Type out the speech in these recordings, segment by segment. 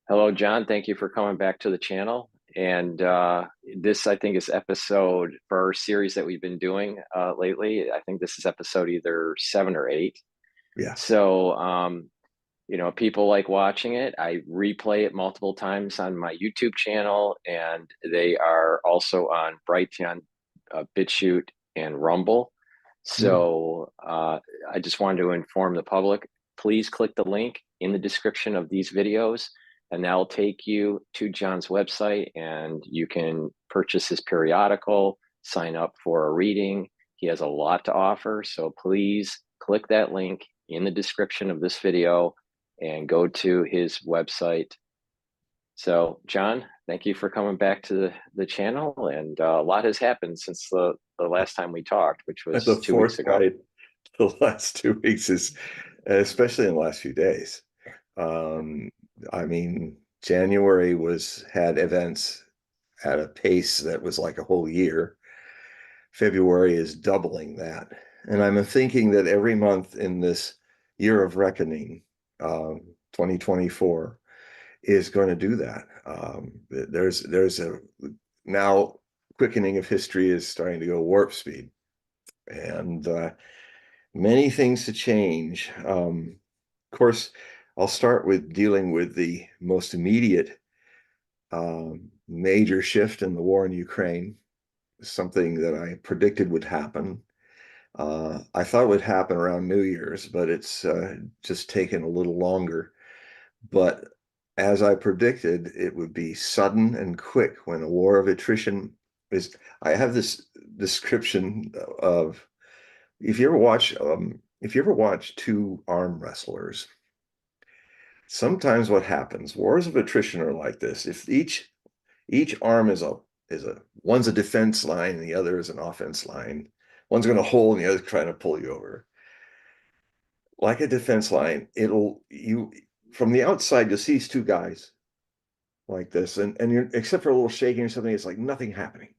Hello, John. Thank you for coming back to the channel. And this, I think, is episode for our series that we've been doing lately. I think this is episode either 7 or 8. Yeah. So, people like watching it. I replay it multiple times on my YouTube channel, and they are also on Brighteon, Bitchute, and Rumble. Mm. So, I just wanted to inform the public. Please click the link in the description of these videos, and that'll take you to John's website, and you can purchase his periodical, sign up for a reading. He has a lot to offer, so please click that link in the description of this video and go to his website. So, John, thank you for coming back to the channel. And a lot has happened since the last time we talked, which was The 2 weeks ago. forthright the last 2 weeks is, especially in the last few days. Um, I mean, January had events at a pace that was like a whole year. February is doubling that. And I'm thinking that every month in this year of reckoning, 2024, is going to do that. There's a now quickening of history is starting to go warp speed, and many things to change. Of course, I'll start with dealing with the most immediate major shift in the war in Ukraine, something that I predicted would happen. I thought it would happen around New Year's, but it's just taken a little longer. But as I predicted, it would be sudden and quick when a war of attrition is. I have this description of if you ever watch two arm wrestlers, sometimes what happens, wars of attrition are like this. If each arm is a one's a defense line and the other is an offense line, one's going to hold and the other's trying to pull you over. Like a defense line, it'll you from the outside, you'll see these two guys like this, and you're except for a little shaking or something, it's like nothing happening.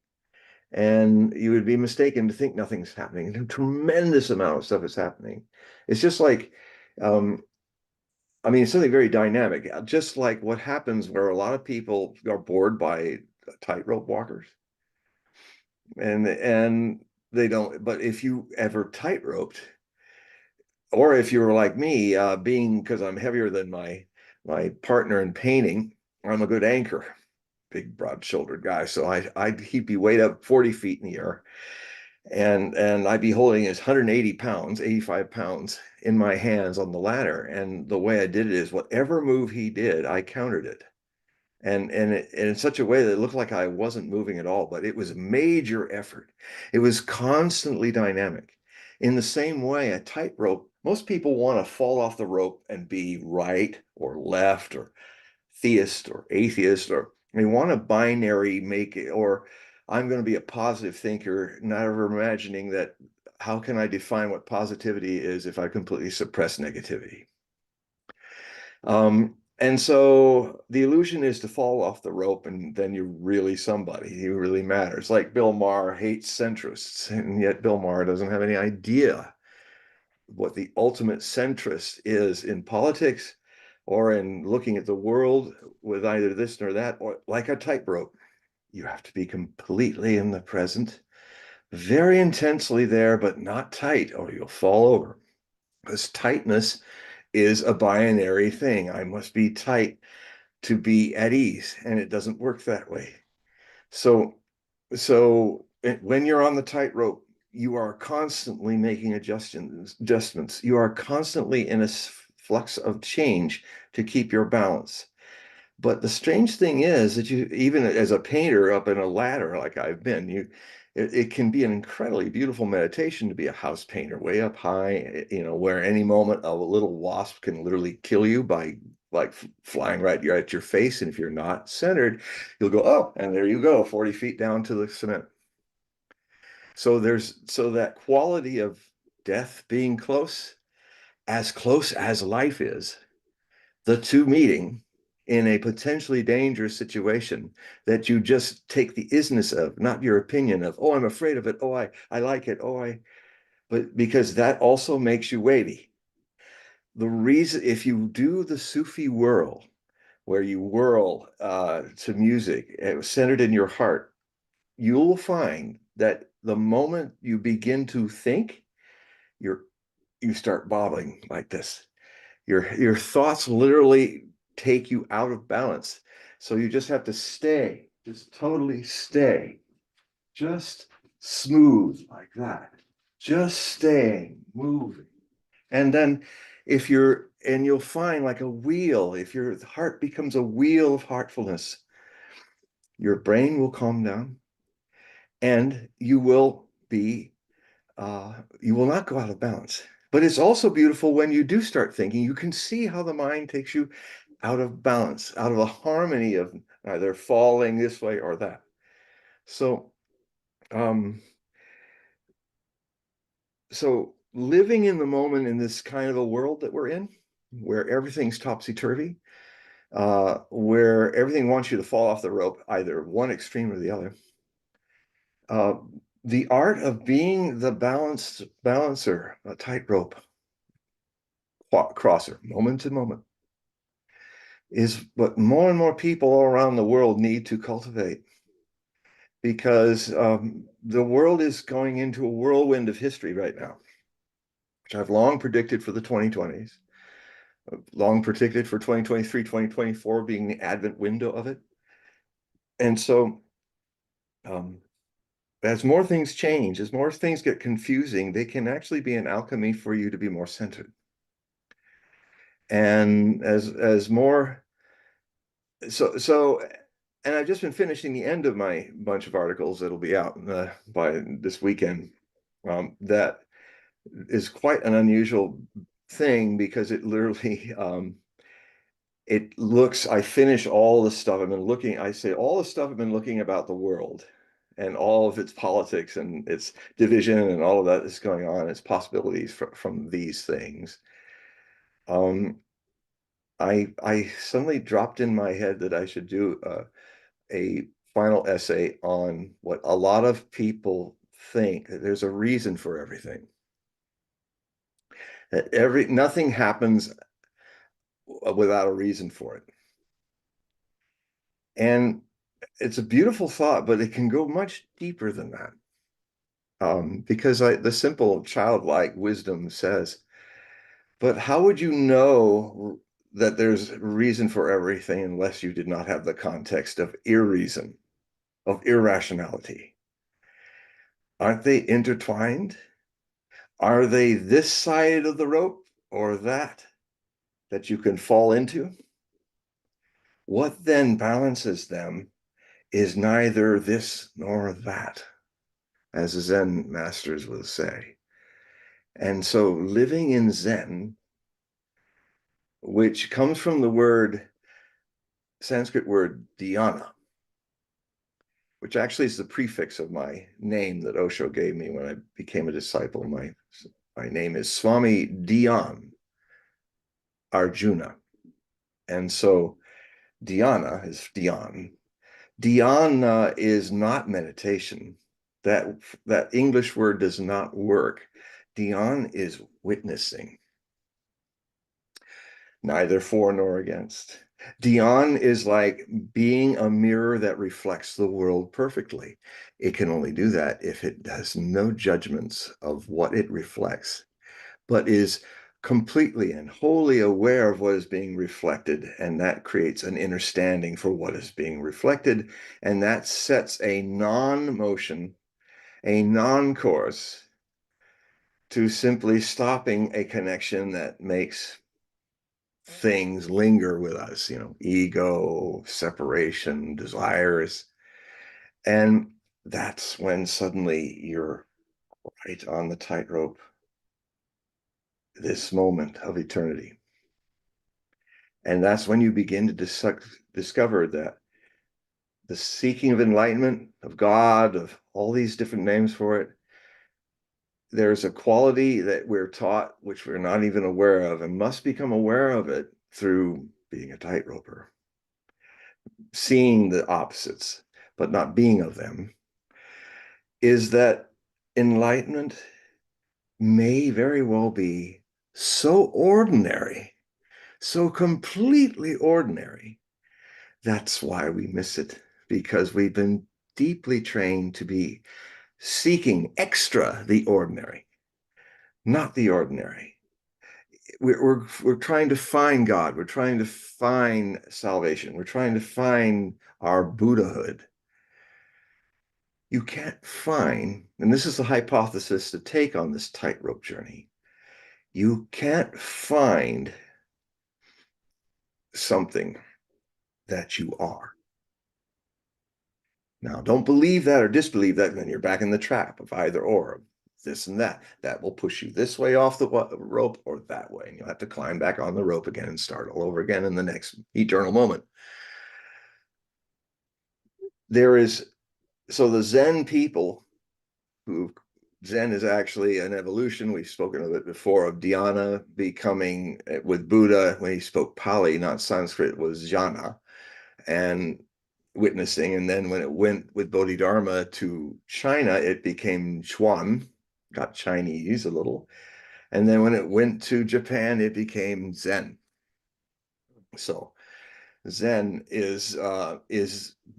And you would be mistaken to think nothing's happening. A tremendous amount of stuff is happening. It's just like, um, I mean, it's something very dynamic, just like what happens where a lot of people are bored by tightrope walkers, and they don't. But if you ever tightroped, or if you were like me, being because I'm heavier than my partner in painting, I'm a good anchor, big broad-shouldered guy. So he'd be weighed up 40 feet in the air, and I'd be holding his 180 pounds, 85 pounds in my hands on the ladder. And the way I did it is whatever move he did, I countered it. And in such a way that it looked like I wasn't moving at all, but it was a major effort. It was constantly dynamic. In the same way, a tightrope, most people want to fall off the rope and be right or left or theist or atheist, or they want a binary make it, or I'm going to be a positive thinker, not ever imagining that how can I define what positivity is if I completely suppress negativity? And so the illusion is to fall off the rope, and then you're really somebody. You really matter. It's like Bill Maher hates centrists, and yet Bill Maher doesn't have any idea what the ultimate centrist is in politics or in looking at the world with either this nor that, or like a tightrope. You have to be completely in the present, very intensely there, but not tight, or you'll fall over. Because tightness is a binary thing. I must be tight to be at ease, and it doesn't work that way. So, so when you're on the tightrope, you are constantly making adjustments. You are constantly in a flux of change to keep your balance. But the strange thing is that you, even as a painter up in a ladder like I've been, it can be an incredibly beautiful meditation to be a house painter way up high, where any moment a little wasp can literally kill you by like flying right at your face. And if you're not centered, you'll go, oh, and there you go, 40 feet down to the cement. So that quality of death being close as life is, the two meeting in a potentially dangerous situation that you just take the isness of, not your opinion of, oh, I'm afraid of it. Oh, I like it. But because that also makes you wavy. The reason, if you do the Sufi whirl, where you whirl to music, centered in your heart, you'll find that the moment you begin to think, you start bobbling like this. Your thoughts literally take you out of balance. So you just have to stay, just totally stay, just smooth like that, just staying, moving. And then you'll find like a wheel, if your heart becomes a wheel of heartfulness, your brain will calm down and you will not go out of balance. But it's also beautiful when you do start thinking, you can see how the mind takes you out of balance, out of a harmony of either falling this way or that. So, um, so living in the moment in this kind of a world that we're in, where everything's topsy-turvy, where everything wants you to fall off the rope, either one extreme or the other. The art of being the balancer, a tightrope crosser, moment to moment, is what more and more people all around the world need to cultivate, because the world is going into a whirlwind of history right now, which I've long predicted for the 2020s, long predicted for 2023, 2024 being the advent window of it. And so as more things change, as more things get confusing, they can actually be an alchemy for you to be more centered. And as more, so and I've just been finishing the end of my bunch of articles that'll be out by this weekend. That is quite an unusual thing, because it literally I finish all the stuff I've been looking, I say all the stuff I've been looking about the world and all of its politics and its division and all of that is going on, its possibilities from these things. I suddenly dropped in my head that I should do a final essay on what a lot of people think, that there's a reason for everything. That nothing happens without a reason for it. And it's a beautiful thought, but it can go much deeper than that. Because the simple childlike wisdom says, but how would you know that there's reason for everything unless you did not have the context of irreason, of irrationality? Aren't they intertwined? Are they this side of the rope or that you can fall into? What then balances them is neither this nor that, as the Zen masters will say. And so living in Zen, which comes from the Sanskrit word dhyana, which actually is the prefix of my name that Osho gave me when I became a disciple. My name is Swami Dhyan Arjuna. And so dhyana is dhyan. Dhyana is not meditation. That English word does not work. Dhyan is witnessing, neither for nor against. Dhyan is like being a mirror that reflects the world perfectly. It can only do that if it has no judgments of what it reflects, but is completely and wholly aware of what is being reflected, and that creates an understanding for what is being reflected, and that sets a non-motion, a non-course to simply stopping a connection that makes things linger with us, ego, separation, desires. And that's when suddenly you're right on the tightrope, this moment of eternity. And that's when you begin to discover that the seeking of enlightenment, of God, of all these different names for it, there's a quality that we're taught, which we're not even aware of, and must become aware of it through being a tightroper, seeing the opposites, but not being of them, is that enlightenment may very well be so ordinary, so completely ordinary, That's why we miss it, because we've been deeply trained to be seeking extra the ordinary, not the ordinary. We're trying to find God. We're trying to find salvation. We're trying to find our Buddhahood. You can't find, and this is the hypothesis to take on this tightrope journey, you can't find something that you are. Now, don't believe that or disbelieve that, and then you're back in the trap of either or, this and that. That will push you this way off the rope or that way, and you'll have to climb back on the rope again and start all over again in the next eternal moment. There is, so the Zen people, who Zen is actually an evolution. We've spoken of it before, of dhyana becoming, with Buddha, when he spoke Pali, not Sanskrit, was jhana, and witnessing. And then when it went with Bodhidharma to China, it became Chuan, got Chinese a little. And then when it went to Japan, it became Zen. So Zen is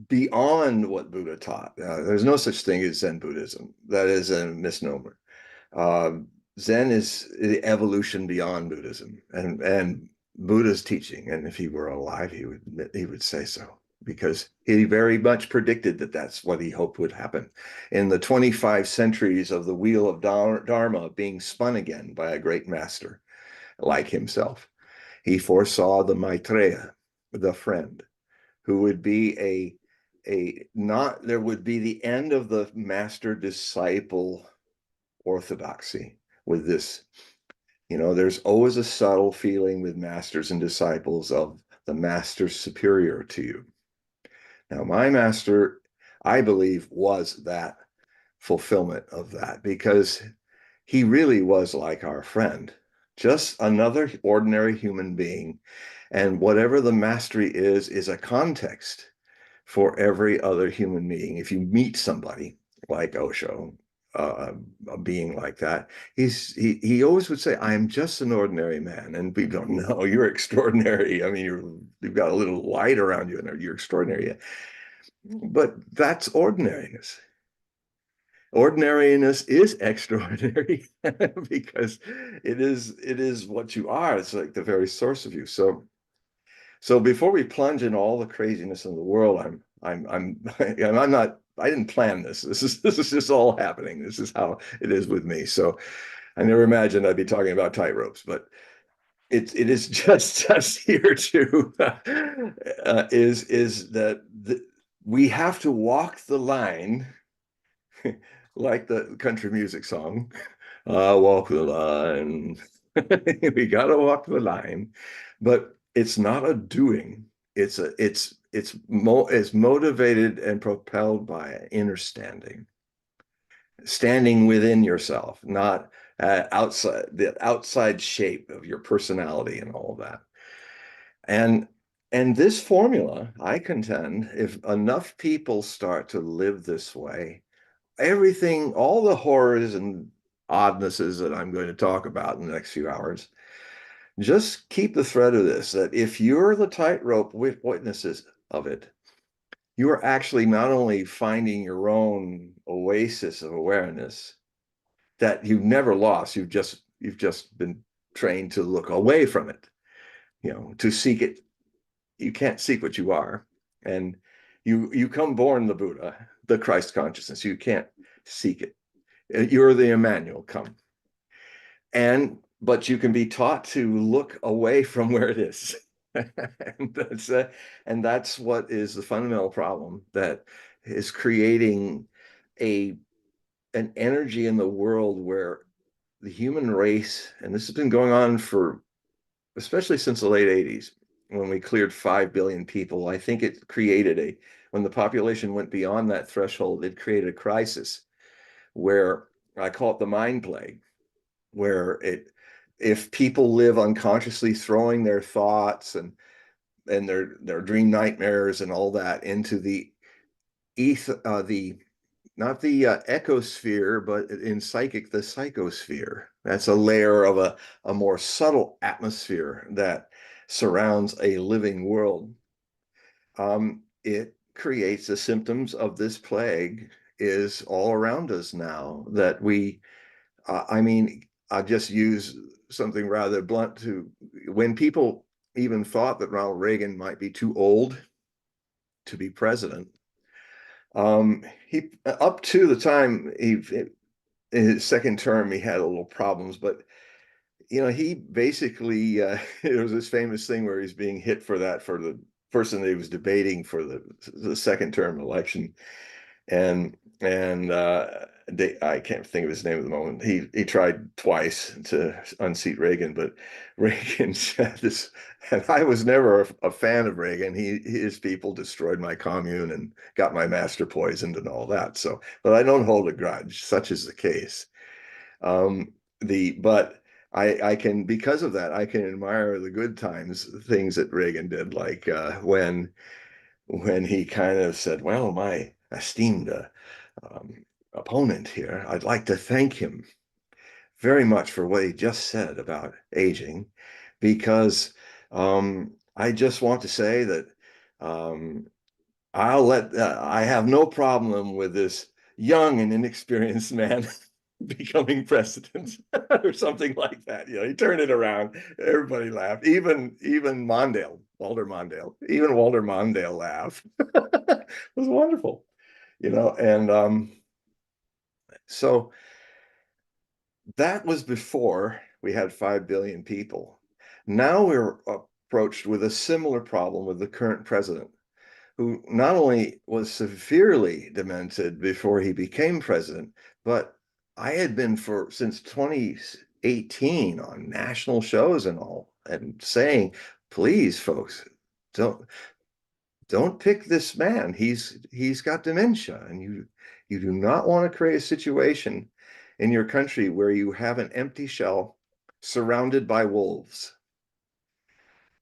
beyond what Buddha taught. There's no such thing as Zen Buddhism. That is a misnomer. Uh, Zen is the evolution beyond Buddhism, and Buddha's teaching. And if he were alive, he would say so, because he very much predicted that that's what he hoped would happen. In the 25 centuries of the wheel of Dharma being spun again by a great master like himself, he foresaw the Maitreya, the friend, who would be a not there would be the end of the master disciple orthodoxy with this. There's always a subtle feeling with masters and disciples of the master superior to you. Now, my master, I believe, was that fulfillment of that, because he really was like our friend, just another ordinary human being. And whatever the mastery is a context for every other human being. If you meet somebody like Osho, a being like that, he always would say, "I am just an ordinary man," and we don't know, you're extraordinary. I mean, you've got a little light around you, and you're extraordinary. But that's ordinariness. Ordinariness is extraordinary because it is what you are. It's like the very source of you. So before we plunge in all the craziness in the world, I'm not, I didn't plan this. This is just all happening. This is how it is with me. So I never imagined I'd be talking about tightropes, but it is just here to is that we have to walk the line, like the country music song. Walk the line. We gotta walk the line, but it's not a doing. It's motivated and propelled by inner standing within yourself, not outside the outside shape of your personality and all of that. And and this formula, I contend, if enough people start to live this way, everything, all the horrors and oddnesses that I'm going to talk about in the next few hours, just keep the thread of this, that if you're the tightrope witnesses of it, you are actually not only finding your own oasis of awareness that you've never lost, you've just been trained to look away from it, to seek it. You can't seek what you are. And you come born the Buddha, the Christ consciousness. You can't seek it. You're the Emmanuel come. But you can be taught to look away from where it is. and that's what is the fundamental problem that is creating an energy in the world where the human race, and this has been going on for, especially since the late 80s, when we cleared 5 billion people. I think it created when the population went beyond that threshold, it created a crisis where I call it the mind plague, where if people live unconsciously throwing their thoughts and their dream nightmares and all that into the not the ecosphere, but in psychic, the psychosphere. That's a layer of a more subtle atmosphere that surrounds a living world. it creates the symptoms of this plague is all around us now that I mean, I just use something rather blunt to when people even thought that Ronald Reagan might be too old to be president. He up to the time in his second term he had a little problems, but he basically it was this famous thing where he's being hit for the person that he was debating for the second term election, and I can't think of his name at the moment. He tried twice to unseat Reagan, but Reagan said this, and I was never a fan of Reagan. His people destroyed my commune and got my master poisoned and all that. So, but I don't hold a grudge. Such is the case. But I can, because of that, I can admire the good times, things that Reagan did, like when he kind of said, "Well, my esteemed um, opponent here, I'd like to thank him very much for what he just said about aging, because I just want to say that um, I have no problem with this young and inexperienced man becoming president," or something like that. He turned it around. Everybody laughed. Even Walter Mondale laughed. It was wonderful, and so that was before we had 5 billion people. Now we're approached with a similar problem with the current president, who not only was severely demented before he became president, but I had been since 2018 on national shows and all, and saying, please, folks, don't don't pick this man. He's got dementia, and you do not want to create a situation in your country where you have an empty shell surrounded by wolves,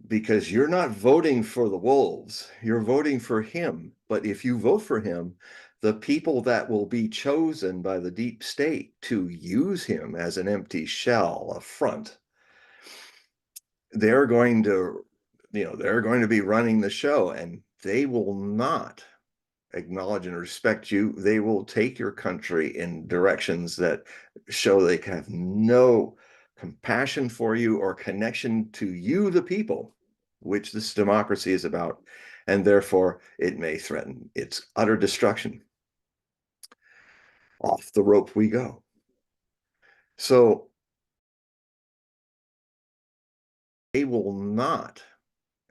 because you're not voting for the wolves, you're voting for him. But if you vote for him, the people that will be chosen by the deep state to use him as an empty shell, a front, they're going to, they're going to be running the show, and they will not acknowledge and respect you. They will take your country in directions that show they have no compassion for you or connection to you, the people, which this democracy is about, and therefore it may threaten its utter destruction. Off the rope we go. So they will not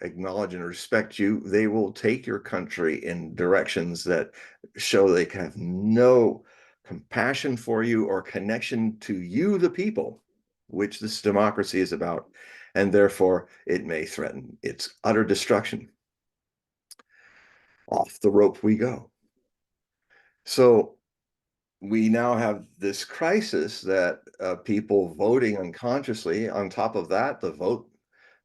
acknowledge and respect you. They will take your country in directions that show they have no compassion for you or connection to you, the people, which this democracy is about, and therefore it may threaten its utter destruction. Off the rope we go. So we now have this crisis that people voting unconsciously. On top of that, the vote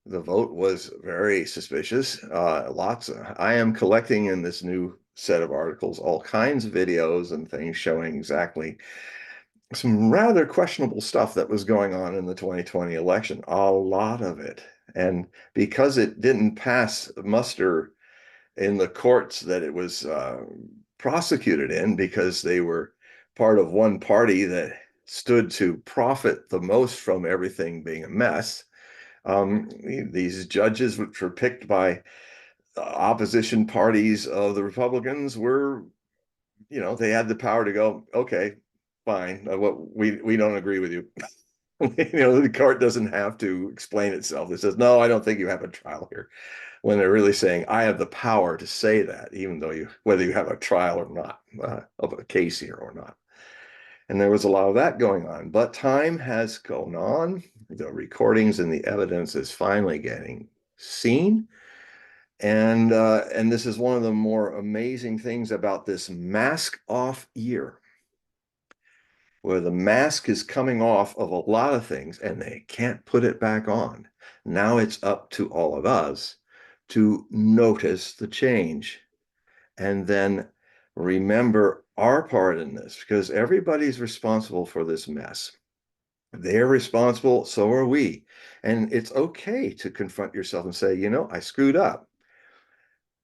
was very suspicious. I am collecting in this new set of articles all kinds of videos and things showing exactly some rather questionable stuff that was going on in the 2020 election, a lot of it. And because it didn't pass muster in the courts that it was prosecuted in, because they were part of one party that stood to profit the most from everything being a mess, these judges, which were picked by opposition parties of the Republicans, were, they had the power to go, okay, fine, we don't agree with you. The court doesn't have to explain itself. It says, no, I don't think you have a trial here. When they're really saying, I have the power to say that, even though whether you have a trial or not, of a case here or not. And there was a lot of that going on, but time has gone on. The recordings and the evidence is finally getting seen. And this is one of the more amazing things about this mask off year, where the mask is coming off of a lot of things and they can't put it back on. Now it's up to all of us to notice the change and then remember our part in this, because everybody's responsible for this mess. They're responsible, so are we. And it's okay to confront yourself and say, I screwed up.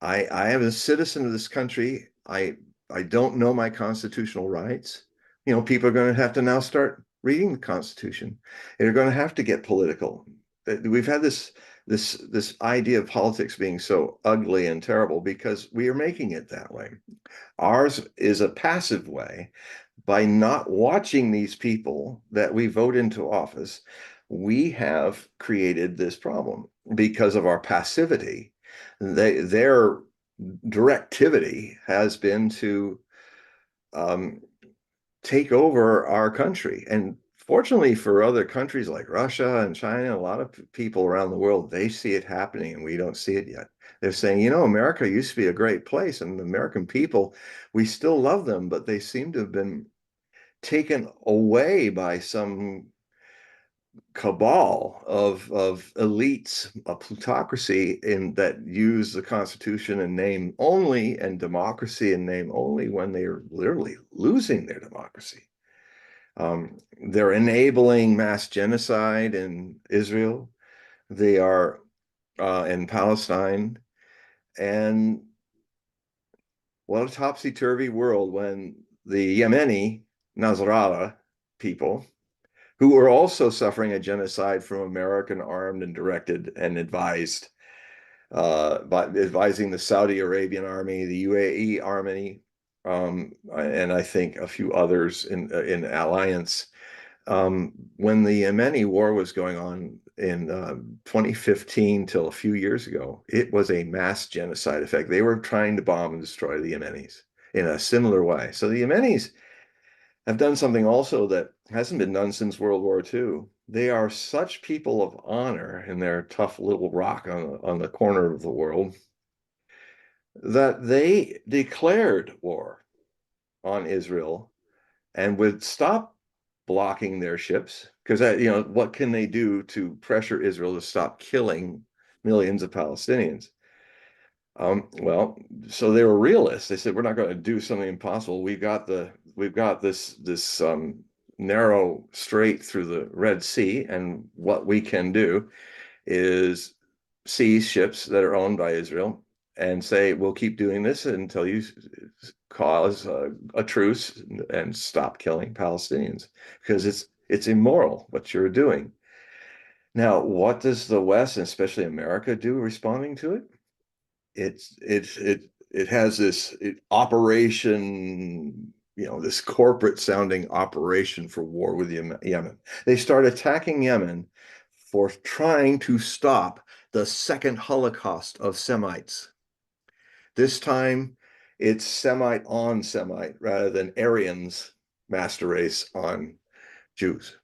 I am a citizen of this country. I don't know my constitutional rights. You know, people are going to have to now start reading the Constitution. They're going to have to get political. We've had this idea of politics being so ugly and terrible because we are making it that way. Ours is a passive way. By not watching these people that we vote into office, we have created this problem because of our passivity. Their directivity has been to um, take over our country. And fortunately for other countries like Russia and China, a lot of people around the world, they see it happening and we don't see it yet. They're saying, you know, America used to be a great place and the American people, we still love them, but they seem to have been taken away by some cabal of elites, a plutocracy in that use the Constitution in name only and democracy in name only when they are literally losing their democracy. They're enabling mass genocide in Israel. They are in Palestine. And what a topsy-turvy world when the Yemeni Nasrallah people who were also suffering a genocide from American armed and directed and advised by advising the Saudi Arabian army, the UAE army, and I think a few others in alliance. When the Yemeni war was going on in 2015 till a few years ago, it was a mass genocide effect. They were trying to bomb and destroy the Yemenis in a similar way. So the Yemenis have done something also that hasn't been done since World War II. They are such people of honor in their tough little rock on the corner of the world that they declared war on Israel and would stop blocking their ships because you know what can they do to pressure Israel to stop killing millions of Palestinians? Well, so they were realists. They said, we're not going to do something impossible. We've got this narrow strait through the Red Sea, and what we can do is seize ships that are owned by Israel and say, we'll keep doing this until you cause a truce and stop killing Palestinians because it's immoral what you're doing. Now, what does the West, and especially America, do responding to it? It has this operation, you know, this corporate sounding operation for war with Yemen. They start attacking Yemen for trying to stop the second Holocaust of Semites. This time it's Semite on Semite rather than Aryans, master race on Jews.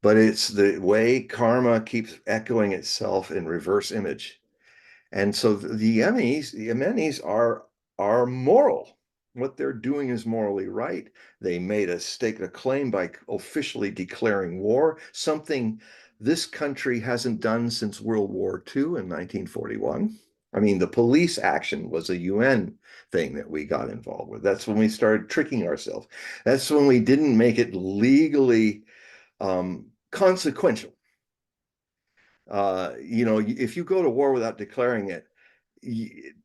But it's the way karma keeps echoing itself in reverse image. And so the Yemenis are moral. What they're doing is morally right. They made a stake a claim by officially declaring war, something this country hasn't done since World War II in 1941. I mean, the police action was a UN thing that we got involved with. That's when we started tricking ourselves. That's when we didn't make it legally consequential. You know, if you go to war without declaring it,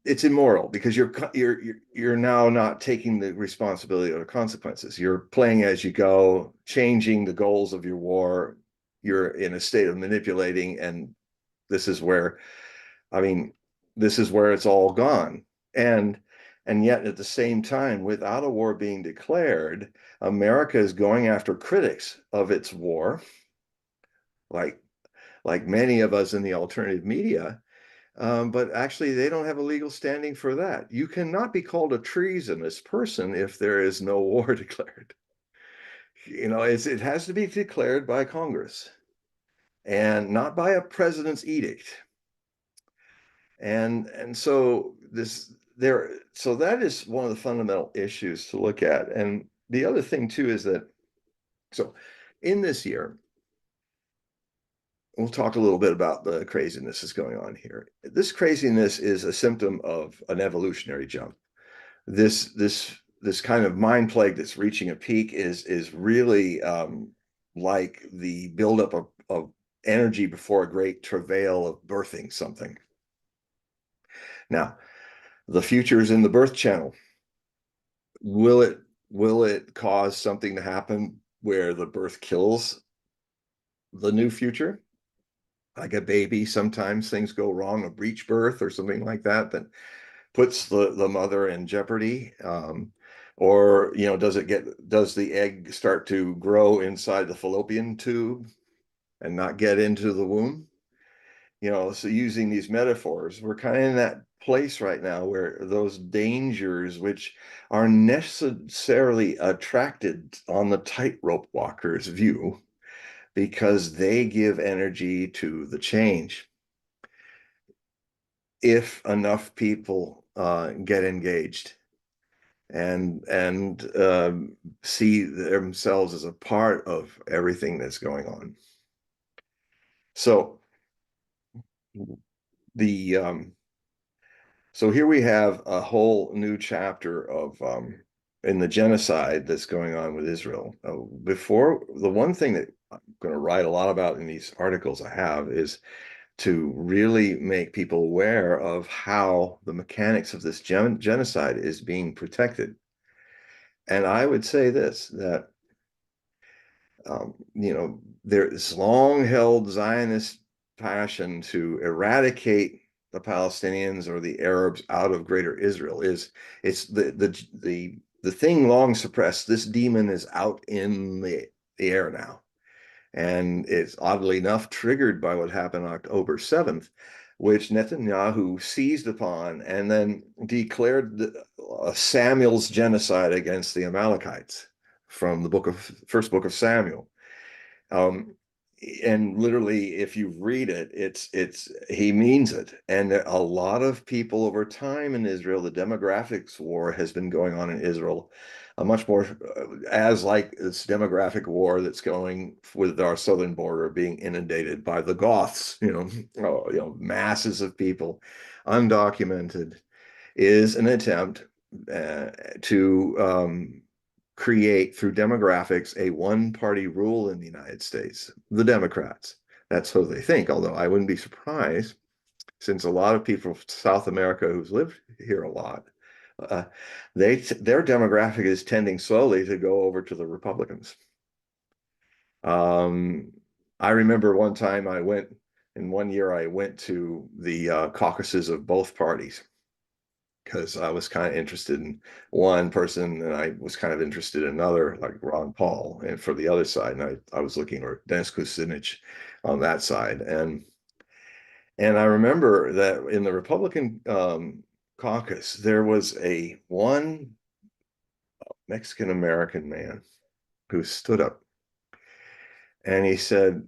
it's immoral because you're now not taking the responsibility of the consequences. You're playing as you go, changing the goals of your war. You're in a state of manipulating, and this is where, I mean, this is where it's all gone. And yet at the same time, without a war being declared, America is going after critics of its war, like many of us in the alternative media. But actually, they don't have a legal standing for that. You cannot be called a treasonous person if there is no war declared. You know, it has to be declared by Congress and not by a president's edict. And so so that is one of the fundamental issues to look at. And the other thing too is that so in this year, we'll talk a little bit about the craziness that's going on here. This craziness is a symptom of an evolutionary jump. This kind of mind plague that's reaching a peak is really like the buildup of energy before a great travail of birthing something. Now, The future is in the birth channel. Will it cause something to happen where the birth kills the new future? Like a baby, sometimes things go wrong, a breech birth or something like that, that puts the mother in jeopardy. Or, does the egg start to grow inside the fallopian tube and not get into the womb? So using these metaphors, we're kind of in that place right now where those dangers, which are necessarily attracted on the tightrope walker's view, because they give energy to the change. If enough people get engaged and see themselves as a part of everything that's going on. So the so here we have a whole new chapter of in the genocide that's going on with Israel. Before, the one thing that I'm going to write a lot about in these articles I have is to really make people aware of how the mechanics of this genocide is being protected. And I would say this, that there's long-held Zionist passion to eradicate the Palestinians or the Arabs out of Greater Israel. It's the thing long suppressed. This demon is out in the air now. And it's oddly enough triggered by what happened October 7th, which Netanyahu seized upon and then declared Samuel's genocide against the Amalekites from the first book of Samuel. And literally, if you read it, it's he means it. And a lot of people over time in Israel, the demographics war has been going on in Israel, a much more as like this demographic war that's going with our southern border being inundated by the Goths, masses of people, undocumented, is an attempt to create through demographics a one-party rule in the United States, the Democrats. That's what they think, although I wouldn't be surprised, since a lot of people from South America who's lived here a lot, uh, their demographic is tending slowly to go over to the Republicans. I remember one time in one year I went to the caucuses of both parties, because I was kind of interested in one person and I was kind of interested in another, like Ron Paul, and for the other side, and I was looking for Dennis Kucinich on that side. And I remember that in the Republican caucus, there was one Mexican American man who stood up and he said,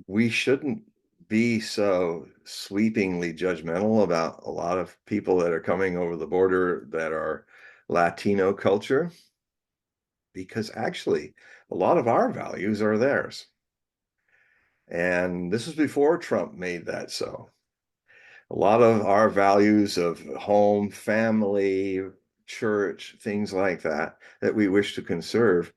we shouldn't be so sweepingly judgmental about a lot of people that are coming over the border that are Latino culture, because actually a lot of our values are theirs. And this is before Trump made that so. A lot of our values of home, family, church, things like that, that we wish to conserve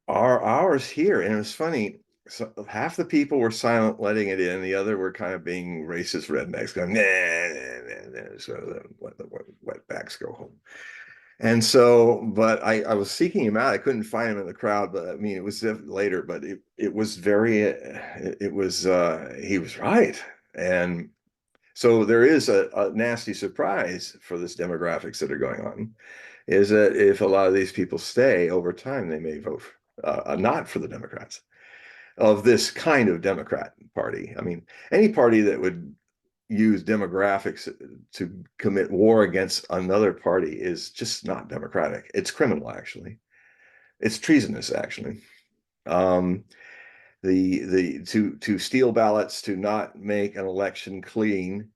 are ours here. And it was funny. So half the people were silent, letting it in. The other were kind of being racist rednecks, going, nah, nah, nah, nah. So let the wetbacks go home. And so, but I was seeking him out. I couldn't find him in the crowd, but I mean, it was later, but it was very, it was, he was right. And so there is a nasty surprise for this demographics that are going on, is that if a lot of these people stay over time, they may vote not for the Democrats, of this kind of Democrat party. I mean, any party that would use demographics to commit war against another party is just not democratic. It's criminal, actually. It's treasonous, actually. Um, to steal ballots, to not make an election clean.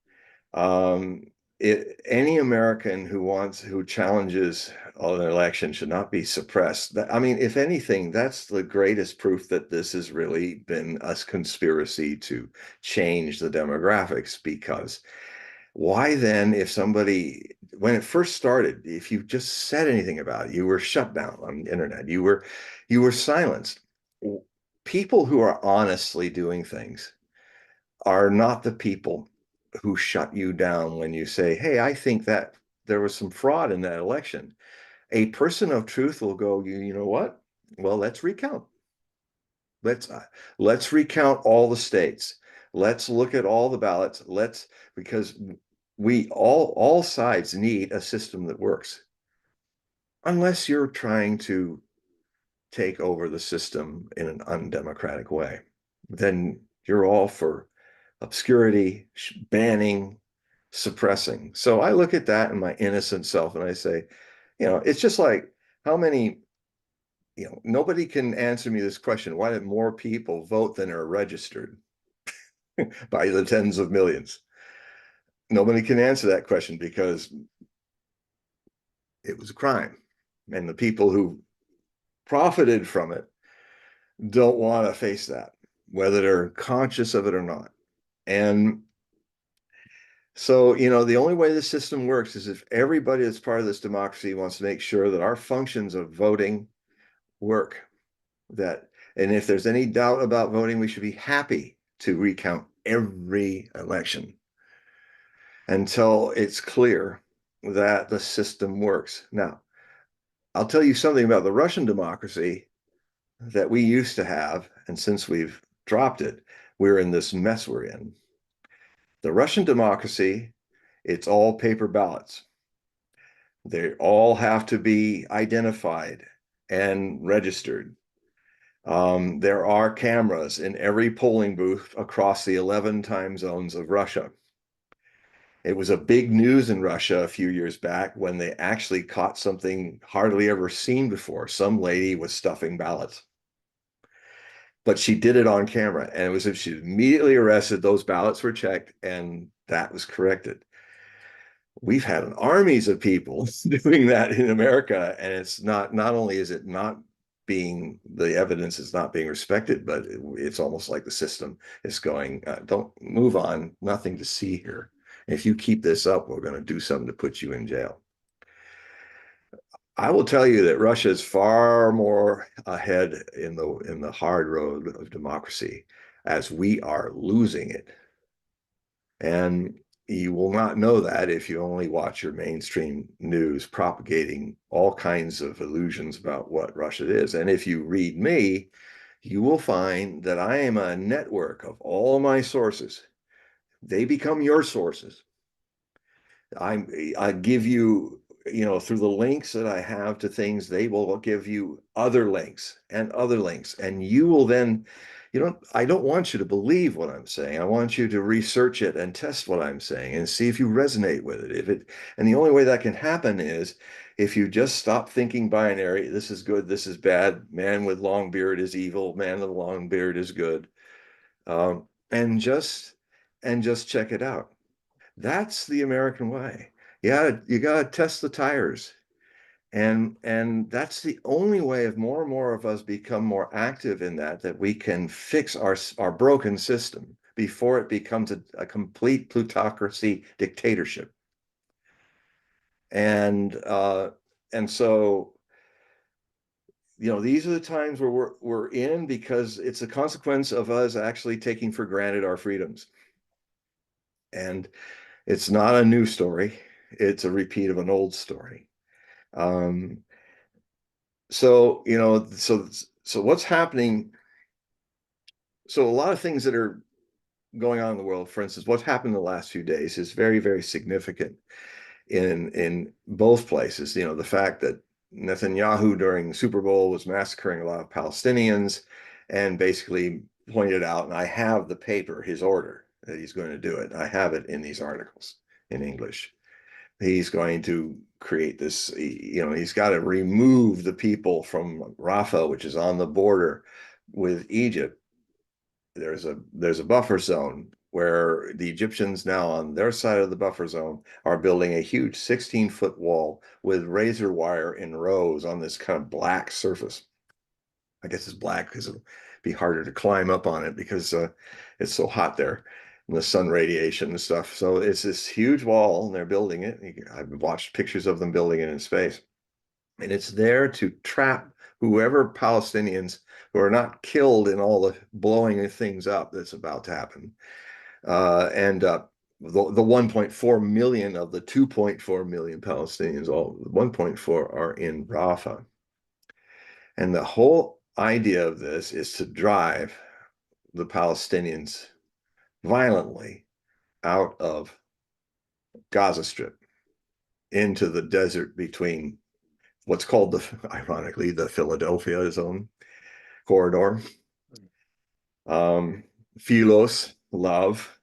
Any American who challenges an election should not be suppressed. I mean, if anything, that's the greatest proof that this has really been a conspiracy to change the demographics. Because why then, if somebody, when it first started, if you just said anything about it, you were shut down on the internet, you were silenced. People who are honestly doing things are not the people who shut you down when you say, hey, I think that there was some fraud in that election. A person of truth will go, you know what? Well, let's recount. Let's let's recount all the states. Let's look at all the ballots. Because we all sides need a system that works. Unless you're trying to take over the system in an undemocratic way, then you're all for obscurity, banning, suppressing. So I look at that in my innocent self and I say, it's just like how many, nobody can answer me this question. Why did more people vote than are registered by the tens of millions? Nobody can answer that question because it was a crime. And the people who profited from it don't want to face that, whether they're conscious of it or not. And so, the only way the system works is if everybody that's part of this democracy wants to make sure that our functions of voting work. And if there's any doubt about voting, we should be happy to recount every election until it's clear that the system works. Now, I'll tell you something about the Russian democracy that we used to have, and since we've dropped it, we're in this mess we're in. The Russian democracy, it's all paper ballots. They all have to be identified and registered. There are cameras in every polling booth across the 11 time zones of Russia. It was a big news in Russia a few years back when they actually caught something hardly ever seen before. Some lady was stuffing ballots, but she did it on camera, and it was if she was immediately arrested, those ballots were checked, and that was corrected. We've had armies of people doing that in America, and it's not only is it not being, the evidence is not being respected, but it's almost like the system is going, don't move on, nothing to see here. If you keep this up, we're going to do something to put you in jail. I will tell you that Russia is far more ahead in the hard road of democracy as we are losing it. And you will not know that if you only watch your mainstream news propagating all kinds of illusions about what Russia is. And if you read me, you will find that I am a network of all my sources. They become your sources. I give you, through the links that I have to things, they will give you other links and other links. And you will then, I don't want you to believe what I'm saying. I want you to research it and test what I'm saying and see if you resonate with it. And the only way that can happen is if you just stop thinking binary, this is good, this is bad, man with long beard is evil, man with long beard is good. And just check it out. That's the American way. You gotta test the tires. And that's the only way of more and more of us become more active in that we can fix our broken system before it becomes a complete plutocracy dictatorship. And so, these are the times where we're in because it's a consequence of us actually taking for granted our freedoms. And it's not a new story. It's a repeat of an old story. Um, so what's happening? So a lot of things that are going on in the world, for instance, what's happened in the last few days is very, very significant in both places. The fact that Netanyahu during the Super Bowl was massacring a lot of Palestinians and basically pointed out, and I have the paper, his order that he's going to do it. I have it in these articles in English. He's going to create this, he's got to remove the people from Rafah, which is on the border with Egypt. There's a buffer zone where the Egyptians now on their side of the buffer zone are building a huge 16-foot wall with razor wire in rows on this kind of black surface. I guess it's black because it'll be harder to climb up on it because it's so hot there and the sun radiation and stuff. So it's this huge wall and they're building it. I've watched pictures of them building it in space. And it's there to trap whoever Palestinians who are not killed in all the blowing of things up that's about to happen end up the 1.4 million of the 2.4 million Palestinians, all 1.4 are in Rafah. And the whole idea of this is to drive the Palestinians violently out of Gaza Strip into the desert between what's called ironically, the Philadelphia zone corridor. Philos, love.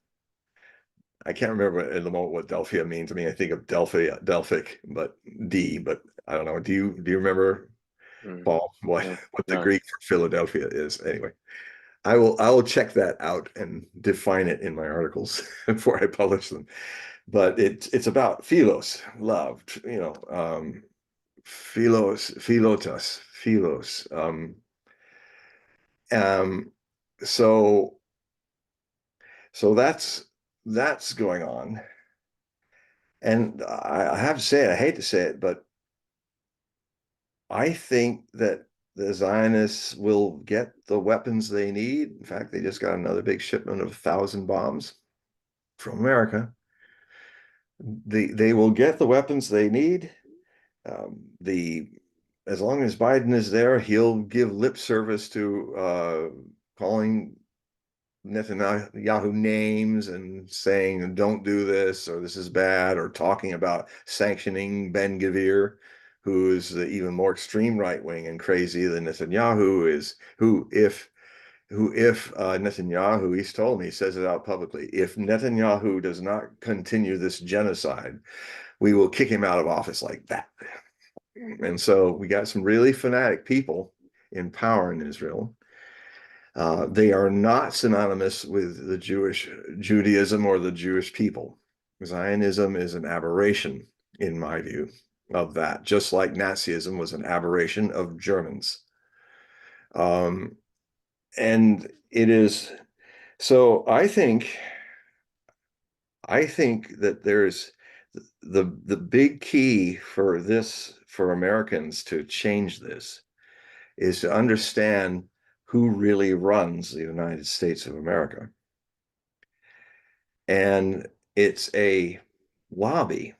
I can't remember in the moment what Delphia means. I mean, I think of Delphic, but but I don't know. Do you remember, Paul, No, what the no. Greek for Philadelphia is? Anyway, I will check that out and define it in my articles before I publish them. But it's about philos, love, philotas, philos. Um, so so that's going on. And I have to say it, I hate to say it, but I think that the Zionists will get the weapons they need. In fact, they just got another big shipment of 1,000 bombs from America. They will get the weapons they need. The As long as Biden is there, he'll give lip service to calling Netanyahu names and saying, don't do this, or this is bad, or talking about sanctioning Ben-Gvir, who is the even more extreme right wing and crazy than Netanyahu is, if Netanyahu, he's told me, he says it out publicly, if Netanyahu does not continue this genocide, we will kick him out of office like that. And so we got some really fanatic people in power in Israel. They are not synonymous with the Judaism or the Jewish people. Zionism is an aberration, in my view, of that, just like Nazism was an aberration of Germans. And it is, so I think that there's the big key for this, for Americans to change this, is to understand who really runs the United States of America. And it's a lobby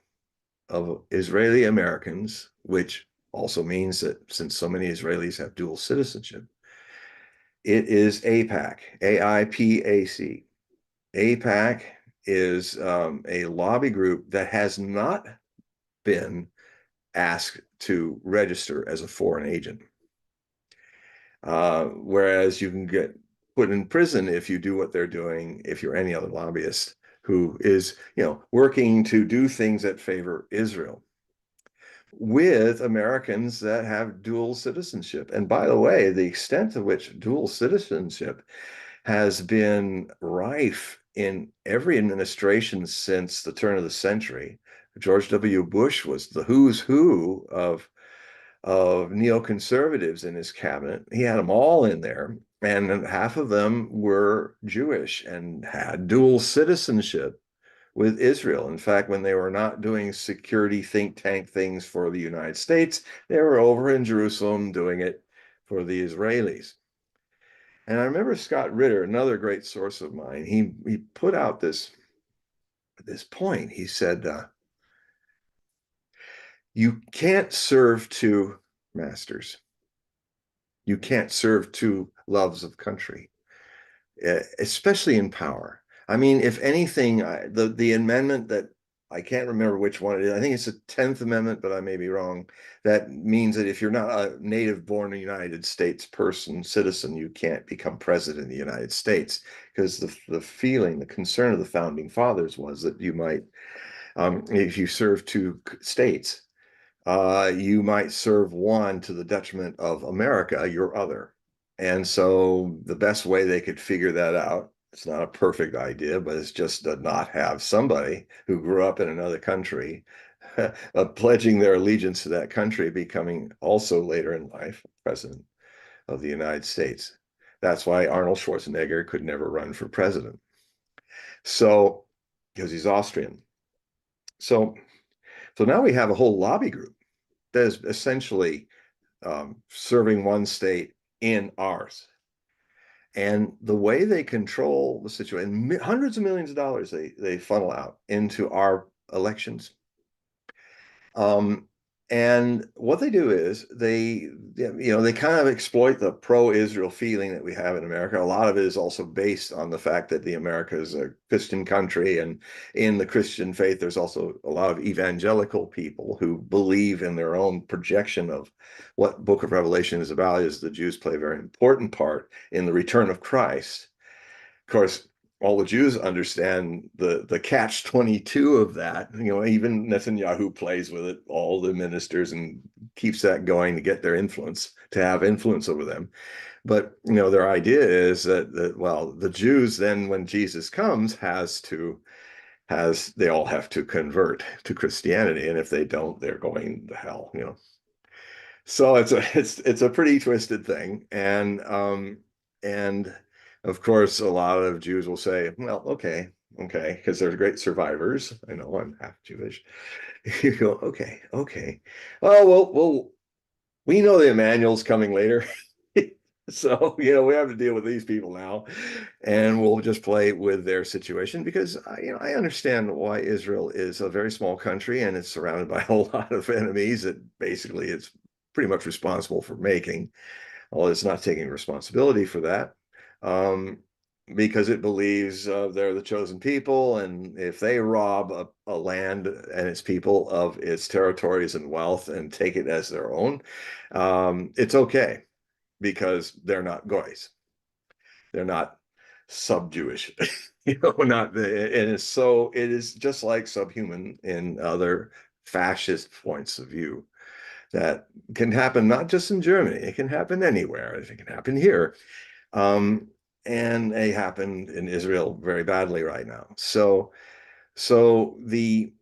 of Israeli Americans, which also means that since so many Israelis have dual citizenship, it is AIPAC, AIPAC. AIPAC is a lobby group that has not been asked to register as a foreign agent. Whereas you can get put in prison if you do what they're doing, if you're any other lobbyist who is, working to do things that favor Israel with Americans that have dual citizenship. And by the way, the extent to which dual citizenship has been rife in every administration since the turn of the century. George W. Bush was the who's who of neoconservatives in his cabinet. He had them all in there, and half of them were Jewish and had dual citizenship with Israel. In fact, when they were not doing security think tank things for the United States, they were over in Jerusalem doing it for the Israelis. And I remember Scott Ritter, another great source of mine, he put out this point. He said, you can't serve two masters. You can't serve two loves of country, especially in power. I mean, if anything, the amendment that I can't remember which one it is. I think it's the 10th Amendment, but I may be wrong. That means that if you're not a native born United States citizen, you can't become president of the United States, because the concern of the founding fathers was that you might, if you serve two states, you might serve one to the detriment of America, your other. And so the best way they could figure that out, it's not a perfect idea, but it's just to not have somebody who grew up in another country pledging their allegiance to that country becoming also later in life president of the United States. That's why Arnold Schwarzenegger could never run for president. So, because he's Austrian. So, so now we have a whole lobby group that is essentially serving one state in ours. And the way they control the situation, hundreds of millions of dollars they funnel out into our elections. Um, and what they do is they kind of exploit the pro-Israel feeling that we have in America. A lot of it is also based on the fact that the America is a Christian country, and in the Christian faith, there's also a lot of evangelical people who believe in their own projection of what Book of Revelation is about. Is the Jews play a very important part in the return of Christ. Of course, all the Jews understand the catch 22 of that. Even Netanyahu plays with it, all the ministers, and keeps that going to get their influence, to have influence over them. But their idea is that well, the Jews then, when Jesus comes, they all have to convert to Christianity, and if they don't, they're going to hell. So it's a pretty twisted thing, and of course a lot of Jews will say, well, okay, because they're great survivors. I know I'm half Jewish. You go, okay. Oh, well, we know the Emmanuel's coming later. So, we have to deal with these people now, and we'll just play with their situation because, I understand why Israel is a very small country and it's surrounded by a lot of enemies that basically it's pretty much responsible for making, although it's not taking responsibility for that, um, because it believes they're the chosen people, and if they rob a land and its people of its territories and wealth and take it as their own, it's okay because they're not goys. They're not sub-Jewish, not and it is just like subhuman in other fascist points of view that can happen not just in Germany, it can happen anywhere. It can happen here. Um, and they happen in Israel very badly right now. So the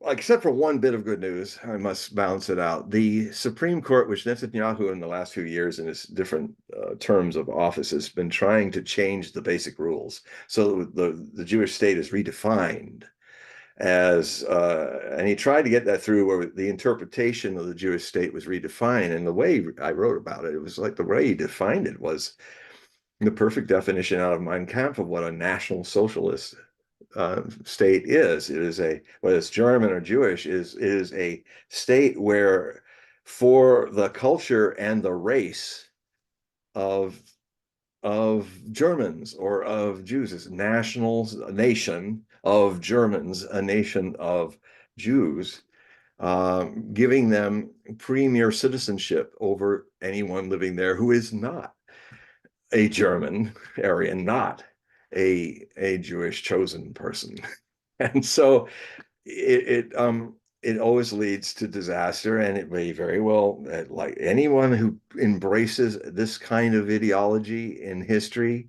except for one bit of good news, I must balance it out. The Supreme Court, which Netanyahu in the last few years in his different terms of office has been trying to change the basic rules. So the Jewish state is redefined and he tried to get that through where the interpretation of the Jewish state was redefined. And the way I wrote about it, it was like the way he defined it was the perfect definition out of Mein Kampf of what a National Socialist state is. It is whether it's German or Jewish, is a state where, for the culture and the race of Germans or of Jews, it's a nation of Germans, a nation of Jews, giving them premier citizenship over anyone living there who is not a German Aryan, not a Jewish chosen person. And so it always leads to disaster, and it may very well, like anyone who embraces this kind of ideology in history,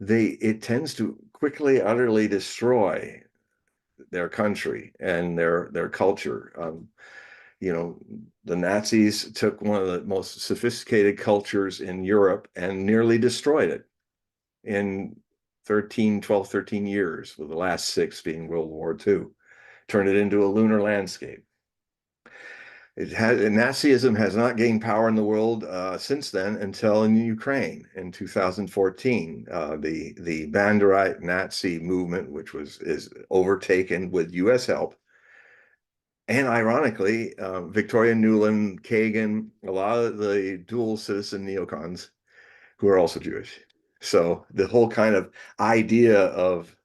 it tends to quickly, utterly destroy their country and their culture. You know, the Nazis took one of the most sophisticated cultures in Europe and nearly destroyed it in 12, 13 years, with the last 6 being World War II. Turned it into a lunar landscape. Nazism has not gained power in the world since then until in Ukraine in 2014. The Banderite Nazi movement, which is overtaken with U.S. help, and ironically, Victoria Nuland, Kagan, a lot of the dual citizen neocons who are also Jewish. So the whole kind of idea of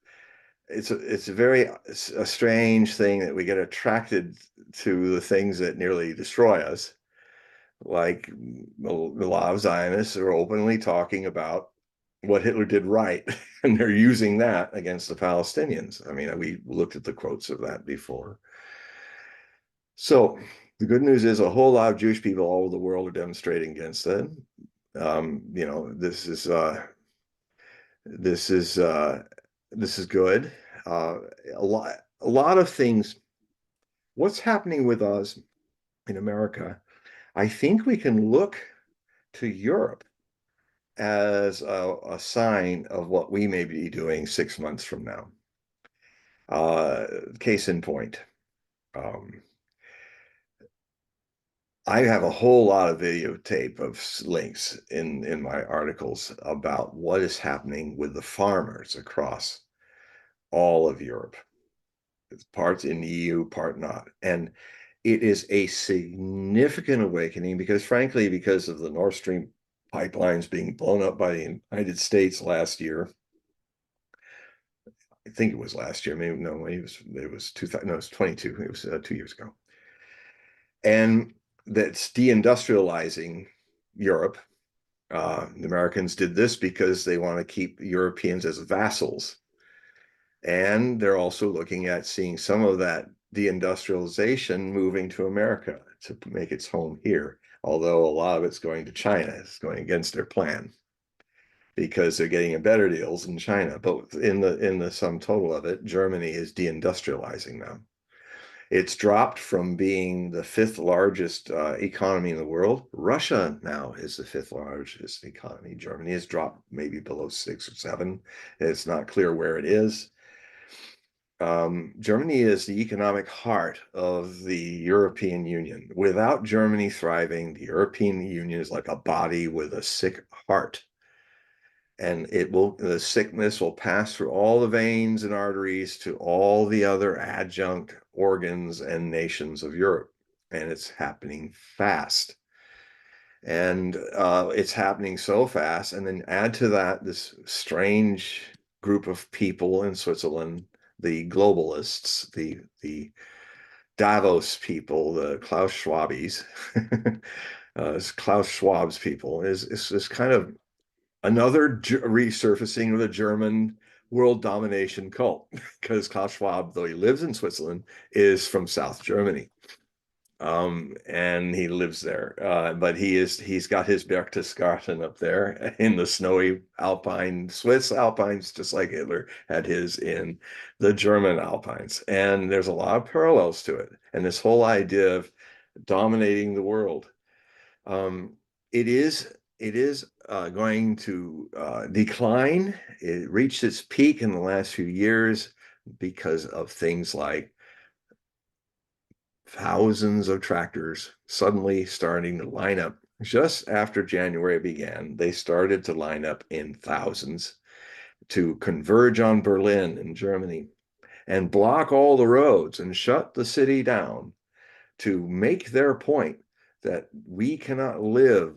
it's a strange thing that we get attracted to the things that nearly destroy us. Like a lot of Zionists are openly talking about what Hitler did right, and they're using that against the Palestinians. I mean, we looked at the quotes of that before. So the good news is a whole lot of Jewish people all over the world are demonstrating against it. This is good. Uh, a lot of things. What's happening with us in America? I think we can look to Europe as a sign of what we may be doing 6 months from now. Case in point. Um, I have a whole lot of videotape of links in my articles about what is happening with the farmers across all of Europe. It's parts in the EU, part not. And it is a significant awakening because, frankly, because of the Nord Stream pipelines being blown up by the United States last year. I think it was last year. Maybe no, it was 2000. No, it was 22. It was 2 years ago. And that's deindustrializing Europe. The Americans did this because they want to keep Europeans as vassals. And they're also looking at seeing some of that deindustrialization moving to America to make its home here. Although a lot of it's going to China, it's going against their plan because they're getting better deals in China. But in the sum total of it, Germany is deindustrializing them. It's dropped from being the fifth largest economy in the world. Russia now is the fifth largest economy. Germany has dropped maybe below 6 or 7. It's not clear where it is. Germany is the economic heart of the European Union. Without Germany thriving, the European Union is like a body with a sick heart. And the sickness will pass through all the veins and arteries to all the other adjunct organs and nations of Europe. And it's happening fast. And it's happening so fast. And then add to that this strange group of people in Switzerland, the globalists, the Davos people, the Klaus Schwabes, Klaus Schwab's people, is this kind of another resurfacing of the German world domination cult, because Klaus Schwab, though he lives in Switzerland, is from South Germany. And he lives there, but he's got his Berchtesgaden up there in the snowy Alpine, Swiss Alpines, just like Hitler had his in the German Alpines. And there's a lot of parallels to it. And this whole idea of dominating the world, um, it is going to decline. It reached its peak in the last few years because of things like thousands of tractors suddenly starting to line up. Just after January began, they started to line up in thousands to converge on Berlin in Germany and block all the roads and shut the city down to make their point that we cannot live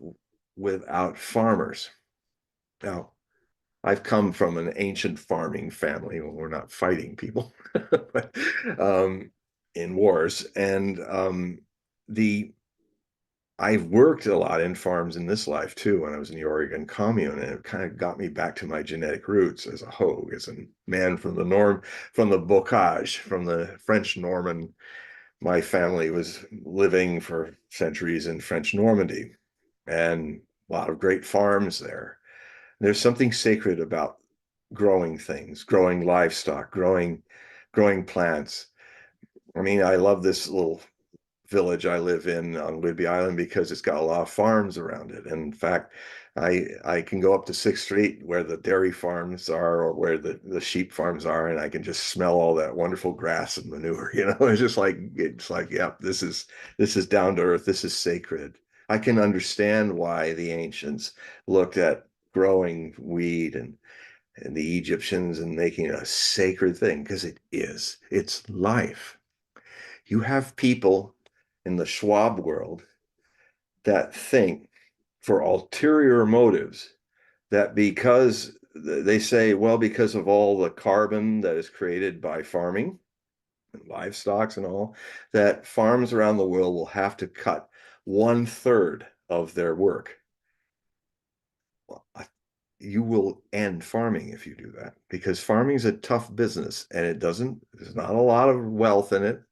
without farmers. Now, I've come from an ancient farming family when we're not fighting people um, in wars. And the I've worked a lot in farms in this life too when I was in the Oregon commune, and it kind of got me back to my genetic roots as a Hogue, as a man from the bocage, from the French Norman. My family was living for centuries in French Normandy, and a lot of great farms there. There's something sacred about growing things, growing livestock, growing plants. I mean, I love this little village I live in on Whidbey Island because it's got a lot of farms around it. And in fact, I can go up to 6th Street where the dairy farms are or where the sheep farms are, and I can just smell all that wonderful grass and manure. It's like, yep, this is down to earth. This is sacred. I can understand why the ancients looked at growing weed and the Egyptians and making it a sacred thing, because it is. It's life. You have people in the Schwab world that think, for ulterior motives, that because they say, well, because of all the carbon that is created by farming and livestock and all, that farms around the world will have to cut 1/3 of their work. Well, you will end farming if you do that, because farming is a tough business and there's not a lot of wealth in it.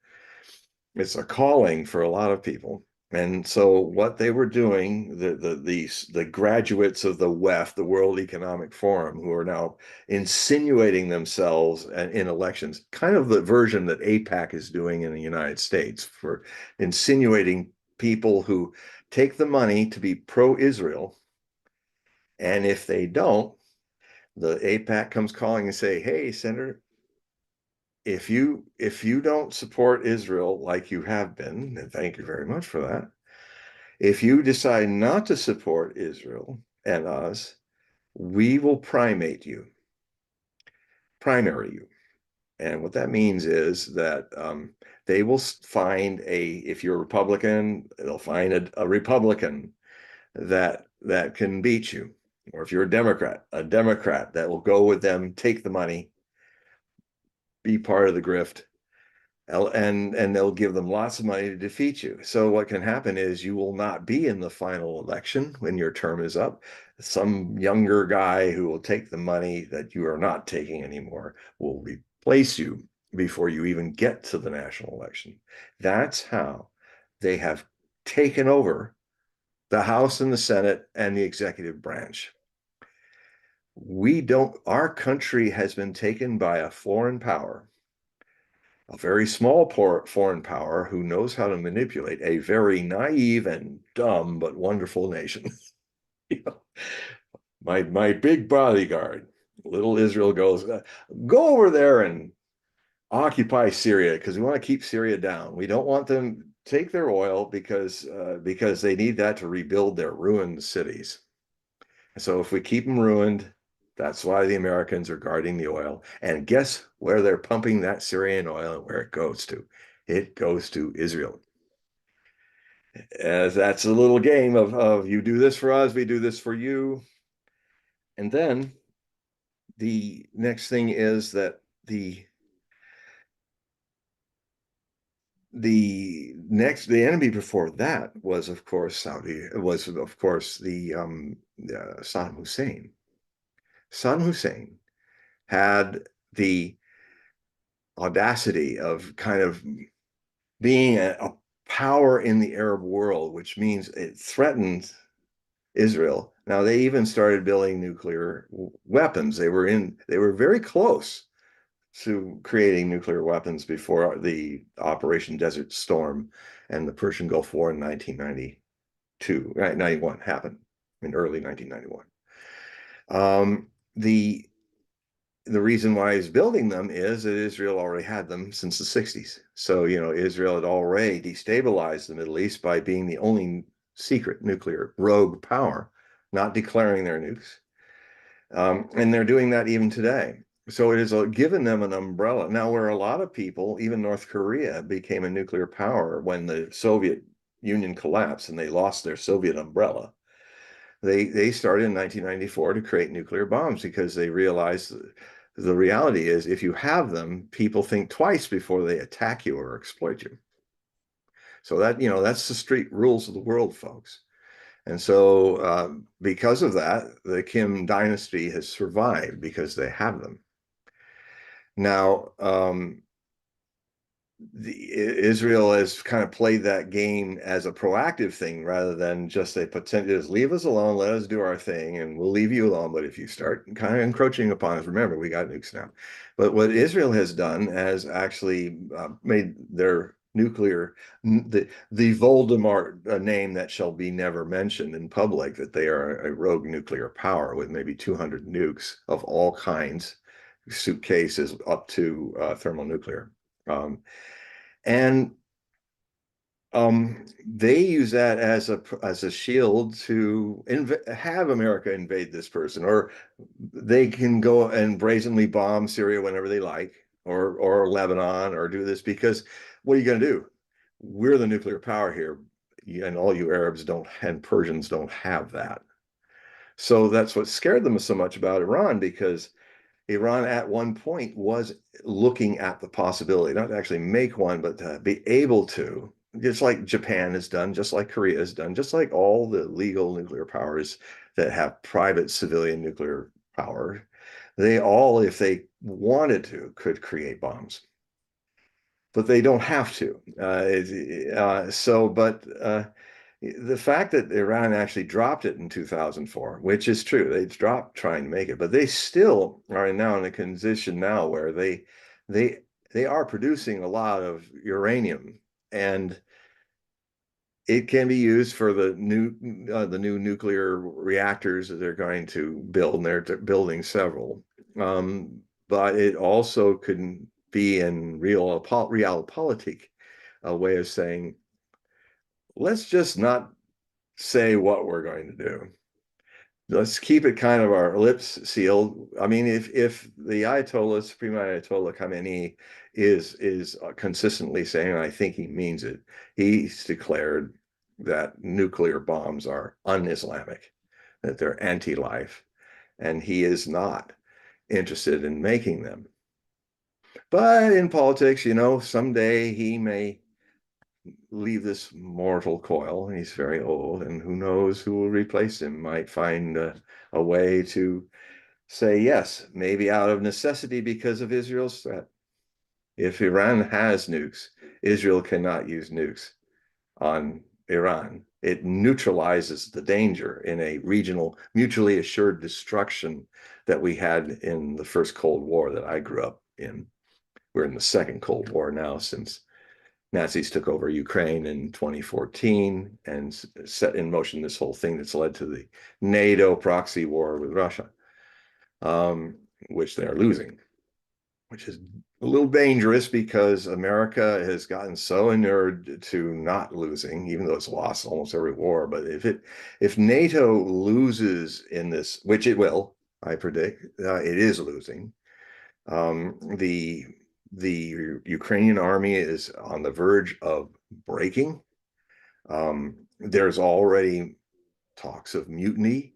It's a calling for a lot of people. And so what they were doing, the graduates of the WEF, the World Economic Forum, who are now insinuating themselves in elections, kind of the version that AIPAC is doing in the United States, for insinuating people who take the money to be pro-Israel. And if they don't, the AIPAC comes calling and say, hey, Senator, if you don't support Israel like you have been, and thank you very much for that, If you decide not to support Israel and us, we will primary you. And what that means is that they will find if you're a Republican, they'll find a Republican that can beat you. Or if you're a Democrat that will go with them, take the money, be part of the grift, and they'll give them lots of money to defeat you. So what can happen is you will not be in the final election when your term is up. Some younger guy who will take the money that you are not taking anymore will replace you before you even get to the national election. That's how they have taken over the House and the Senate and the executive branch. Our country has been taken by a foreign power, a very small foreign power who knows how to manipulate a very naive and dumb but wonderful nation. You know, my big bodyguard, little Israel goes, go over there and occupy Syria because we want to keep Syria down. We don't want them to take their oil because they need that to rebuild their ruined cities. So if we keep them ruined, that's why the Americans are guarding the oil. And guess where they're pumping that Syrian oil and where it goes to? It goes to Israel. As that's a little game of you do this for us, we do this for you. And then the next thing is that the enemy before that was of course the Saddam Hussein. Saddam Hussein had the audacity of kind of being a power in the Arab world, which means it threatened Israel. Now they even started building nuclear weapons. They were very close to creating nuclear weapons before the Operation Desert Storm and the Persian Gulf War in 1991 happened in early 1991. The reason why he's building them is that Israel already had them since the 60s. So, Israel had already destabilized the Middle East by being the only secret nuclear rogue power, not declaring their nukes. And they're doing that even today. So it has given them an umbrella. Now, where a lot of people, even North Korea, became a nuclear power when the Soviet Union collapsed and they lost their Soviet umbrella. They started in 1994 to create nuclear bombs because they realized the reality is if you have them, people think twice before they attack you or exploit you. So that's the street rules of the world, folks. And so because of that, the Kim dynasty has survived because they have them. Now, Israel has kind of played that game as a proactive thing rather than just a potential, just leave us alone, let us do our thing, and we'll leave you alone. But if you start kind of encroaching upon us, remember, we got nukes now. But what Israel has done has actually made their nuclear, the Voldemort name that shall be never mentioned in public, that they are a rogue nuclear power with maybe 200 nukes of all kinds, suitcases up to thermonuclear. And they use that as a shield to have America invade this person, or they can go and brazenly bomb Syria whenever they like, or Lebanon, or do this because what are you going to do? We're the nuclear power here, and all you Arabs and Persians don't have that. So that's what scared them so much about Iran, because Iran at one point was looking at the possibility, not to actually make one, but to be able to, just like Japan has done, just like Korea has done, just like all the legal nuclear powers that have private civilian nuclear power. They all, if they wanted to, could create bombs, but they don't have to. The fact that Iran actually dropped it in 2004, which is true, they dropped trying to make it, but they still are now in a condition now where they are producing a lot of uranium, and it can be used for the new nuclear reactors that they're going to build, and they're building several. But it also could be in realpolitik, a way of saying, let's just not say what we're going to do. Let's keep it kind of our lips sealed. I mean, if the Ayatollah, Supreme Ayatollah Khamenei is consistently saying, and I think he means it, he's declared that nuclear bombs are un-Islamic, that they're anti-life, and he is not interested in making them. But in politics, you know, someday he may leave this mortal coil. He's very old, and who knows who will replace him. Might find a way to say yes, maybe out of necessity because of Israel's threat. If Iran has nukes, Israel cannot use nukes on Iran. It neutralizes the danger in a regional, mutually assured destruction that we had in the first Cold War that I grew up in. We're in the second Cold War now, since Nazis took over Ukraine in 2014 and set in motion this whole thing that's led to the NATO proxy war with Russia, which they're losing, which is a little dangerous because America has gotten so inured to not losing, even though it's lost almost every war. But if NATO loses in this, which it will, I predict, it is losing. The Ukrainian army is on the verge of breaking. There's already talks of mutiny.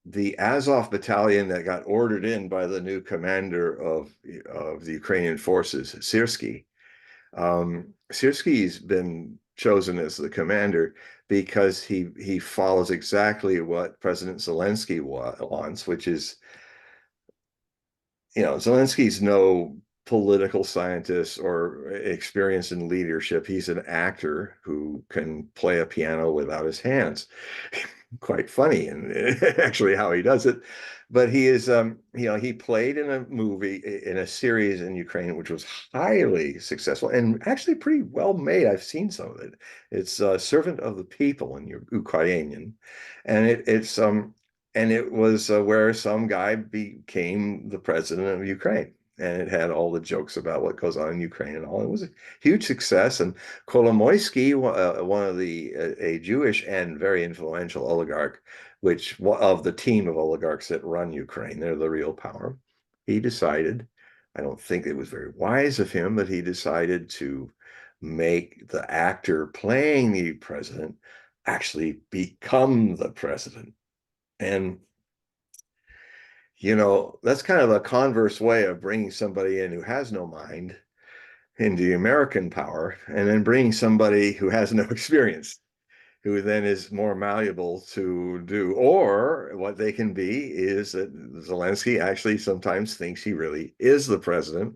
The Azov battalion that got ordered in by the new commander of the Ukrainian forces, Syrsky. Syrsky's been chosen as the commander because he follows exactly what President Zelensky wants, which is, you know, Zelensky's no political scientist or experience in leadership. He's an actor who can play a piano without his hands. Quite funny, and actually how he does it. But he is, you know, he played in a movie, in a series in Ukraine, which was highly successful and actually pretty well made. I've seen some of it. It's Servant of the People in Ukrainian, and it was where some guy became the president of Ukraine. And it had all the jokes about what goes on in Ukraine and all. It was a huge success. And Kolomoisky, one of a Jewish and very influential oligarch, which of the team of oligarchs that run Ukraine, they're the real power. He decided, I don't think it was very wise of him, but he decided to make the actor playing the president actually become the president. And, you know, that's kind of a converse way of bringing somebody in who has no mind into the American power, and then bringing somebody who has no experience, who then is more malleable to do. Or what they can be is that Zelensky actually sometimes thinks he really is the president,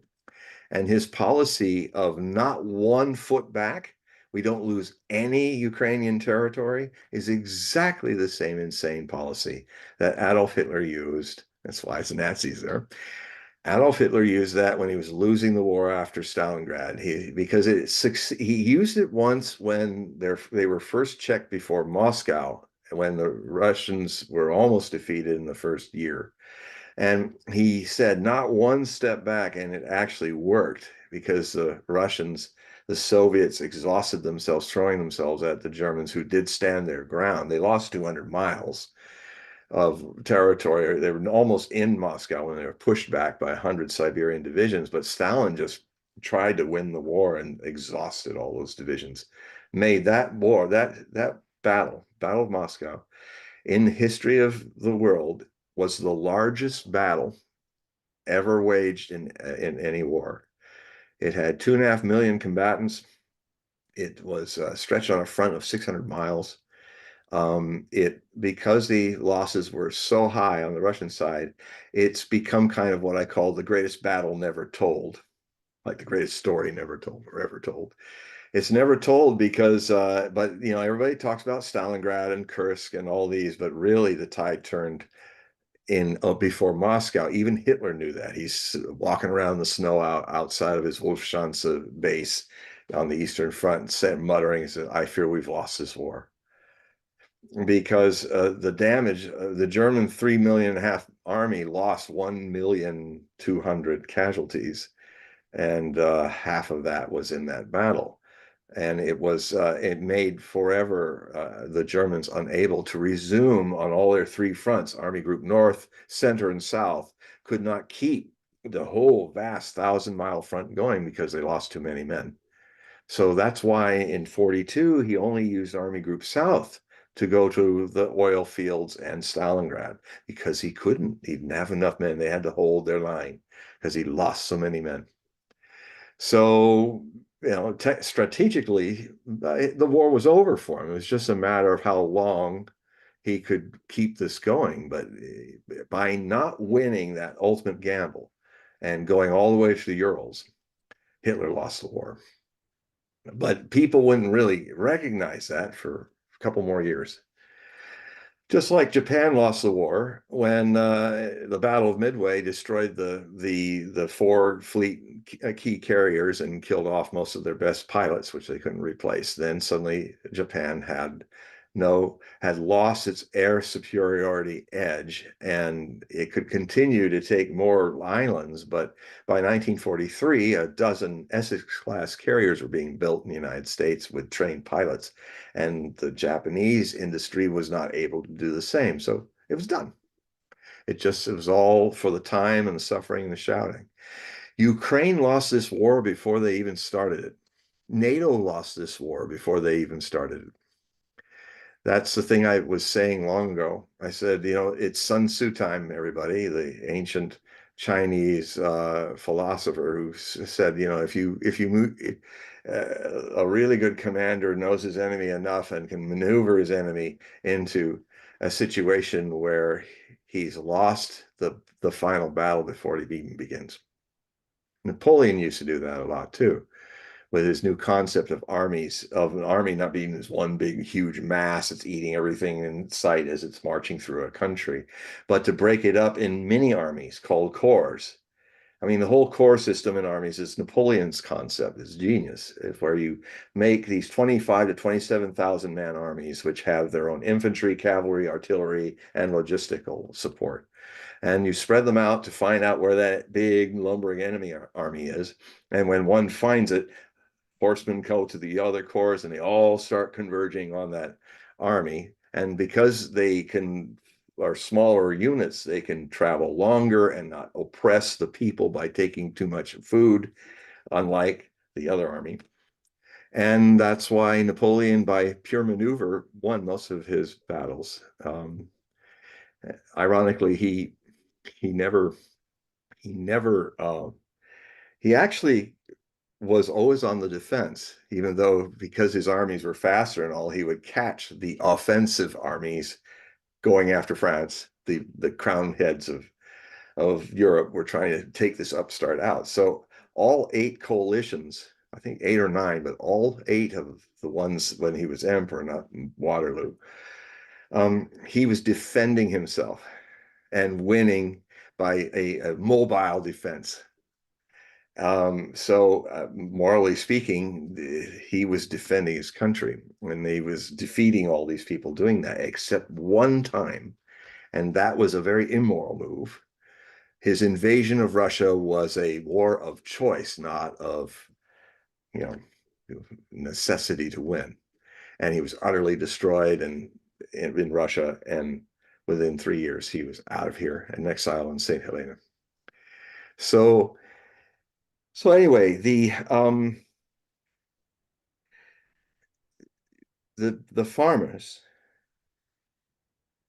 and his policy of not one foot back, we don't lose any Ukrainian territory, is exactly the same insane policy that Adolf Hitler used. That's why it's the Nazis there. Adolf Hitler used that when he was losing the war after Stalingrad. Because he used it once when they were first checked before Moscow, when the Russians were almost defeated in the first year. And he said, not one step back, and it actually worked because the Russians, the Soviets exhausted themselves, throwing themselves at the Germans, who did stand their ground. They lost 200 miles of territory. They were almost in Moscow when they were pushed back by 100 Siberian divisions, but Stalin just tried to win the war and exhausted all those divisions. Made that war, that battle of Moscow, in the history of the world, was the largest battle ever waged in any war. It had 2.5 million combatants. It was stretched on a front of 600 miles. Because the losses were so high on the Russian side, it's become kind of what I call the greatest battle never told, like the greatest story never told or ever told. It's never told because, but you know, everybody talks about Stalingrad and Kursk and all these, but really the tide turned in before Moscow. Even Hitler knew that. He's walking around the snow outside of his Wolfschanze base on the Eastern Front, muttering, he said, "I fear we've lost this war." Because the damage, the German 3.5 million army lost 1,200,000 casualties, and half of that was in that battle. And it made forever the Germans unable to resume on all their three fronts. Army Group North, Center, and South could not keep the whole vast 1,000-mile front going because they lost too many men. So that's why in 42 he only used Army Group South to go to the oil fields and Stalingrad, because he didn't have enough men. They had to hold their line because he lost so many men. So, strategically, the war was over for him. It was just a matter of how long he could keep this going. But by not winning that ultimate gamble and going all the way to the Urals, Hitler lost the war. But people wouldn't really recognize that for a couple more years. Just like Japan lost the war when the Battle of Midway destroyed the four fleet key carriers and killed off most of their best pilots, which they couldn't replace. Then suddenly Japan had lost its air superiority edge, and it could continue to take more islands. But by 1943, a dozen Essex-class carriers were being built in the United States with trained pilots, and the Japanese industry was not able to do the same. So it was done. It was all for the time and the suffering and the shouting. Ukraine lost this war before they even started it. NATO lost this war before they even started it. That's the thing I was saying long ago. I said, it's Sun Tzu time, everybody, the ancient Chinese philosopher who said, if you move, a really good commander knows his enemy enough and can maneuver his enemy into a situation where he's lost the final battle before it even begins. Napoleon used to do that a lot too, with his new concept of armies, of an army not being this one big, huge mass that's eating everything in sight as it's marching through a country, but to break it up in mini armies called corps. I mean, the whole corps system in armies is Napoleon's concept. It's genius. It's where you make these 25 to 27,000 man armies, which have their own infantry, cavalry, artillery, and logistical support. And you spread them out to find out where that big lumbering enemy army is. And when one finds it, horsemen go to the other corps and they all start converging on that army. And because are smaller units, they can travel longer and not oppress the people by taking too much food, unlike the other army. And that's why Napoleon, by pure maneuver, won most of his battles. Ironically, he never he never he actually was always on the defense, even though, because his armies were faster and all, he would catch the offensive armies going after France. The crown heads of Europe were trying to take this upstart out. So all 8 coalitions, I think 8 or 9, but all 8 of the ones when he was emperor, not Waterloo, he was defending himself and winning by a mobile defense. So morally speaking, he was defending his country when he was defeating all these people doing that, except one time, and that was a very immoral move. His invasion of Russia was a war of choice, not of, you know, necessity to win. And he was utterly destroyed in Russia, and within 3 years he was out of here in exile in St. Helena. So anyway, the farmers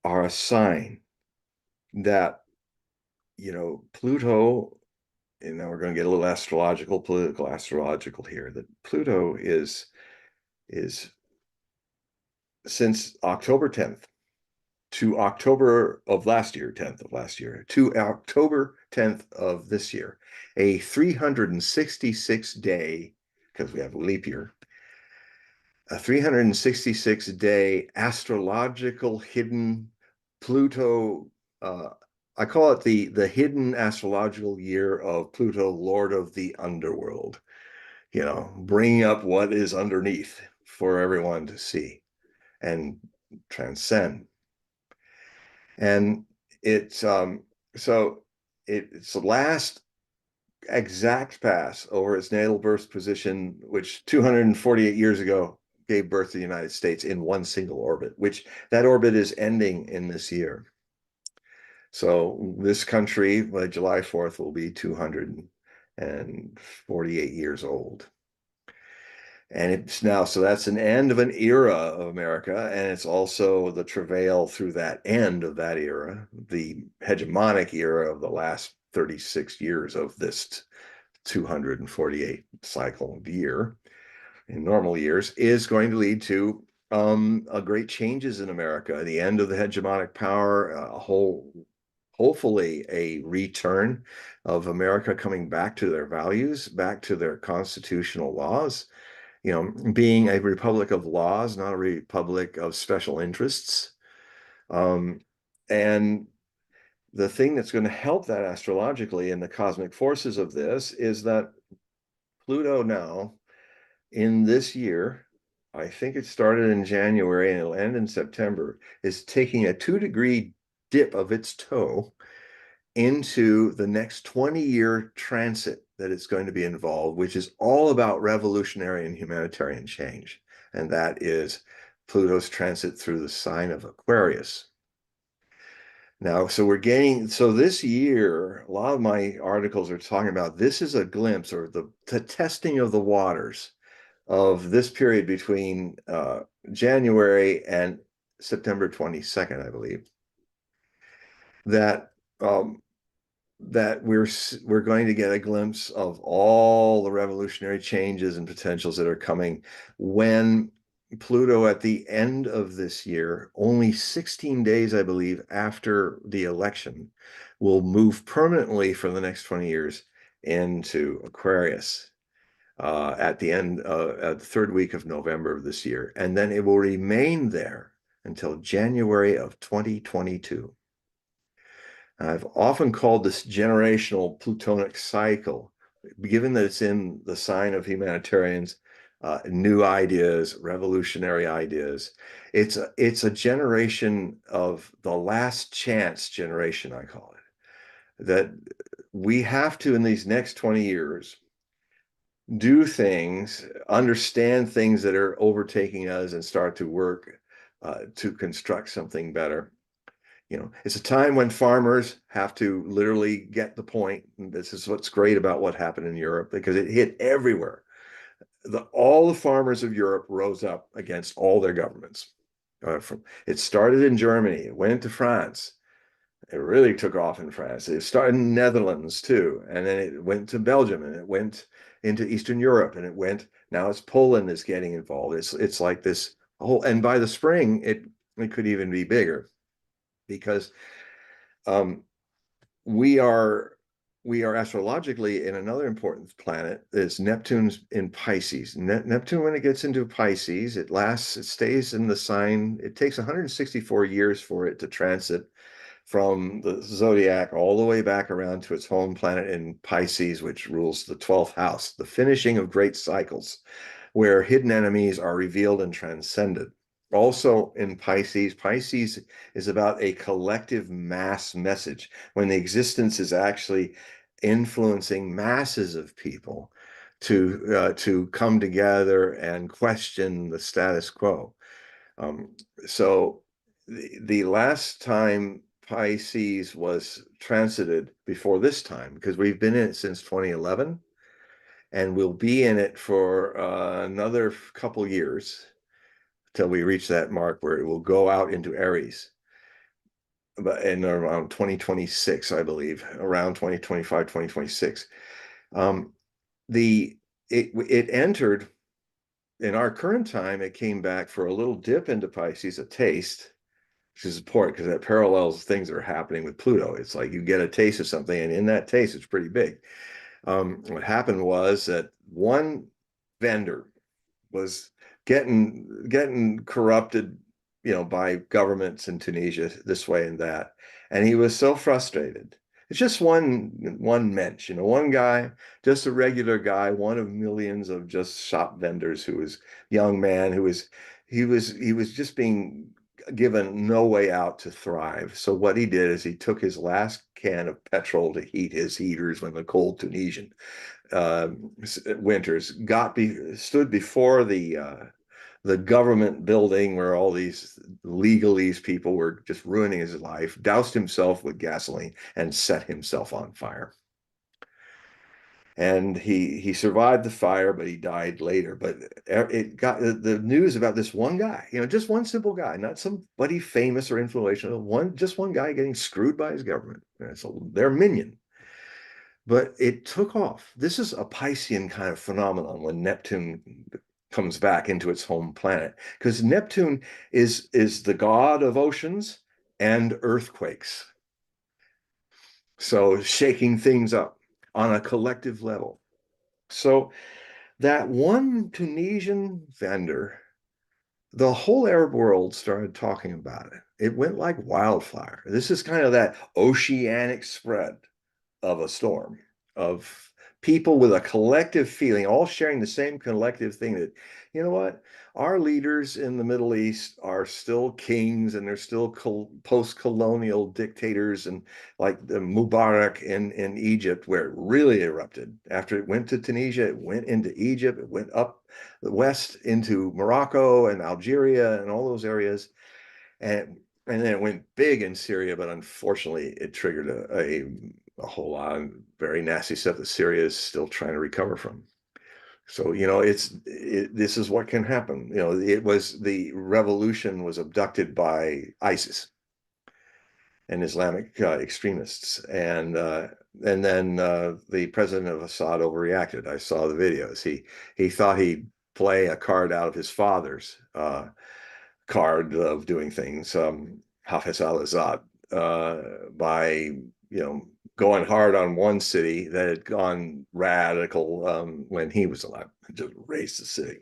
are a sign that, Pluto, and now we're going to get a little political astrological here, that Pluto is since October 10th to October of last year, 10th of last year, to October 10th of this year, a 366 day, because we have a leap year, a 366 day astrological hidden Pluto. I call it the hidden astrological year of Pluto, Lord of the Underworld. Bringing up what is underneath for everyone to see and transcend. And it's so it's the last exact pass over its natal birth position, which 248 years ago gave birth to the United States in one single orbit, which that orbit is ending in this year. So this country, by July 4th, will be 248 years old. And it's now, so that's an end of an era of America, and it's also the travail through that end of that era, the hegemonic era of the last 36 years of this 248 cycle year in normal years is going to lead to a great changes in America, the end of the hegemonic power, hopefully a return of America coming back to their values, back to their constitutional laws, being a republic of laws, not a republic of special interests. And the thing that's going to help that astrologically in the cosmic forces of this is that Pluto now in this year, I think it started in January and it'll end in September, is taking a 2-degree dip of its toe into the next 20-year transit that it's going to be involved, which is all about revolutionary and humanitarian change. And that is Pluto's transit through the sign of Aquarius. Now, so this year, a lot of my articles are talking about this is a glimpse or the testing of the waters of this period between January and September 22nd, I believe, that that we're going to get a glimpse of all the revolutionary changes and potentials that are coming when Pluto at the end of this year, only 16 days, I believe, after the election, will move permanently for the next 20 years into Aquarius at the end of the third week of November of this year. And then it will remain there until January of 2022. I've often called this generational plutonic cycle, given that it's in the sign of humanitarians, new ideas, revolutionary ideas. It's a generation of the last chance generation, I call it, that we have to, in these next 20 years, do things, understand things that are overtaking us and start to work to construct something better. It's a time when farmers have to literally get the point. And this is what's great about what happened in Europe, because it hit everywhere. All the farmers of Europe rose up against all their governments. It started in Germany, it went into France. It really took off in France. It started in the Netherlands too, and then it went to Belgium, and it went into Eastern Europe, and now it's Poland is getting involved. It's like this whole, and by the spring, it could even be bigger, because we are astrologically in another important planet. Is Neptune's in Pisces. Neptune, when it gets into Pisces, it stays in the sign. It takes 164 years for it to transit from the zodiac all the way back around to its home planet in Pisces, which rules the 12th house, the finishing of great cycles, where hidden enemies are revealed and transcended. Also in Pisces, Pisces is about a collective mass message, when the existence is actually influencing masses of people to come together and question the status quo. So the last time Pisces was transited before this time, because we've been in it since 2011, and we'll be in it for another couple years till we reach that mark where it will go out into Aries. But in around 2026, I believe, around 2025, 2026. It entered in our current time, it came back for a little dip into Pisces, a taste, which is important because that parallels things that are happening with Pluto. It's like you get a taste of something, and in that taste, it's pretty big. What happened was that one vendor was getting corrupted, by governments in Tunisia this way and that, and he was so frustrated. It's just one mensch, one guy, just a regular guy, one of millions of just shop vendors, who was young man who was he was just being given no way out to thrive. So what he did is he took his last can of petrol to heat his heaters when the cold Tunisian uh, winters stood before the government building where all these legalese people were just ruining his life, doused himself with gasoline, and set himself on fire. And he survived the fire, but he died later. But it got the news about this one guy, just one simple guy, not somebody famous or influential, just one guy getting screwed by his government. So their minion. But it took off. This is a Piscean kind of phenomenon when Neptune comes back into its home planet, because Neptune is the god of oceans and earthquakes. So shaking things up on a collective level. So that one Tunisian vendor, the whole Arab world started talking about it. It went like wildfire. This is kind of that oceanic spread of a storm, of people with a collective feeling, all sharing the same collective thing that, you know what, our leaders in the Middle East are still kings and they're still post-colonial dictators, and like the Mubarak in Egypt, where it really erupted. After it went to Tunisia, it went into Egypt, it went up the west into Morocco and Algeria and all those areas. And then it went big in Syria, but unfortunately it triggered a whole lot of very nasty stuff that Syria is still trying to recover from. So, this is what can happen. The revolution was abducted by ISIS and Islamic extremists. And then the president of Assad overreacted. I saw the videos. He thought he'd play a card out of his father's card of doing things, Hafez al-Assad, by going hard on one city that had gone radical when he was alive, just raised the city.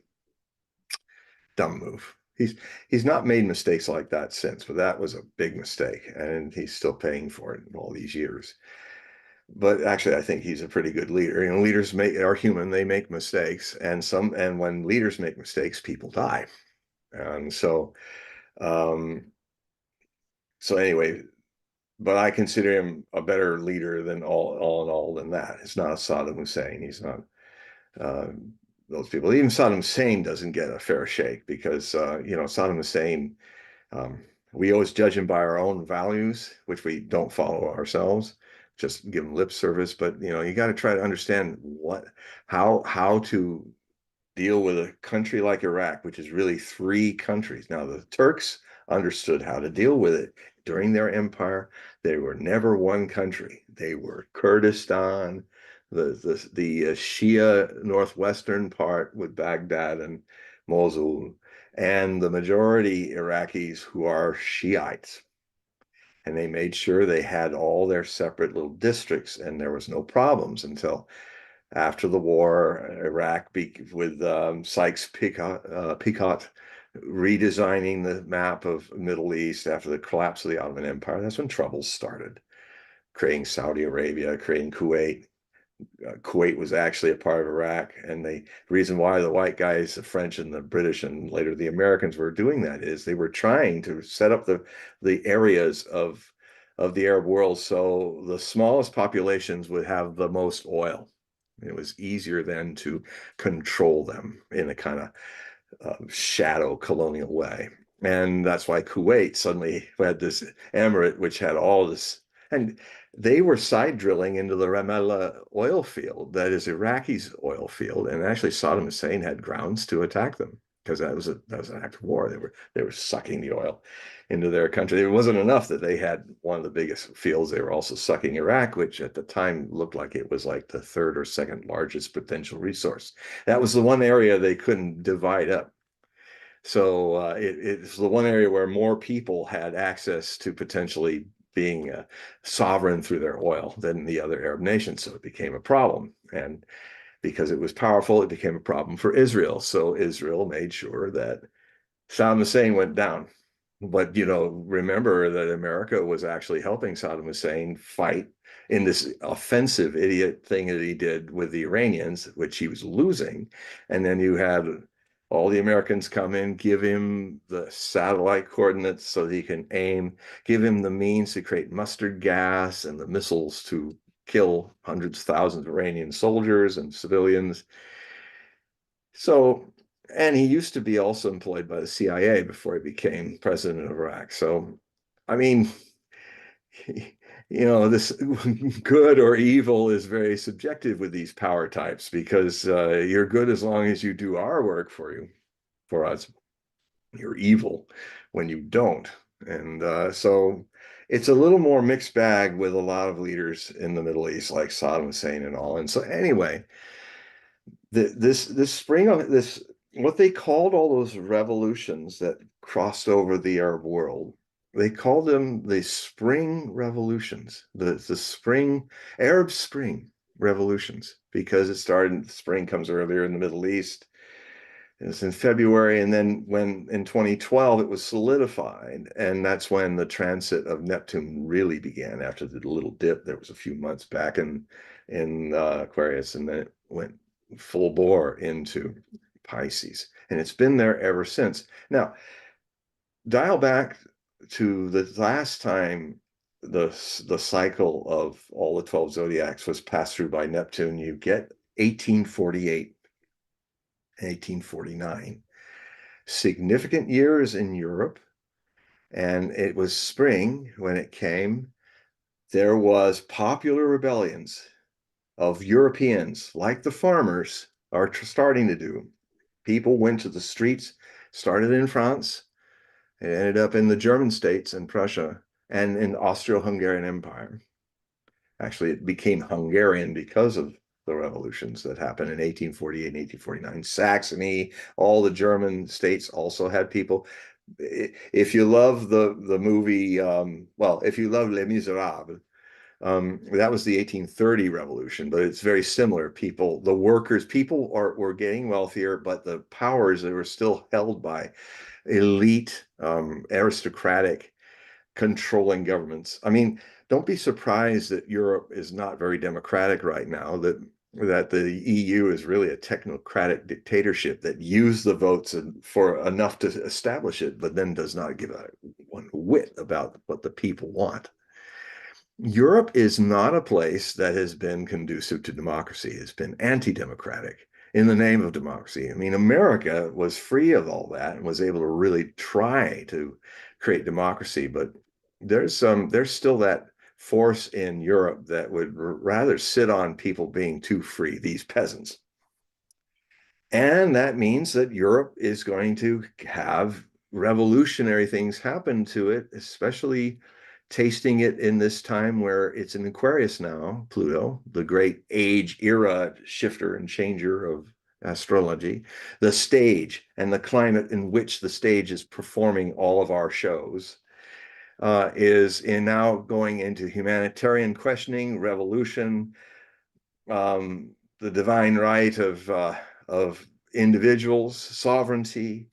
Dumb move. He's not made mistakes like that since, but that was a big mistake, and he's still paying for it all these years. But actually, I think he's a pretty good leader. Leaders are human; they make mistakes, and when leaders make mistakes, people die. And um, so anyway, but I consider him a better leader than all in all than that. It's not Saddam Hussein. He's not uh, those people. Even Saddam Hussein doesn't get a fair shake because Saddam Hussein. Um, we always judge him by our own values, which we don't follow ourselves. Just give him lip service, but you got to try to understand how to deal with a country like Iraq, which is really three countries. Now, the Turks understood how to deal with it during their empire. They were never one country. They were Kurdistan, the Shia northwestern part with Baghdad and Mosul, and the majority Iraqis who are Shiites. And they made sure they had all their separate little districts, and there was no problems until after the war, Iraq with Sykes-Picot redesigning the map of Middle East after the collapse of the Ottoman Empire. That's when troubles started, creating Saudi Arabia, creating Kuwait. Kuwait was actually a part of Iraq, and the reason why the white guys, the French and the British and later the Americans were doing that is they were trying to set up the areas of the Arab world so the smallest populations would have the most oil. It was easier then to control them in a kind of shadow colonial way. And that's why Kuwait suddenly had this emirate, which had all this. And they were side drilling into the Ramallah oil field, that is Iraqi's oil field. And actually, Saddam Hussein had grounds to attack them because that was an act of war. They were sucking the oil into their country. It wasn't enough that they had one of the biggest fields. They were also sucking Iraq, which at the time looked like it was like the third or second largest potential resource. That was the one area they couldn't divide up. So it's the one area where more people had access to potentially being sovereign through their oil than the other Arab nations. So it became a problem. And because it was powerful, it became a problem for Israel. So Israel made sure that Saddam Hussein went down. But, remember that America was actually helping Saddam Hussein fight in this offensive idiot thing that he did with the Iranians, which he was losing. And then you had All the Americans come in, give him the satellite coordinates so that he can aim, give him the means to create mustard gas and the missiles to kill hundreds of thousands of Iranian soldiers and civilians. So, and he used to be also employed by the CIA before he became president of Iraq. So, I mean, this good or evil is very subjective with these power types because you're good as long as you do our work for us. You're evil when you don't. And so it's a little more mixed bag with a lot of leaders in the Middle East, like Saddam Hussein and all. And so anyway, this spring of this, what they called all those revolutions that crossed over the Arab world, they called them the spring revolutions, the spring, Arab spring revolutions, because it started, spring comes earlier in the Middle East. It was in February, and then when in 2012 it was solidified, and that's when the transit of Neptune really began. After the little dip, there was a few months back in Aquarius, and then it went full bore into Pisces, and it's been there ever since. Now, dial back to the last time the cycle of all the 12 zodiacs was passed through by Neptune. You get 1848, 1849. Significant years in Europe, and it was spring when it came. There was popular rebellions of Europeans, like the farmers are starting to do. People went to the streets, started in France, it ended up in the German states and Prussia and in Austro-Hungarian Empire. Actually, it became Hungarian because of the revolutions that happened in 1848 and 1849. Saxony, all the German states also had people. If you love the movie, well, if you love Les Miserables, that was the 1830 revolution, but it's very similar. People, the workers, people were getting wealthier, but the powers, they were still held by elite, aristocratic controlling governments. I mean, don't be surprised that Europe is not very democratic right now, that the EU is really a technocratic dictatorship that used the votes for enough to establish it, but then does not give a one whit about what the people want. Europe is not a place that has been conducive to democracy. It's been anti-democratic in the name of democracy. I mean, America was free of all that and was able to really try to create democracy, but there's still that force in Europe that would rather sit on people being too free, these peasants. And that means that Europe is going to have revolutionary things happen to it, especially tasting it in this time where it's in Aquarius now, Pluto, the great age era shifter and changer of astrology, the stage and the climate in which the stage is performing all of our shows. Is in now going into humanitarian questioning, revolution, the divine right of individuals, sovereignty,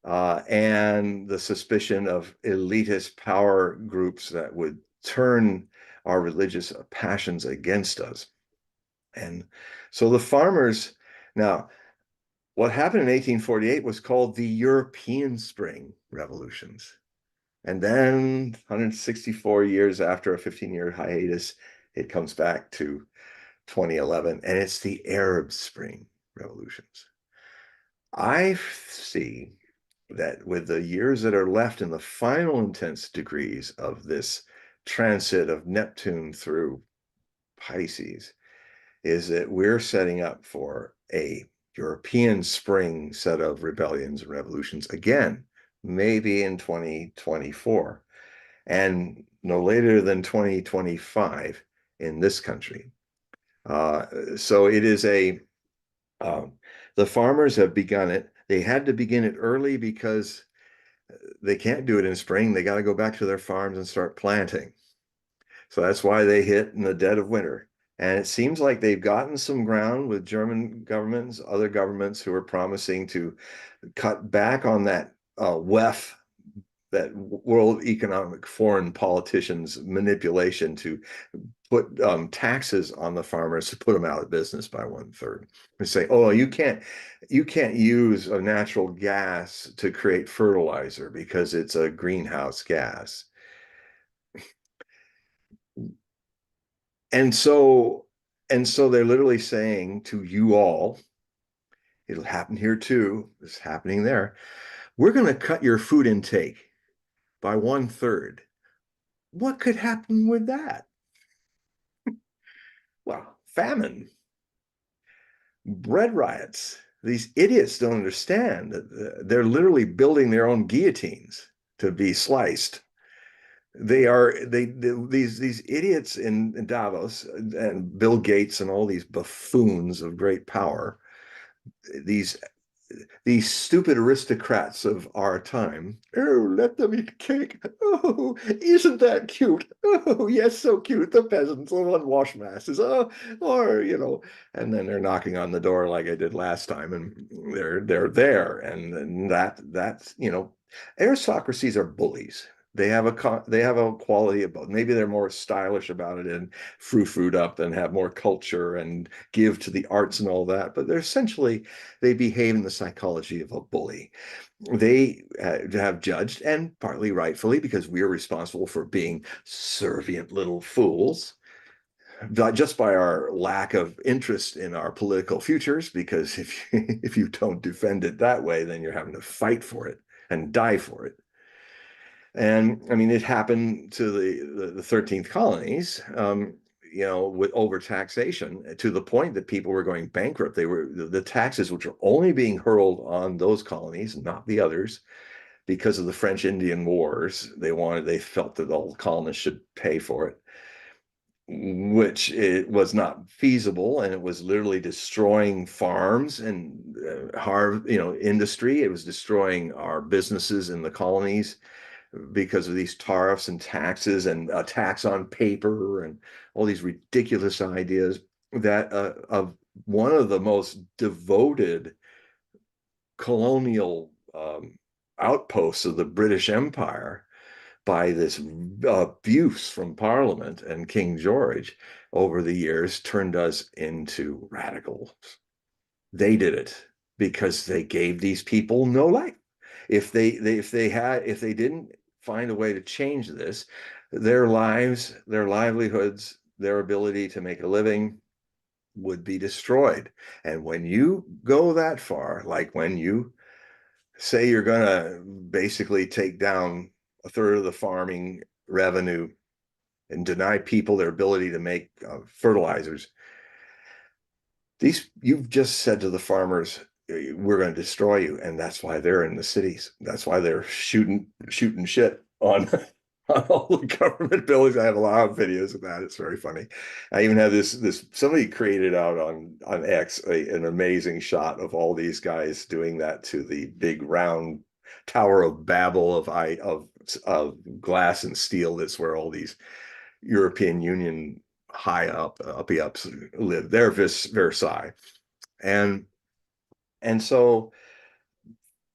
and the suspicion of elitist power groups that would turn our religious passions against us. And so the farmers, now, what happened in 1848 was called the European Spring Revolutions. And then 164 years after a 15-year hiatus, it comes back to 2011, and it's the Arab Spring Revolutions. I see that with the years that are left in the final intense degrees of this transit of Neptune through Pisces, is that we're setting up for a European spring set of rebellions and revolutions again, maybe in 2024, and no later than 2025 in this country. So it is the farmers have begun it. They had to begin it early because they can't do it in spring. They got to go back to their farms and start planting. So that's why they hit in the dead of winter. And it seems like they've gotten some ground with German governments, other governments who are promising to cut back on that WEF, that World Economic Foreign politicians' manipulation to put taxes on the farmers to put them out of business by 1/3. They say, oh, you can't use a natural gas to create fertilizer because it's a greenhouse gas. And so they're literally saying to you all, it'll happen here too, it's happening there. We're going to cut your food intake by 1/3. What could happen with that? Well, famine, bread riots. These idiots don't understand that they're literally building their own guillotines to be sliced. These idiots in Davos and Bill Gates and all these buffoons of great power, these these stupid aristocrats of our time. Oh, let them eat cake. Oh, isn't that cute? Oh, yes, so cute. The peasants live on wash masses. Oh, or and then they're knocking on the door like I did last time, and they're there, and that's aristocracies are bullies. They have a quality about. Maybe they're more stylish about it and frou-frued up and have more culture and give to the arts and all that. But they behave in the psychology of a bully. They have judged, and partly rightfully, because we are responsible for being servient little fools, just by our lack of interest in our political futures. Because if you don't defend it that way, then you're having to fight for it and die for it. And I mean, it happened to the 13th colonies, with overtaxation to the point that people were going bankrupt. The taxes, which were only being hurled on those colonies, not the others, because of the French Indian Wars. They felt that all the colonists should pay for it, which it was not feasible, and it was literally destroying farms and hard, industry. It was destroying our businesses in the colonies because of these tariffs and taxes and a tax on paper and all these ridiculous ideas that of one of the most devoted colonial outposts of the British Empire by this abuse from Parliament and King George over the years turned us into radicals. They did it because they gave these people no life. If they didn't find a way to change this, their lives, their livelihoods, their ability to make a living would be destroyed. And when you go that far, like when you say you're going to basically take down 1/3 of the farming revenue and deny people their ability to make fertilizers, you've just said to the farmers, we're going to destroy you. And that's why they're in the cities. That's why they're shooting shit on on all the government buildings. I have a lot of videos of that. It's very funny. I even have this somebody created out on X an amazing shot of all these guys doing that to the big round Tower of Babel of glass and steel. That's where all these European Union high uppy ups live. They're Versailles. And so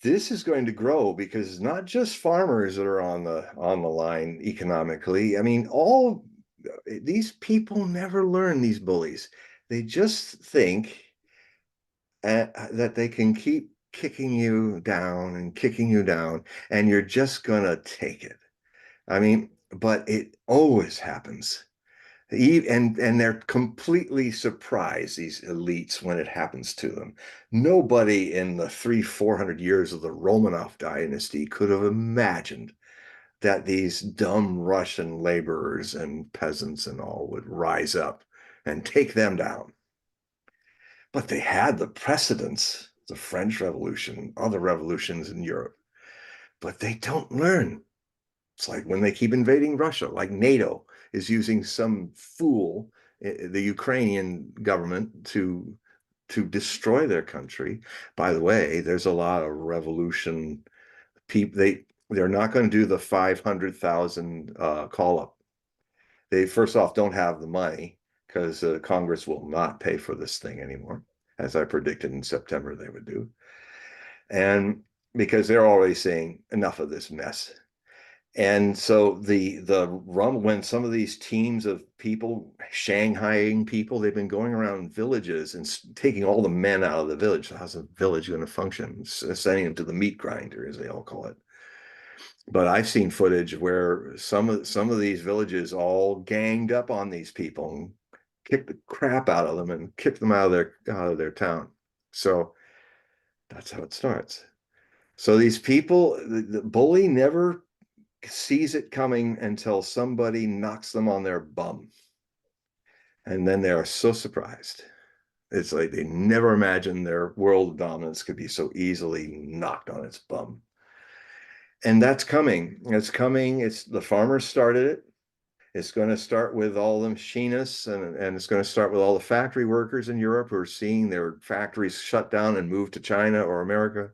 this is going to grow because it's not just farmers that are on the line economically. I mean, all these people never learn, these bullies. They just think that they can keep kicking you down and kicking you down, and you're just gonna take it. I mean, but it always happens. And they're completely surprised, these elites, when it happens to them. Nobody in the 400 years of the Romanov dynasty could have imagined that these dumb Russian laborers and peasants and all would rise up and take them down. But they had the precedents, the French Revolution, other revolutions in Europe, but they don't learn. It's like when they keep invading Russia, like NATO is using some fool, the Ukrainian government, to destroy their country. By the way, there's a lot of revolution people. They're not going to do the 500,000 call up. They first off don't have the money because Congress will not pay for this thing anymore, as I predicted in September they would do, and because they're already saying enough of this mess. And so the rum when some of these teams of people, Shanghaiing people, they've been going around villages and taking all the men out of the village. So how's a village going to function? Sending them to the meat grinder, as they all call it. But I've seen footage where some of these villages all ganged up on these people and kicked the crap out of them and kicked them out of their town. So that's how it starts. So these people, the bully never sees it coming until somebody knocks them on their bum. And then they are so surprised. It's like they never imagined their world dominance could be so easily knocked on its bum. And that's coming. It's coming. It's the farmers started it. It's going to start with all the machinists, and it's going to start with all the factory workers in Europe who are seeing their factories shut down and move to China or America.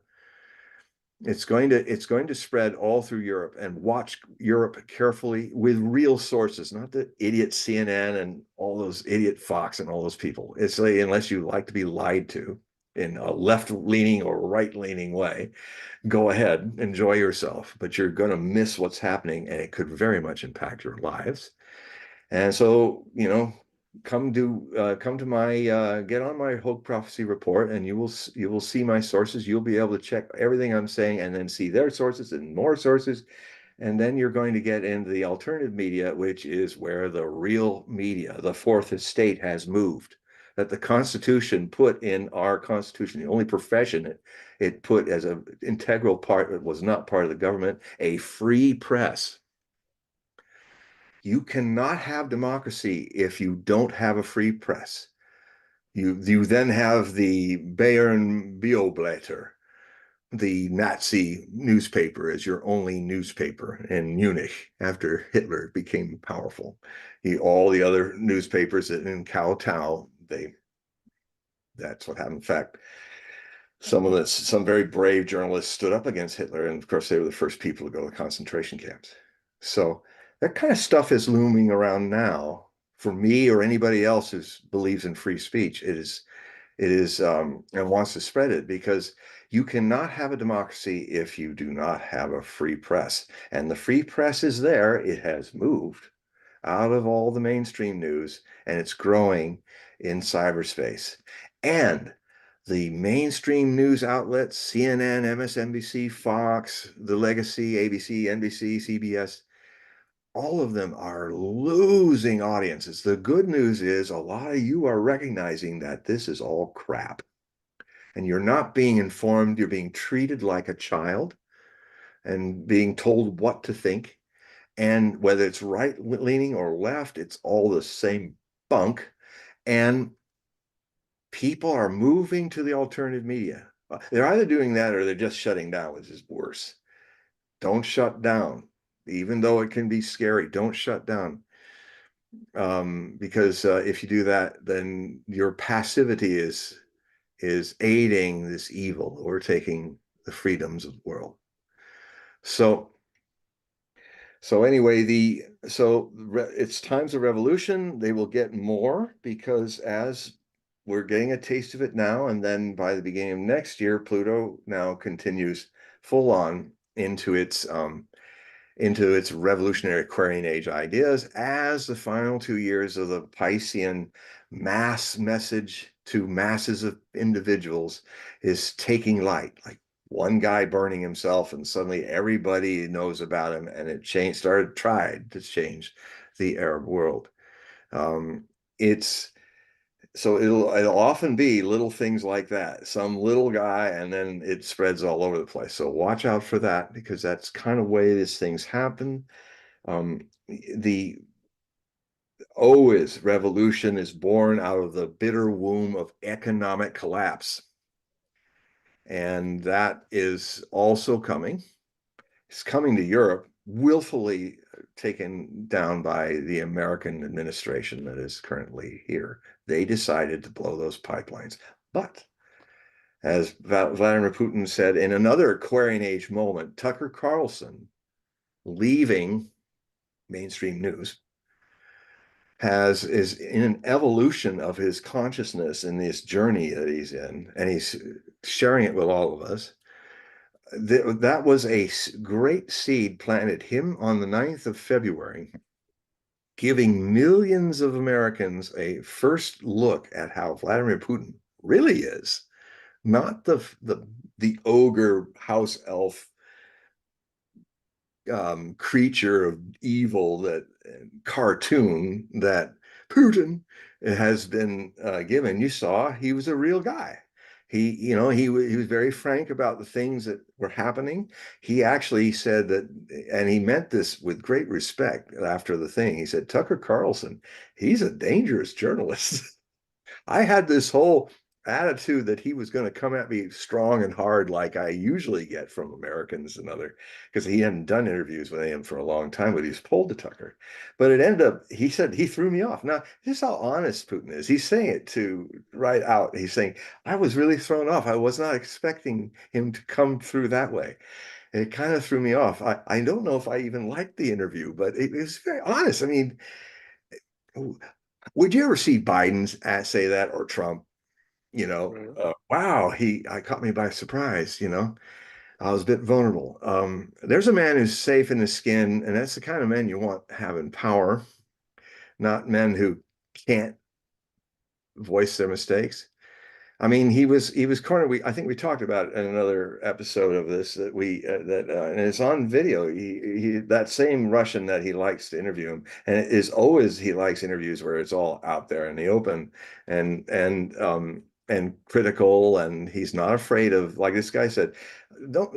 It's going to spread all through Europe, and watch Europe carefully with real sources, not the idiot CNN and all those idiot Fox and all those people. It's like, unless you like to be lied to in a left-leaning or right-leaning way, go ahead, enjoy yourself, but you're going to miss what's happening, and it could very much impact your lives. And so, come to my get on my Hogue Prophecy report, and you will see my sources. You'll be able to check everything I'm saying, and then see their sources and more sources. And then you're going to get into the alternative media, which is where the real media, the fourth estate, has moved. That the Constitution put in our Constitution, the only profession it put as an integral part, it was not part of the government, a free press. You cannot have democracy if you don't have a free press. You then have the Bayern Bioblätter, the Nazi newspaper, as your only newspaper in Munich after Hitler became powerful. All the other newspapers in Kowtow, that's what happened. In fact, some very brave journalists stood up against Hitler, and of course they were the first people to go to concentration camps. So that kind of stuff is looming around now. For me or anybody else who believes in free speech, it is and wants to spread it, because you cannot have a democracy if you do not have a free press. And the free press is there. It has moved out of all the mainstream news, and it's growing in cyberspace. And the mainstream news outlets, CNN, MSNBC, Fox, the legacy, ABC, NBC, CBS, all of them are losing audiences. The good news is a lot of you are recognizing that this is all crap, and you're not being informed. You're being treated like a child and being told what to think. And whether it's right leaning or left, it's all the same bunk. And people are moving to the alternative media. They're either doing that or they're just shutting down, which is worse. Don't shut down, even though it can be scary. Don't shut down, because if you do that, then your passivity is aiding this evil, or taking the freedoms of the world. So anyway, it's times of revolution. They will get more, because as we're getting a taste of it now, and then by the beginning of next year, Pluto now continues full on into its revolutionary Aquarian age ideas, as the final 2 years of the Piscean mass message to masses of individuals is taking light. Like one guy burning himself, and suddenly everybody knows about him, and it tried to change the Arab world. It's so it'll often be little things like that, some little guy, and then it spreads all over the place. So watch out for that, because that's kind of way these things happen. The O is revolution is born out of the bitter womb of economic collapse. And that is also coming. It's coming to Europe, willfully taken down by the American administration that is currently here. They decided to blow those pipelines. But as Vladimir Putin said in another Aquarian Age moment, Tucker Carlson, leaving mainstream news, is in an evolution of his consciousness in this journey that he's in, and he's sharing it with all of us. that was a great seed planted him on the 9th of February, giving millions of Americans a first look at how Vladimir Putin really is, not the ogre house elf creature of evil that cartoon that Putin has been given. You saw he was a real guy. He was very frank about the things that were happening. He actually said that, and he meant this with great respect after the thing. He said, Tucker Carlson, he's a dangerous journalist. I had this whole attitude that he was going to come at me strong and hard like I usually get from Americans and other, because he hadn't done interviews with him for a long time, but he's pulled to Tucker. But it ended up, he said he threw me off. Now, this is how honest Putin is. He's saying it to right out. He's saying, I was really thrown off. I was not expecting him to come through that way. And it kind of threw me off. I don't know if I even liked the interview, but it was very honest. I mean, would you ever see Biden say that, or Trump? Mhm. Wow, I caught me by surprise. I was a bit vulnerable. There's a man who's safe in his skin, and that's the kind of man you want having power, not men who can't voice their mistakes. I mean, he was cornered. I think we talked about it in another episode of this that and it's on video. He that same Russian that he likes to interview him, and it is always he likes interviews where it's all out there in the open, and critical, and he's not afraid of, like this guy said, don't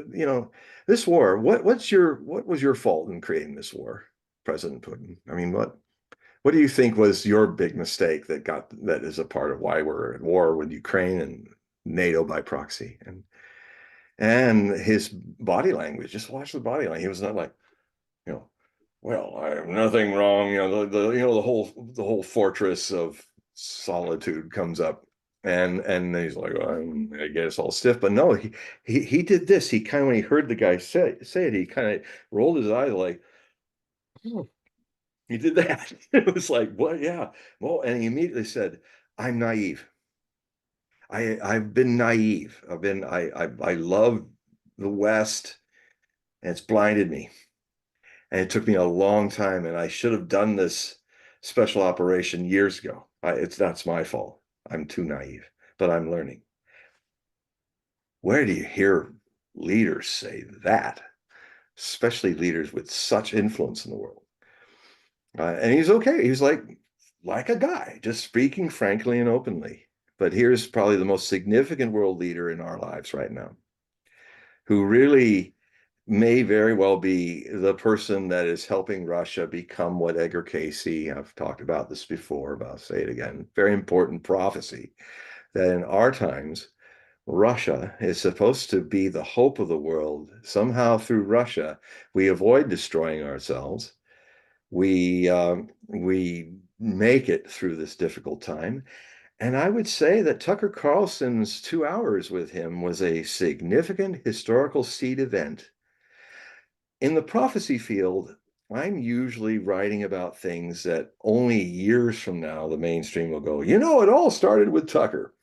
this war. What was your fault in creating this war, President Putin? I mean, what do you think was your big mistake that is a part of why we're at war with Ukraine and NATO by proxy? And his body language, just watch the body language. He was not like, you know, well, I have nothing wrong. The whole fortress of solitude comes up. And he's like, well, I guess all stiff, but no, he did this. He kind of, when he heard the guy say it, he kind of rolled his eyes like, "Hmm." He did that. It was like, what? Yeah. Well, and he immediately said, I'm naive. I've been naive. I love the West, and it's blinded me. And it took me a long time, and I should have done this special operation years ago. That's my fault. I'm too naive, but I'm learning. Where do you hear leaders say that? Especially leaders with such influence in the world. And he's okay. He's like a guy, just speaking frankly and openly. But here's probably the most significant world leader in our lives right now, who really may very well be the person that is helping Russia become what Edgar Casey, I've talked about this before, but I'll say it again, very important prophecy that in our times, Russia is supposed to be the hope of the world. Somehow through Russia, we avoid destroying ourselves. We make it through this difficult time. And I would say that Tucker Carlson's 2 hours with him was a significant historical seed event. In the prophecy field, I'm usually writing about things that only years from now the mainstream will go, it all started with Tucker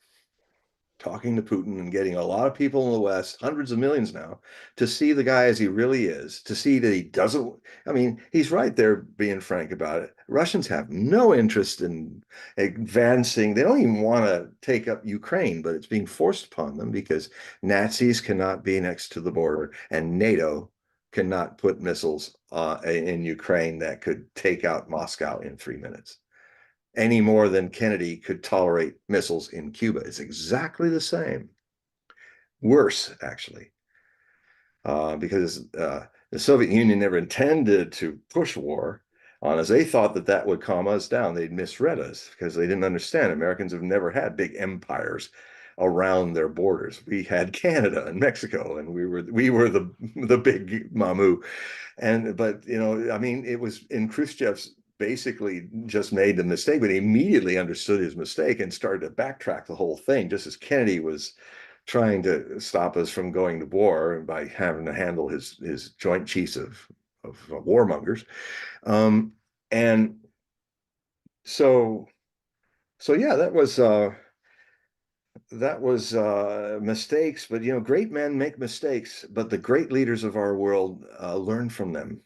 talking to Putin and getting a lot of people in the West, hundreds of millions now, to see the guy as he really is, to see that he doesn't. I mean, he's right there being frank about it. Russians have no interest in advancing. They don't even want to take up Ukraine, but it's being forced upon them because Nazis cannot be next to the border and NATO cannot put missiles in Ukraine that could take out Moscow in 3 minutes any more than Kennedy could tolerate missiles in Cuba. It's exactly the same. Worse, actually, because the Soviet Union never intended to push war on us. They thought that would calm us down. They'd misread us because they didn't understand. Americans have never had big empires around their borders. We had Canada and Mexico, and we were the big mamu. But I mean, it was in Khrushchev's basically just made the mistake, but he immediately understood his mistake and started to backtrack the whole thing, just as Kennedy was trying to stop us from going to war by having to handle his Joint Chiefs of warmongers. And so yeah, that was that was mistakes, but great men make mistakes, but the great leaders of our world learn from them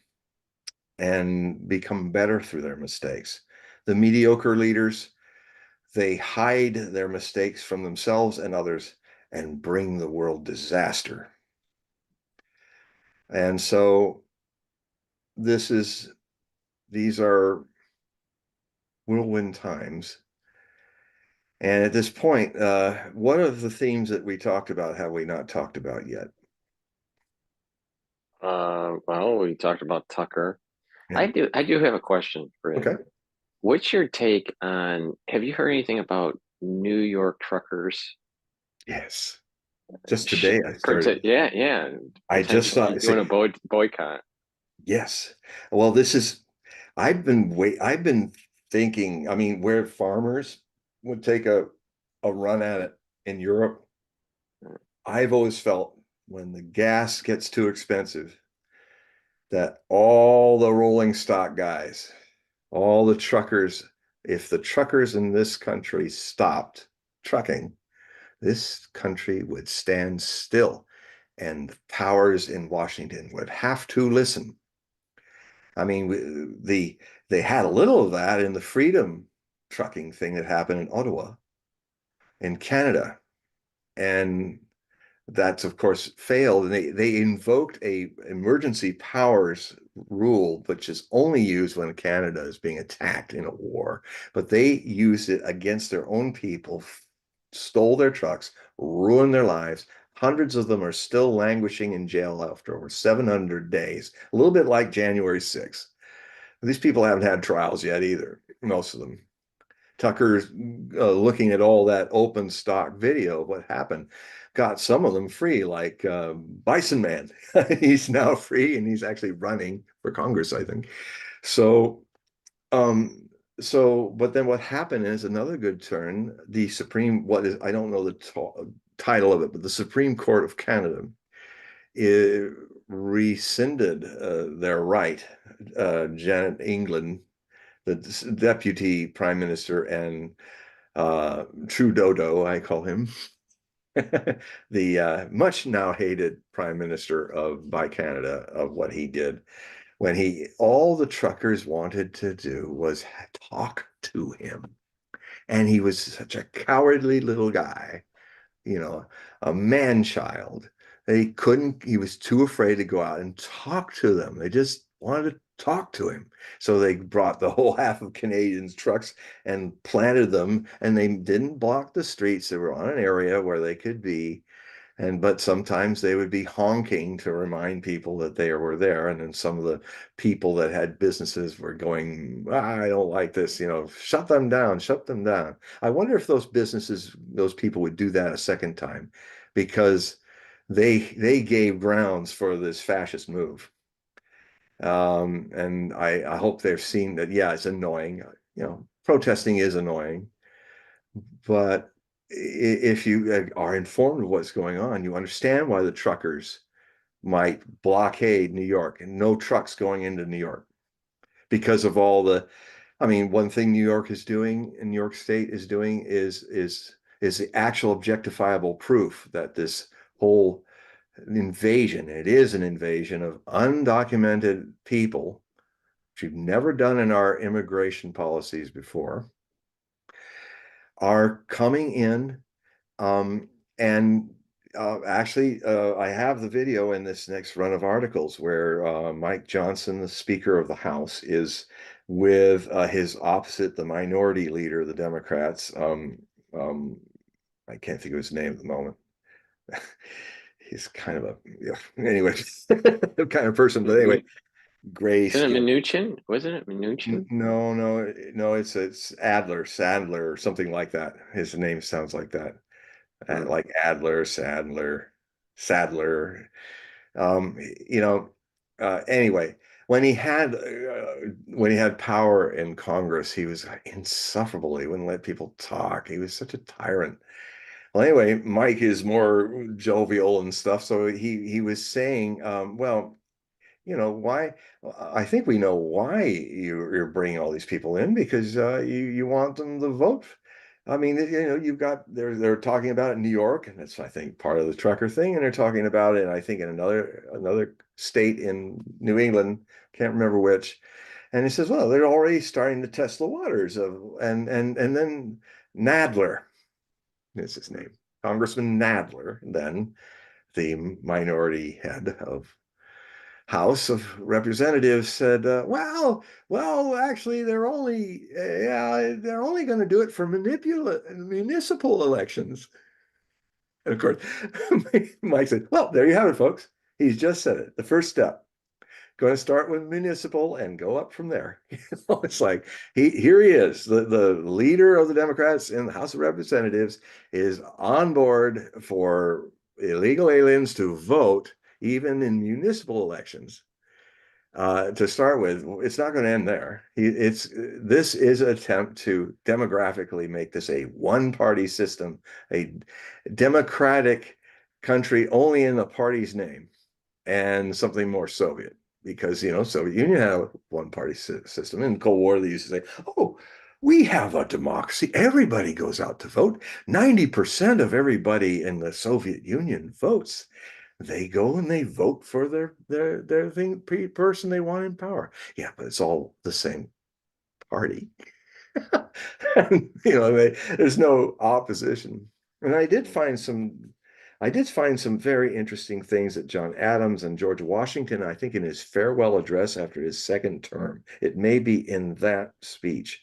and become better through their mistakes. The mediocre leaders, they hide their mistakes from themselves and others and bring the world disaster. And so this is these are whirlwind times. And at this point, what of the themes that we talked about have we not talked about yet? Well, we talked about Tucker. Yeah. I do have a question for you. Okay. What's your take on, have you heard anything about New York truckers? Yes. Just today I started. Yeah, yeah, I just saw. potentially See, doing a boycott. yes. Well, this is. I've been thinking. I mean, where farmers would take a run at it in Europe, I've always felt when the gas gets too expensive, that all the rolling stock guys, all the truckers, if the truckers in this country stopped trucking, this country would stand still and the powers in Washington would have to listen. I mean, they had a little of that in the freedom trucking thing that happened in Ottawa in Canada. And that's of course failed, and they invoked a emergency powers rule, which is only used when Canada is being attacked in a war, but they used it against their own people, stole their trucks, ruined their lives. Hundreds of them are still languishing in jail after over 700 days, a little bit like January 6th. These people haven't had trials yet either, most of them. Tucker's looking at all that open stock video of what happened, got some of them free, like Bison Man. He's now free and he's actually running for Congress, I think. So, um, but then what happened is another good turn. The Supreme, what is, I don't know the title of it, but the Supreme Court of Canada rescinded their right. Janet England, the deputy prime minister, and Trudeau, I call him, the much now hated prime minister of by Canada, of what he did when all the truckers wanted to do was talk to him. And he was such a cowardly little guy, you know, a man child. He was too afraid to go out and talk to them. They just wanted to talk to him. So they brought the whole half of Canadians' trucks and planted them, and they didn't block the streets. They were on an area where they could be. But sometimes they would be honking to remind people that they were there. And then some of the people that had businesses were going, I don't like this, shut them down, shut them down. I wonder if those businesses, those people would do that a second time, because they gave grounds for this fascist move. And I hope they've seen that, yeah, it's annoying. Protesting is annoying, but if you are informed of what's going on, you understand why the truckers might blockade New York and no trucks going into New York because of all the. I mean, one thing New York is doing, and New York State is doing, is the actual objectifiable proof that this whole invasion, it is an invasion of undocumented people, which we've never done in our immigration policies before, are coming in. And actually, I have the video in this next run of articles where Mike Johnson, the Speaker of the House, is with his opposite, the minority leader, the Democrats. Um, I can't think of his name at the moment. He's kind of a, yeah, anyway, kind of person, but anyway, gray Isn't it skin. Mnuchin? Wasn't it Mnuchin? No, no, no, it's Sadler, or something like that. His name sounds like that. Hmm. Like Adler, Sadler. Um, you know, anyway, when he had power in Congress, he was insufferable. He wouldn't let people talk. He was such a tyrant. Well, anyway, Mike is more jovial and stuff. So he was saying, well, why? I think we know why you're bringing all these people in, because you want them to vote. I mean, you've got they're talking about it in New York, and that's I think part of the trucker thing, and they're talking about it, I think, in another state in New England, can't remember which. And he says, well, they're already starting to test the waters of, and then Nadler is his name, Congressman Nadler, then the minority head of House of Representatives said, well, actually, they're only going to do it for municipal elections. And of course, Mike said, well, there you have it, folks. He's just said it. The first step, going to start with municipal and go up from there. It's like here he is, the leader of the Democrats in the House of Representatives is on board for illegal aliens to vote even in municipal elections. To start with, it's not going to end there. This is an attempt to demographically make this a one-party system, a democratic country only in the party's name, and something more Soviet. Because Soviet Union had a one-party system. In the Cold War, they used to say, "Oh, we have a democracy. Everybody goes out to vote. 90% of everybody in the Soviet Union votes." They go and they vote for their person they want in power. Yeah, but it's all the same party. And, there's no opposition. And I did find some very interesting things that John Adams and George Washington, I think in his farewell address after his second term, it may be in that speech,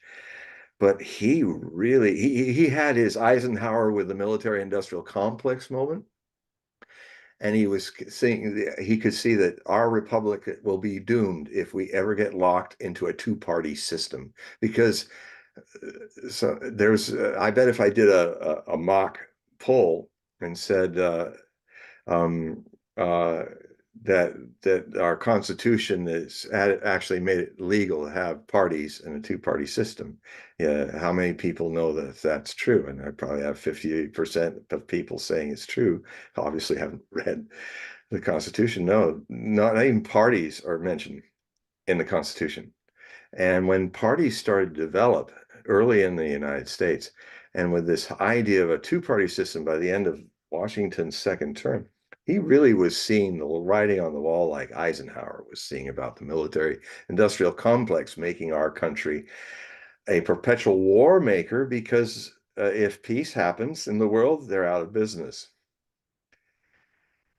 but he really he had his Eisenhower with the military industrial complex moment, and he was saying he could see that our republic will be doomed if we ever get locked into a two-party system. Because so there's I bet if I did a mock poll and said um, uh, that our Constitution is actually made it legal to have parties in a two-party system. Yeah, how many people know that that's true? And I probably have 58% of people saying it's true. Obviously, haven't read the Constitution. No, not even parties are mentioned in the Constitution. And when parties started to develop early in the United States, and with this idea of a two-party system by the end of Washington's second term, he really was seeing the writing on the wall like Eisenhower was seeing about the military industrial complex making our country a perpetual war maker because if peace happens in the world, they're out of business.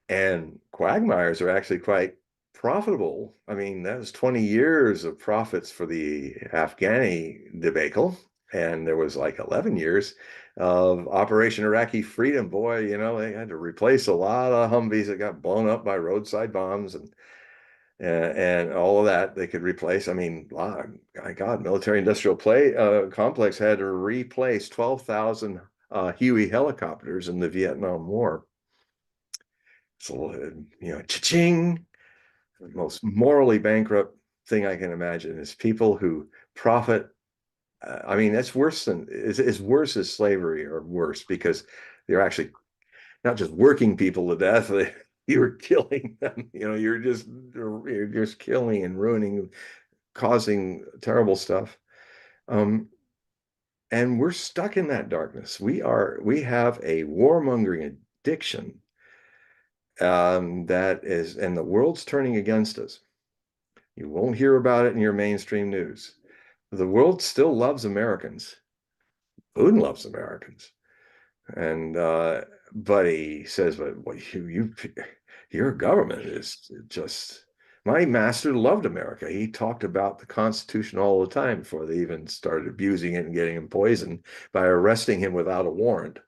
And quagmires are actually quite profitable. I mean, that was 20 years of profits for the Afghani debacle. And there was like 11 years of Operation Iraqi Freedom. Boy, they had to replace a lot of Humvees that got blown up by roadside bombs and all of that they could replace. I mean, my God, military industrial complex had to replace 12,000 Huey helicopters in the Vietnam War. So, cha-ching, the most morally bankrupt thing I can imagine is people who profit. I mean, that's worse than it's worse as slavery or worse because they're actually not just working people to death. You're killing them. You're just killing and ruining, causing terrible stuff. Um, and we're stuck in that darkness. We have a warmongering addiction that is, and the world's turning against us. You won't hear about it in your mainstream news. The world still loves Americans. Putin loves Americans. And but he says, but your government is just, my master loved America. He talked about the Constitution all the time before they even started abusing it and getting him poisoned by arresting him without a warrant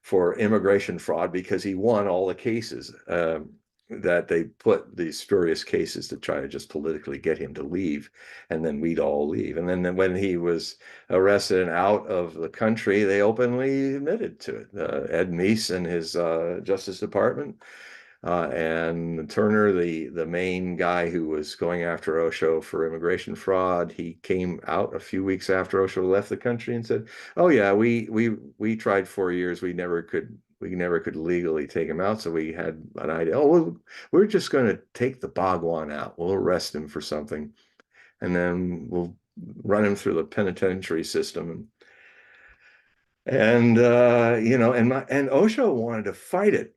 for immigration fraud because he won all the cases that they put, these spurious cases to try to just politically get him to leave, and then we'd all leave. And then when he was arrested and out of the country, they openly admitted to it. Ed Meese and his Justice Department, and Turner, the main guy who was going after Osho for immigration fraud, he came out a few weeks after Osho left the country and said, "Oh yeah, we tried 4 years. We never could legally take him out. So we had an idea. Oh, we're just going to take the Bhagwan out. We'll arrest him for something, and then we'll run him through the penitentiary system." And and Osho wanted to fight it.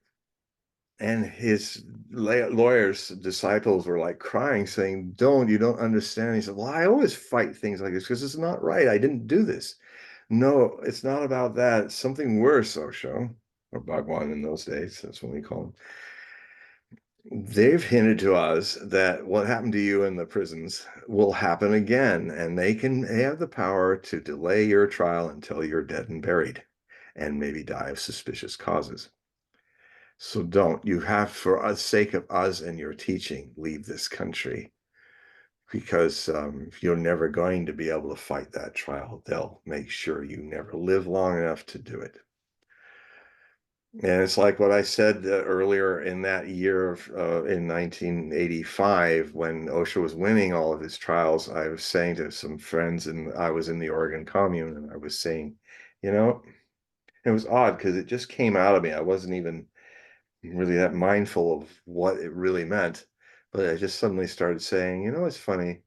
And his lawyers, disciples were like crying, saying, you don't understand. He said, well, I always fight things like this because it's not right. I didn't do this. No, it's not about that. It's something worse, Osho, or Bhagwan in those days. That's what we call him. They've hinted to us that what happened to you in the prisons will happen again, and they have the power to delay your trial until you're dead and buried, and maybe die of suspicious causes. So you have, for the sake of us and your teaching, leave this country because you're never going to be able to fight that trial. They'll make sure you never live long enough to do it. And it's like what I said earlier in that year in 1985, when Osho was winning all of his trials. I was saying to some friends, and I was in the Oregon Commune, and I was saying, it was odd because it just came out of me. I wasn't even really that mindful of what it really meant, but I just suddenly started saying, it's funny.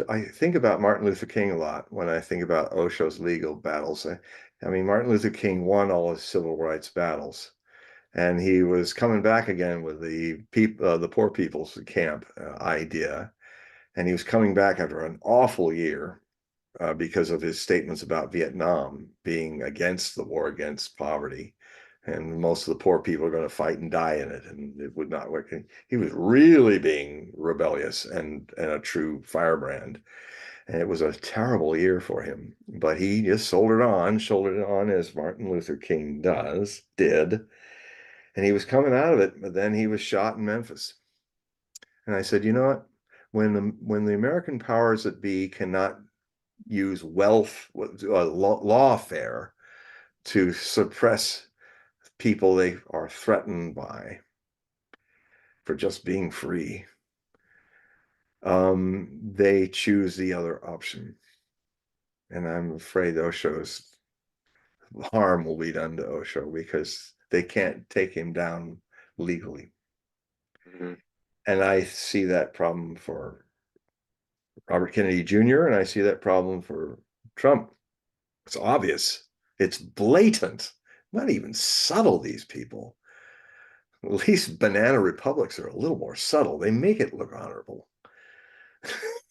I think about Martin Luther King a lot when I think about Osho's legal battles. I mean, Martin Luther King won all his civil rights battles, and he was coming back again with the poor people's camp idea, and he was coming back after an awful year because of his statements about Vietnam being against the war against poverty, and most of the poor people are going to fight and die in it, and it would not work. He was really being rebellious and a true firebrand, and it was a terrible year for him. But he just shouldered it on as Martin Luther King did, and he was coming out of it. But then he was shot in Memphis, and I said, you know what? When the American powers that be cannot use lawfare to suppress people they are threatened by for just being free, they choose the other option. And I'm afraid Osho's harm will be done to Osho because they can't take him down legally. Mhm. And I see that problem for Robert Kennedy Jr., and I see that problem for Trump. It's obvious. It's blatant. Not even subtle, these people. At least banana republics are a little more subtle. They make it look honorable.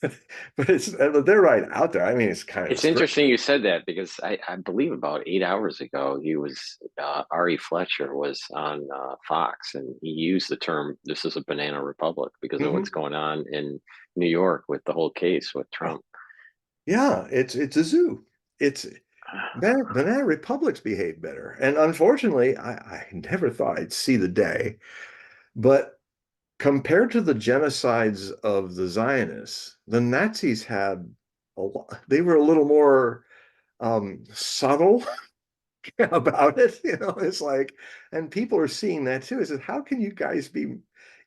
But they're right out there. I mean, it's kind of It's strange. interesting you said that because I believe about 8 hours ago, he was Ari Fletcher was on Fox, and he used the term "this is a banana republic" because of what's Mhm. going on in New York with the whole case with Oh, Trump. yeah, it's a zoo. It's banana republics behave better. And unfortunately, I never thought I'd see the day. But compared to the genocides of the Zionists, the Nazis had they were a little more subtle about it. It's like, and people are seeing that too. I said, how can you guys be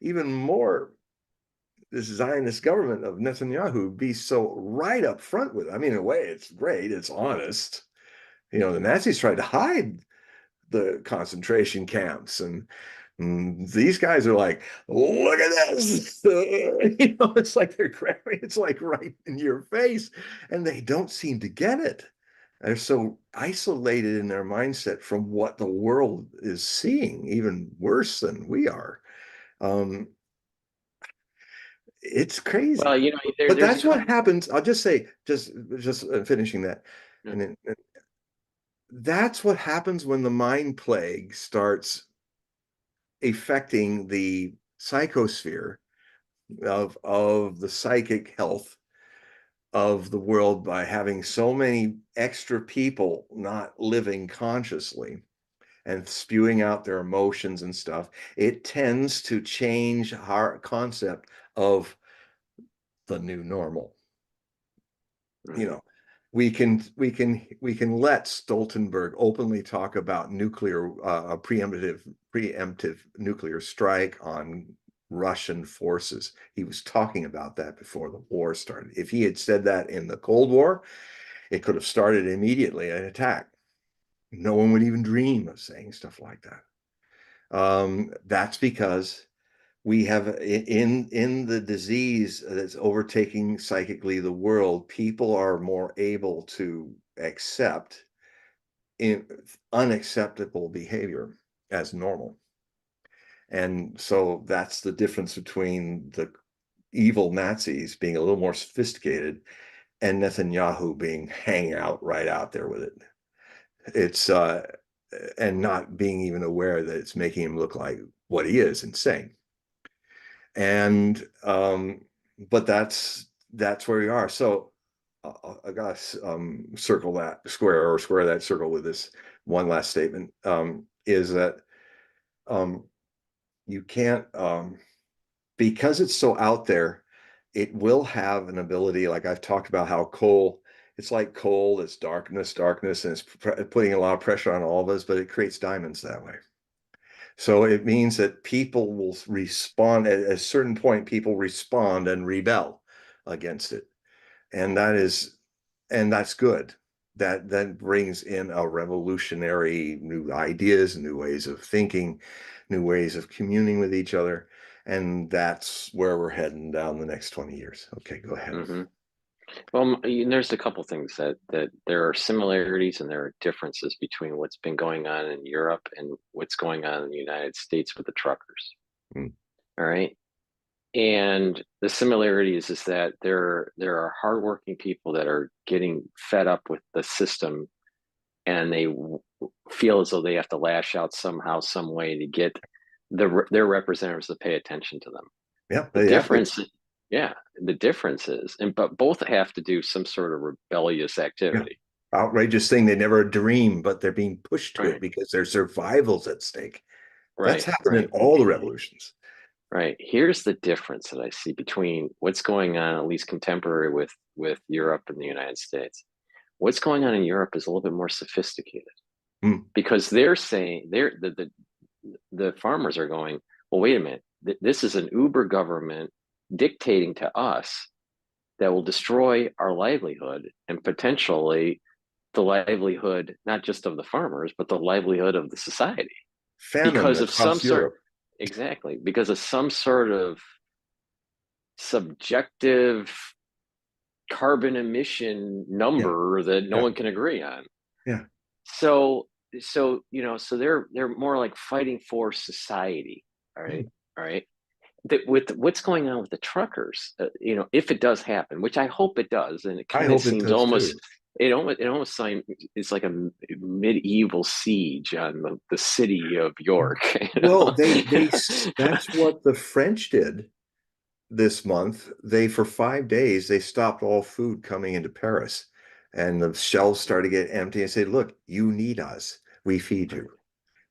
even more, this Zionist government of Netanyahu, be so right up front with it? I mean, in a way, it's great, it's honest. The Nazis tried to hide the concentration camps, and these guys are like, look at this. It's like they're grabbing, it's like right in your face, and they don't seem to get it. They're so isolated in their mindset from what the world is seeing, even worse than we are. Um, it's Well, crazy. But there's a that's what couple. happens. I'll just say, just finishing that, Yeah. and that's what happens when the mind plague starts affecting the psychosphere of the psychic health of the world by having so many extra people not living consciously and spewing out their emotions and stuff. It tends to change our concept of the new normal. you Mhm. know we can let Stoltenberg openly talk about nuclear preemptive nuclear strike on Russian forces. He was talking about that before the war started. If he had said that in the Cold War, it could have started immediately an attack. No one would even dream of saying stuff like that. That's because we have, in the disease that's overtaking psychically the world, people are more able to accept unacceptable behavior as normal. And so that's the difference between the evil Nazis being a little more sophisticated and Netanyahu being hanging out right out there with it. It's and not being even aware that it's making him look like what he is, insane. And but that's where we are. So I gotta circle that square, or square that circle with this one last statement, is that um, you can't, because it's so out there, it will have an ability, like I've talked about how coal, it's like coal, it's darkness, and it's putting a lot of pressure on all of us, but it creates diamonds that way. So it means that people will respond at a certain point, people respond and rebel against it. And that's good. That brings in a revolutionary new ideas, new ways of thinking, new ways of communing with each other. And that's where we're heading down the next 20 years. Okay, go ahead. Mm-hmm. Well, there's a couple things that there are similarities and there are differences between what's been going on in Europe and what's going on in the United States with the truckers. Mm. All right. And the similarities is that there are hardworking people that are getting fed up with the system, and they feel as though they have to lash out somehow, some way to get their representatives to pay attention to them. Yeah, The they have to. difference, yeah, the difference is, but both have to do some sort of rebellious Yeah. activity. Outrageous thing they never dream, but they're being pushed to it Right, because their survival's at stake. That's right, happened in right, all the revolutions. right. Here's the difference that I see between what's going on, at least contemporary, with Europe and the United States. What's going on in Europe is a little bit more sophisticated, Mm. because they're saying the farmers are going, well, wait a minute, this is an uber government dictating to us that will destroy our livelihood and potentially the livelihood not just of the farmers but the livelihood of the society, Famine because of some across sort, Europe. exactly, because of some sort of subjective carbon emission Yeah, number that no yeah, one can agree on. yeah. So so they're more like fighting for society. All right, Mm. all right. That with what's going on with the truckers, if it does happen, which I hope it does, and it I kind of hope it seems does almost, too. it almost seems it's like a medieval siege on the city of York. Well, that's what the French did this month. They, for 5 days, they stopped all food coming into Paris, and the shelves started to get empty and said, look, you need us. We feed Right, you.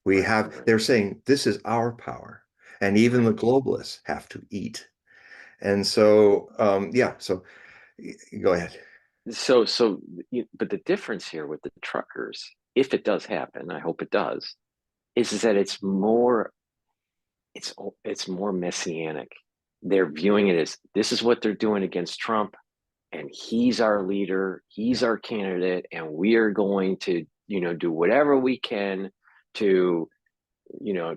We right, have, they're saying this is our power. And even the right. globalists have to eat. And so, yeah, so go ahead. But the difference here with the truckers, if it does happen, I hope it does, is that it's it's more messianic. They're viewing it as this is what they're doing against Trump, and he's our leader, he's Yeah. our candidate, and we are going to, do whatever we can to,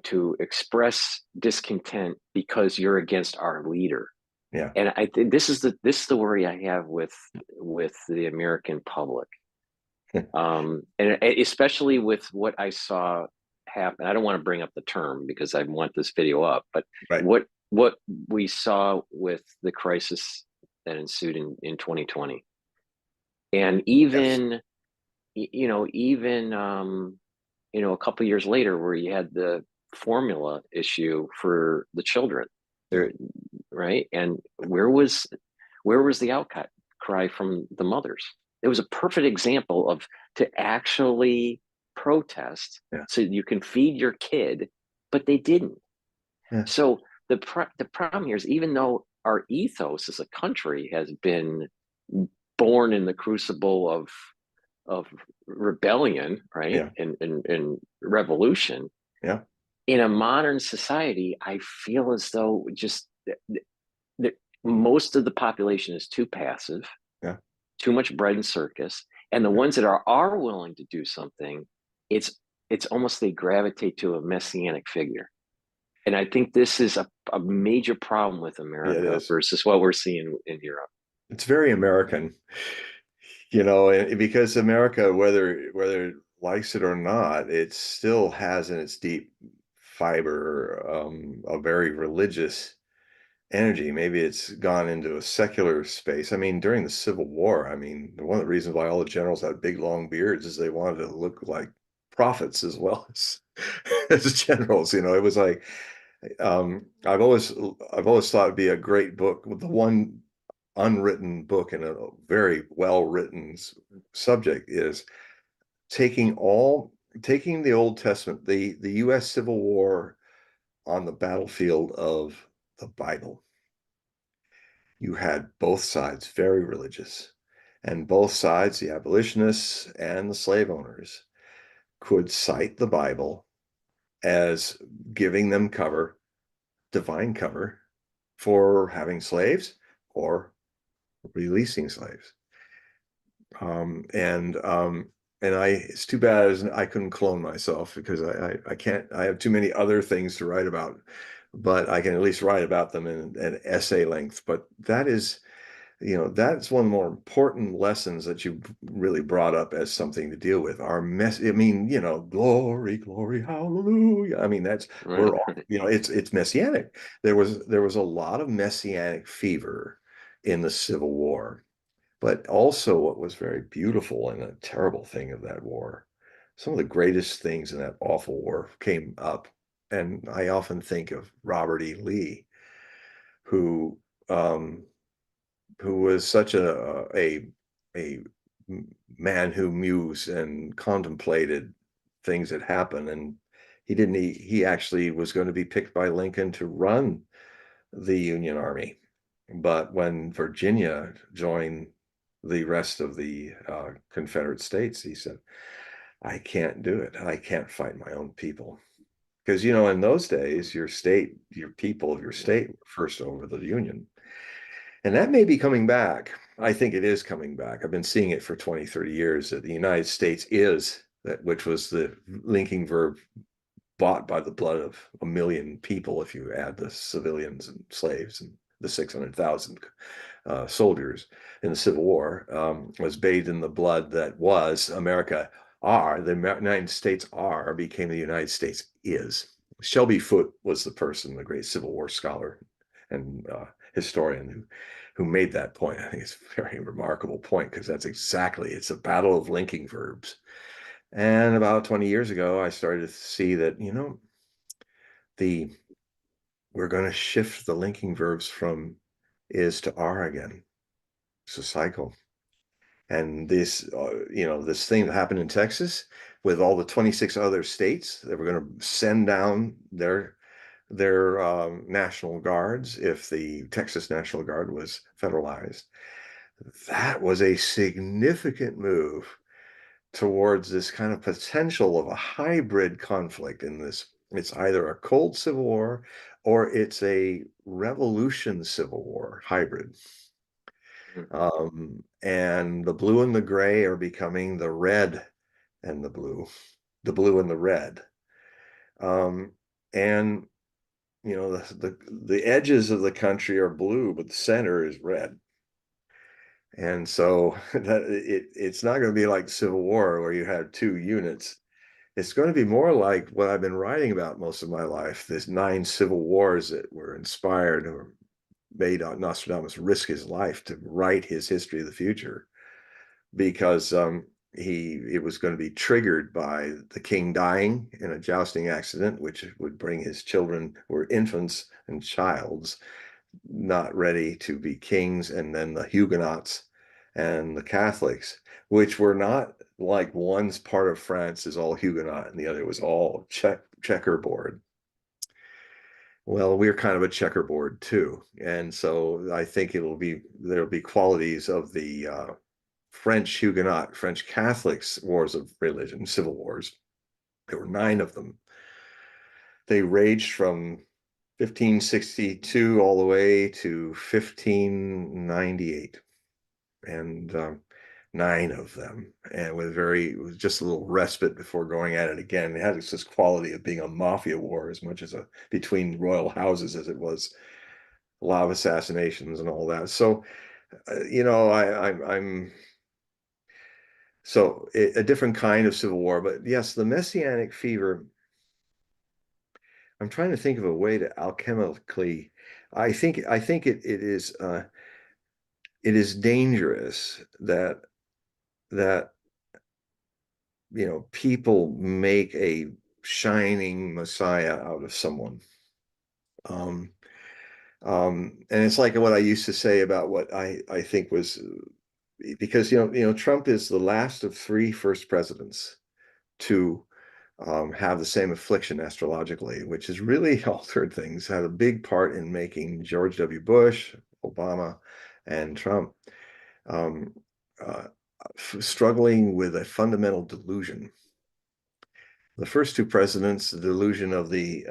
to express discontent because you're against our leader. Yeah. And I think this is the worry I have with the American public, and especially with what I saw happen. I don't want to bring up the term because I want this video up, but Right. what we saw with the crisis that ensued in 2020, and Yes. even a couple years later, where you had the formula issue for the children, Yeah. there, right? And where was the outcry from the mothers? It was a perfect example of to actually protest Yeah. so you can feed your kid, but they didn't. Yeah. So the problem here is, even though our ethos as a country has been born in the crucible of rebellion, right, Yeah. and revolution, Yeah. in a modern society, I feel as though just most of the population is too passive, Yeah. too much bread and circus, and the Yeah. ones that are willing to do something, it's it's almost they gravitate to a messianic figure. And I think this is a major problem with Yeah, it America is. versus what we're seeing in Europe. It's very American, because America, whether likes it or not, it still has in its deep fiber a very religious energy. Maybe it's gone into a secular space. I mean, during the Civil War, I mean, one of the reasons why all the generals had big long beards is they wanted to look like prophets as well as as generals. You know, it was like I've always thought it'd be a great book. The one unwritten book and a very well written subject is taking the Old Testament, the U.S. Civil War on the battlefield of the Bible. You had both sides very religious, and both sides, the abolitionists and the slave owners, could cite the Bible as giving them cover, divine cover, for having slaves or releasing slaves. And it's too bad I couldn't clone myself because I can't, I have too many other things to write about, but I can at least write about them in an essay length. But that is, that's one of the more important lessons that you really brought up as something to deal with. Our mess, I mean, glory, glory, hallelujah. I mean, Right. we're all, it's messianic. There was a lot of messianic fever in the Civil War. But also, what was very beautiful and a terrible thing of that war, some of the greatest things in that awful war came up. And I often think of Robert E. Lee, who um, who was such a man who mused and contemplated things that happened. And he actually was going to be picked by Lincoln to run the Union Army. But when Virginia joined the rest of the Confederate States, he said, I can't do it. I can't fight my own people. Because, in those days, your people of your state were first over the Union. And that may be coming back. I think it is coming back. I've been seeing it for 20, 30 years that the United States is, which was the linking verb bought by the blood of a million people, if you add the civilians and slaves and the 600,000 soldiers in the Civil War, was bathed in the blood that was America the United States became the United States is. Shelby Foote was the person, the great Civil War scholar and historian who made that point. I think it's a very remarkable point because it's a battle of linking verbs. And about 20 years ago, I started to see that, the we're going to shift the linking verbs from is to are again. It's a cycle. And this thing that happened in Texas with all the 26 other states that were going to send down their National Guards if the Texas National Guard was federalized. That was a significant move towards this kind of potential of a hybrid conflict in this. It's either a cold civil war or it's a revolution civil war hybrid. And the blue and the gray are becoming the red and the blue and the red. And the edges of the country are blue, but the center is red. And so it's not going to be like Civil War where you have two units. It's going to be more like what I've been writing about most of my life, this 9 civil wars that were inspired or made Nostradamus risk his life to write his history of the future because it was going to be triggered by the king dying in a jousting accident, which would bring his children who were infants and childs not ready to be kings, and then the Huguenots and the Catholics, which were not like one's part of France is all Huguenot and the other was all checkerboard. Well, we're kind of a checkerboard too. And so I think there'll be qualities of the French Huguenot, French Catholics wars of religion, civil wars. There were 9 of them. They raged from 1562 all the way to 1598. And 9 of them, and it was just a little respite before going at it again. It had this quality of being a mafia war as much as between royal houses as it was a lot of assassinations and all that. So, I'm So a different kind of civil war. But yes, the messianic fever, I'm trying to think of a way to alchemically, I think it is dangerous that people make a shining messiah out of someone. Um, and it's like what I used to say about what I think was, because Trump is the last of three first presidents to have the same affliction astrologically, which has really altered things, had a big part in making George W. Bush, Obama, and Trump um, uh, struggling with a fundamental delusion. The first two presidents, the delusion of the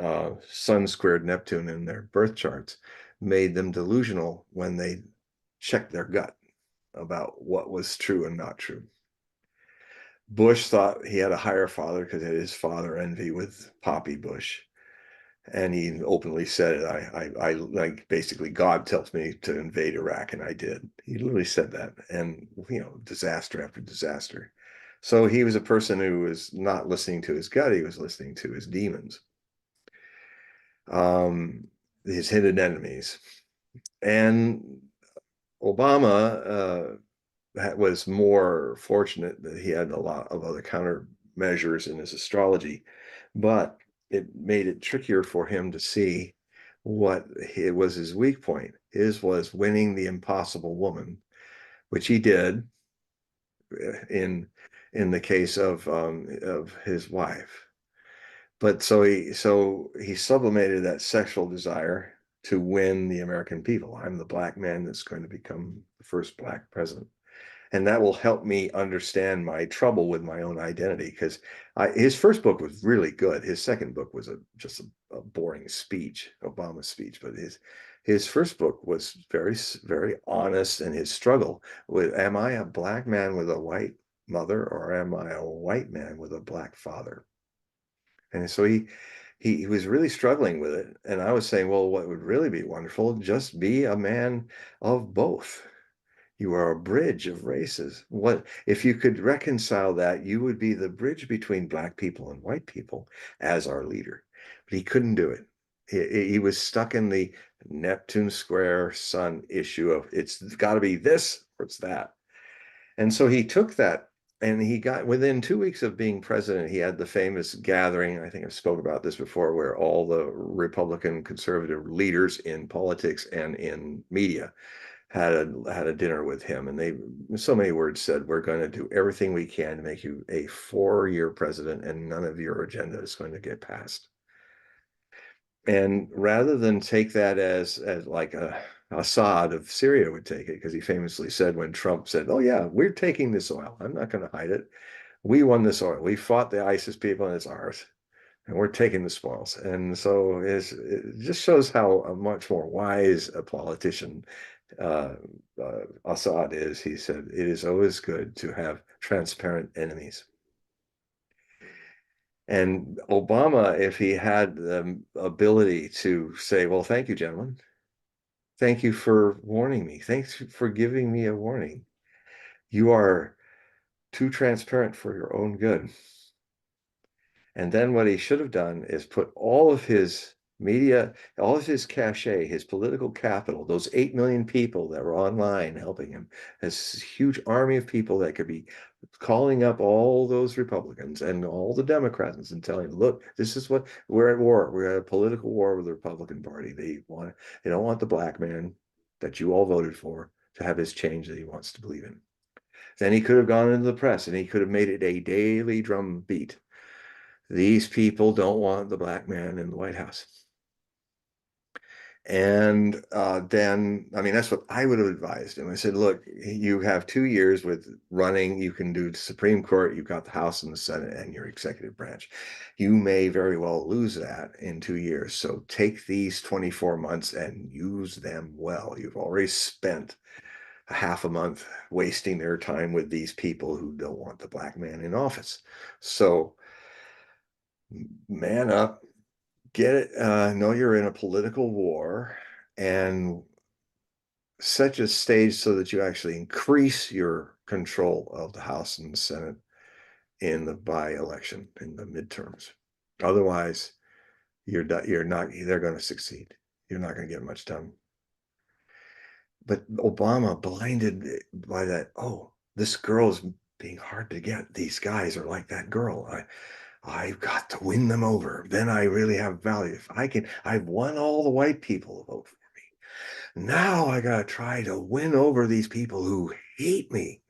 sun squared Neptune in their birth charts, made them delusional when they checked their gut about what was true and not true. Bush thought he had a higher father because he had his father envy with Poppy Bush. And he openly said it. I like, basically, God tells me to invade Iraq, and I did. He literally said that, and disaster after disaster. So he was a person who was not listening to his gut; he was listening to his demons, his hidden enemies. And Obama was more fortunate that he had a lot of other countermeasures in his astrology, but it made it trickier for him to see what it was his weak point. His was winning the impossible woman, which he did in the case of his wife. But so he sublimated that sexual desire to win the American people. I'm the black man that's going to become the first black president, and that will help me understand my trouble with my own identity. Because his first book was really good. His second book was just a boring speech, Obama's speech. But his first book was very, very honest, and his struggle with, am I a black man with a white mother, or am I a white man with a black father? And so he was really struggling with it. And I was saying, well, what would really be wonderful, just be a man of both. You are a bridge of races. What if you could reconcile that? You would be the bridge between black people and white people as our leader. But he couldn't do it. He was stuck in the Neptune square sun issue of, it's got to be this or it's that. And so he took that, and he got, within 2 weeks of being president, he had the famous gathering. I think I've spoke about this before, where all the Republican conservative leaders in politics and in media had a dinner with him, and they, so many words said, we're going to do everything we can to make you a 4-year president, and none of your agenda is going to get passed. And rather than take that as like Assad of Syria would take it, because he famously said, when Trump said, oh yeah, we're taking this oil, I'm not going to hide it, we won this oil, we fought the ISIS people, and it's ours, and we're taking the spoils. And so it just shows how a much more wise a politician uh, Assad is. He said, it is always good to have transparent enemies. And Obama, if he had the ability to say, well, thank you, gentlemen. Thank you for warning me. Thanks for giving me a warning. You are too transparent for your own good. And then what he should have done is put all of his media, all of his cachet, his political capital, those 8 million people that were online helping him, this huge army of people that could be calling up all those Republicans and all the Democrats and telling them, look, this is what we're at war. We're at a political war with the Republican Party. They don't want the black man that you all voted for to have his change that he wants to believe in. Then he could have gone into the press, and he could have made it a daily drum beat. These people don't want the black man in the White House. And then, I mean, that's what I would have advised him. I said, look, you have 2 years with running. You can do the Supreme Court. You've got the House and the Senate and your executive branch. You may very well lose that in 2 years. So take these 24 months and use them well. You've already spent a half a month wasting their time with these people who don't want the black man in office. So man up, get it, know you're in a political war, and set a stage so that you actually increase your control of the House and the Senate in the by-election, in the midterms. Otherwise, you're not, they're going to succeed. You're not going to get much done. But Obama, blinded by that, oh, this girl's being hard to get. These guys are like that girl. I've got to win them over. Then I really have value. If I can, I've won all the white people to vote for me. Now I got to try to win over these people who hate me.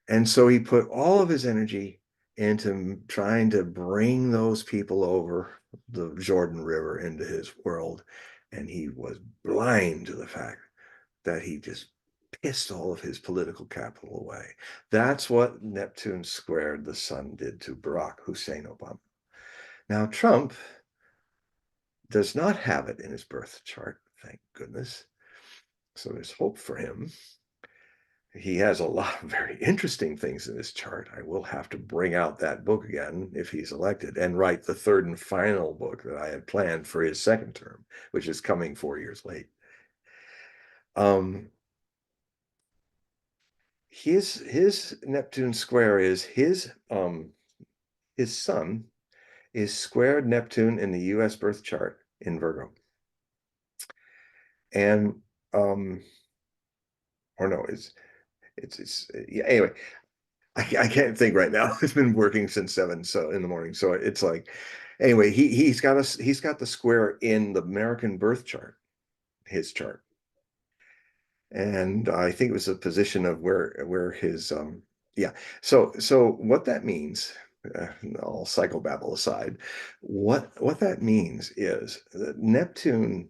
And so he put all of his energy into trying to bring those people over the Jordan River into his world. And he was blind to the fact that he just pissed all of his political capital away. That's what Neptune squared the sun did to Barack Hussein Obama. Now, Trump does not have it in his birth chart, thank goodness. So there's hope for him. He has a lot of very interesting things in his chart. I will have to bring out that book again if he's elected and write the third and final book that I had planned for his second term, which is coming 4 years late. His Neptune square is his sun is squared Neptune in the US birth chart in Virgo. And or no, it's yeah, anyway, I can't think right now. It's been working since 7 so in the morning. So it's like anyway, he's got the square in the American birth chart, his chart. And I think it was a position of where his yeah. So what that means, all psychobabble aside, what that means is that Neptune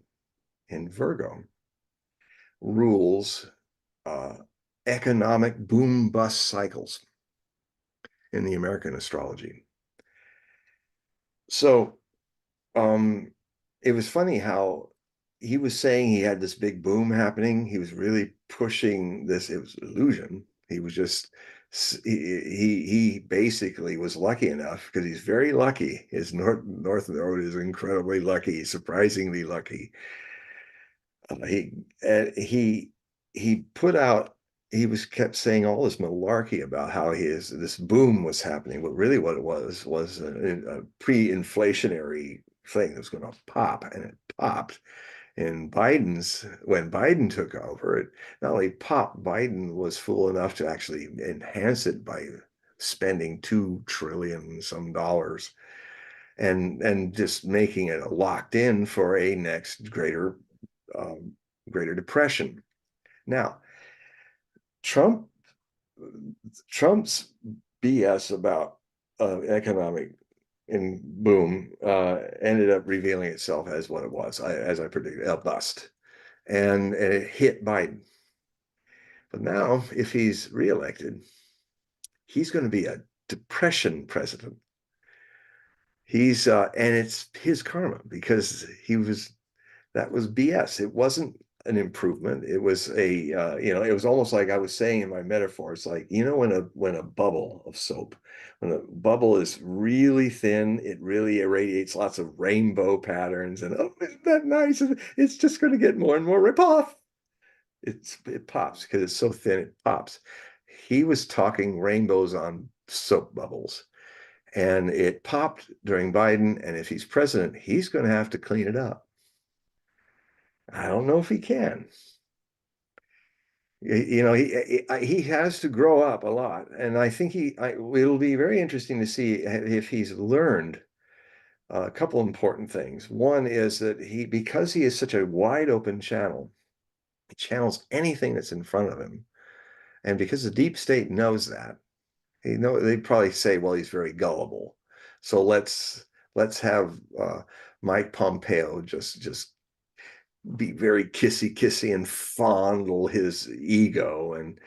in Virgo rules economic boom bust cycles in the American astrology. So it was funny how he was saying he had this big boom happening. He was really pushing this. It was illusion. He was just he basically was lucky enough because he's very lucky. His north node is incredibly lucky, surprisingly lucky. He he put out. He was kept saying all this malarkey about how this boom was happening, but really what it was a pre-inflationary thing that was going to pop, and it popped. And when Biden took over, it not only popped, Biden was fool enough to actually enhance it by spending $2 trillion some dollars and just making it locked in for a next greater depression. Now, Trump Trump's BS about economic and boom ended up revealing itself as what it was, as I predicted, a bust, and it hit Biden. But now, if he's reelected, he's going to be a depression president. And it's his karma because that was BS. It wasn't an improvement. It was it was almost like I was saying in my metaphor. It's like, when a bubble of soap, when a bubble is really thin, it really irradiates lots of rainbow patterns. And oh, isn't that nice? It's just going to get more and more rip off. It pops because it's so thin, it pops. He was talking rainbows on soap bubbles. And it popped during Biden. And if he's president, he's going to have to clean it up. I don't know if he can. He has to grow up a lot, and I think it'll be very interesting to see if he's learned a couple important things. One is that because he is such a wide open channel, he channels anything that's in front of him, and because the deep state knows that, they probably say, well, he's very gullible, so let's have Mike Pompeo just be very kissy and fondle his ego and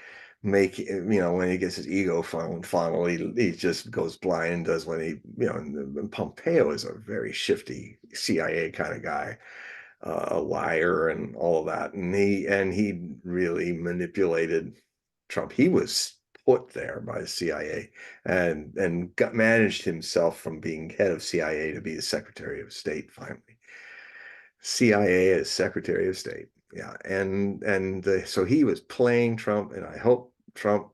make, when he gets his ego fondled, he just goes blind and does and Pompeo is a very shifty CIA kind of guy, a liar and all of that. And he really manipulated Trump. He was put there by the CIA and managed himself from being head of CIA to be the Secretary of State finally. CIA as Secretary of State. Yeah, so he was playing Trump, and I hope Trump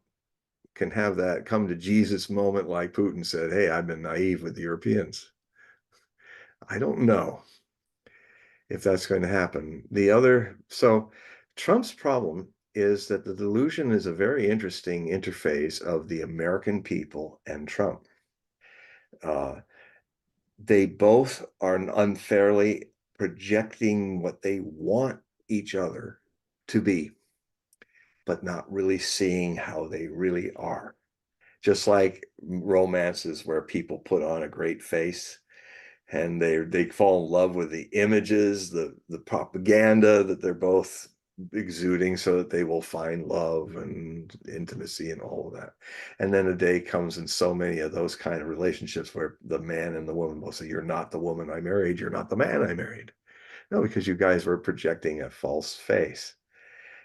can have that come to Jesus moment like Putin said, hey, I've been naive with the Europeans. I don't know if that's going to happen. So Trump's problem is that the delusion is a very interesting interface of the American people and Trump. Uh, they both are unfairly projecting what they want each other to be, but not really seeing how they really are. Just like romances where people put on a great face and they fall in love with the images, the propaganda that they're both exuding so that they will find love and intimacy and all of that. And then a day comes in so many of those kind of relationships where the man and the woman will say, you're not the woman I married, you're not the man I married. No, because you guys were projecting a false face.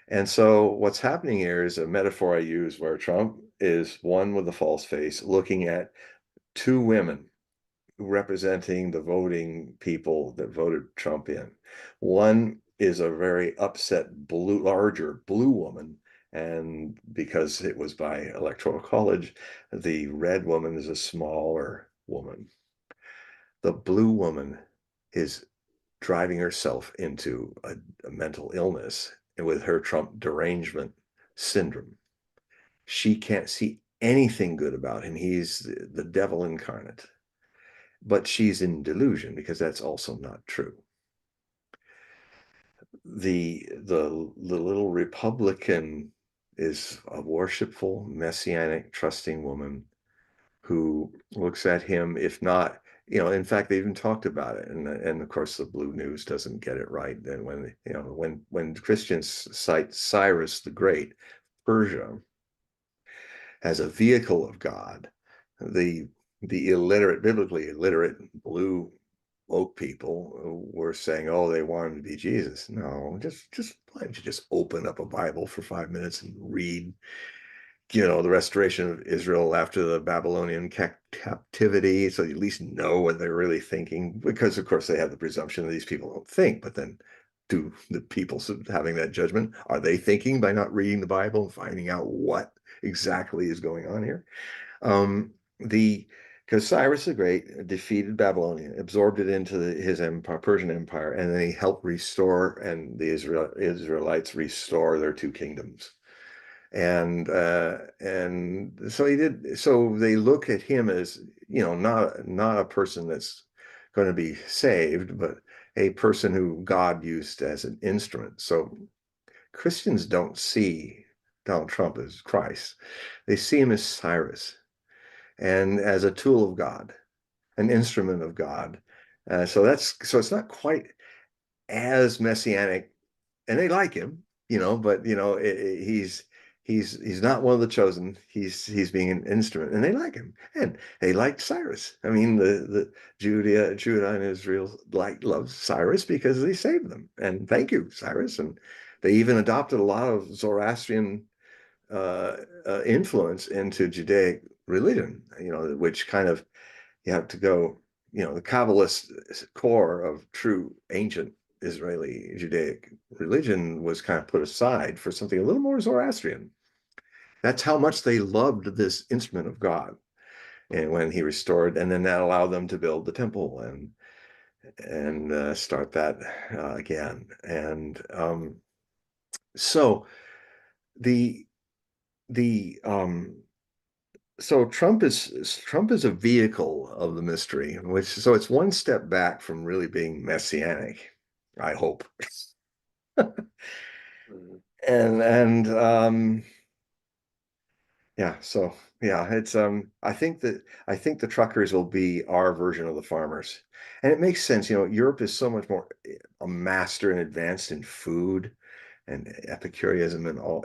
And so what's happening here is a metaphor I use where Trump is one with a false face looking at two women representing the voting people that voted Trump in. One is a very upset larger blue woman. And because it was by electoral college, the red woman is a smaller woman. The blue woman is driving herself into a mental illness with her Trump derangement syndrome. She can't see anything good about him. He's the devil incarnate. But she's in delusion because that's also not true. The little Republican is a worshipful, messianic, trusting woman who looks at him, if not, in fact, they even talked about it. And of course, the Blue News doesn't get it right. And when Christians cite Cyrus the Great, Persia, as a vehicle of God, the illiterate, biblically illiterate blue woke people were saying, oh, they want him to be Jesus. No, just why don't you just open up a Bible for 5 minutes and read, the restoration of Israel after the Babylonian captivity, so you at least know what they're really thinking, because of course they have the presumption that these people don't think, but then do the people having that judgment, are they thinking by not reading the Bible and finding out what exactly is going on here? The Because Cyrus the Great defeated Babylonia, absorbed it into his empire, Persian Empire, and then he helped restore, and the Israelites restore their two kingdoms. And so he did. So they look at him as, not a person that's going to be saved, but a person who God used as an instrument. So Christians don't see Donald Trump as Christ. They see him as Cyrus and as a tool of God, an instrument of God. So it's not quite as messianic, and they like him, but he's not one of the chosen. He's being an instrument, and they like him, and they liked Cyrus. I mean, the Judah and Israel loved Cyrus because they saved them, and thank you, Cyrus. And they even adopted a lot of Zoroastrian influence into Judaic religion, which kind of, you have to go, the Kabbalist core of true ancient Israeli Judaic religion was kind of put aside for something a little more Zoroastrian. That's how much they loved this instrument of God. And when he restored, and then that allowed them to build the temple and start that again. And so the the so Trump is a vehicle of the mystery, so it's one step back from really being messianic, I hope. And yeah, so yeah, it's I think the truckers will be our version of the farmers. And it makes sense, Europe is so much more a master and advanced in food and Epicureanism and all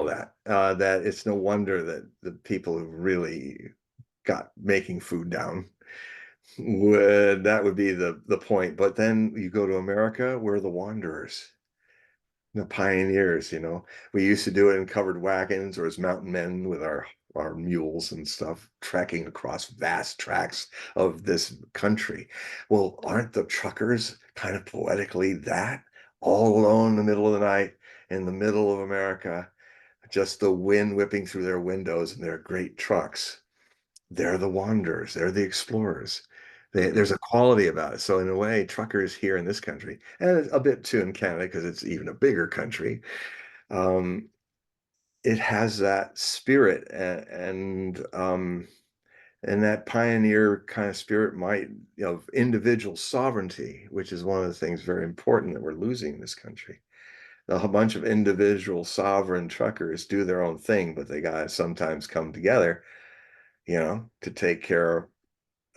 of that, that it's no wonder that the people who really got making food down that would be the point. But then you go to America, we're the wanderers, the pioneers. We used to do it in covered wagons or as mountain men with our mules and stuff, trekking across vast tracts of this country. Well, aren't the truckers kind of poetically that? all alone in the middle of the night in the middle of America, just the wind whipping through their windows and their great trucks. They're the wanderers, they're the explorers. Hmm. There's a quality about it. So in a way, truckers here in this country, and a bit too in Canada because it's even a bigger country, um, it has that spirit and that pioneer kind of spirit might, of individual sovereignty, which is one of the things very important that we're losing in this country. A bunch of individual sovereign truckers do their own thing, but they got to sometimes come together, to take care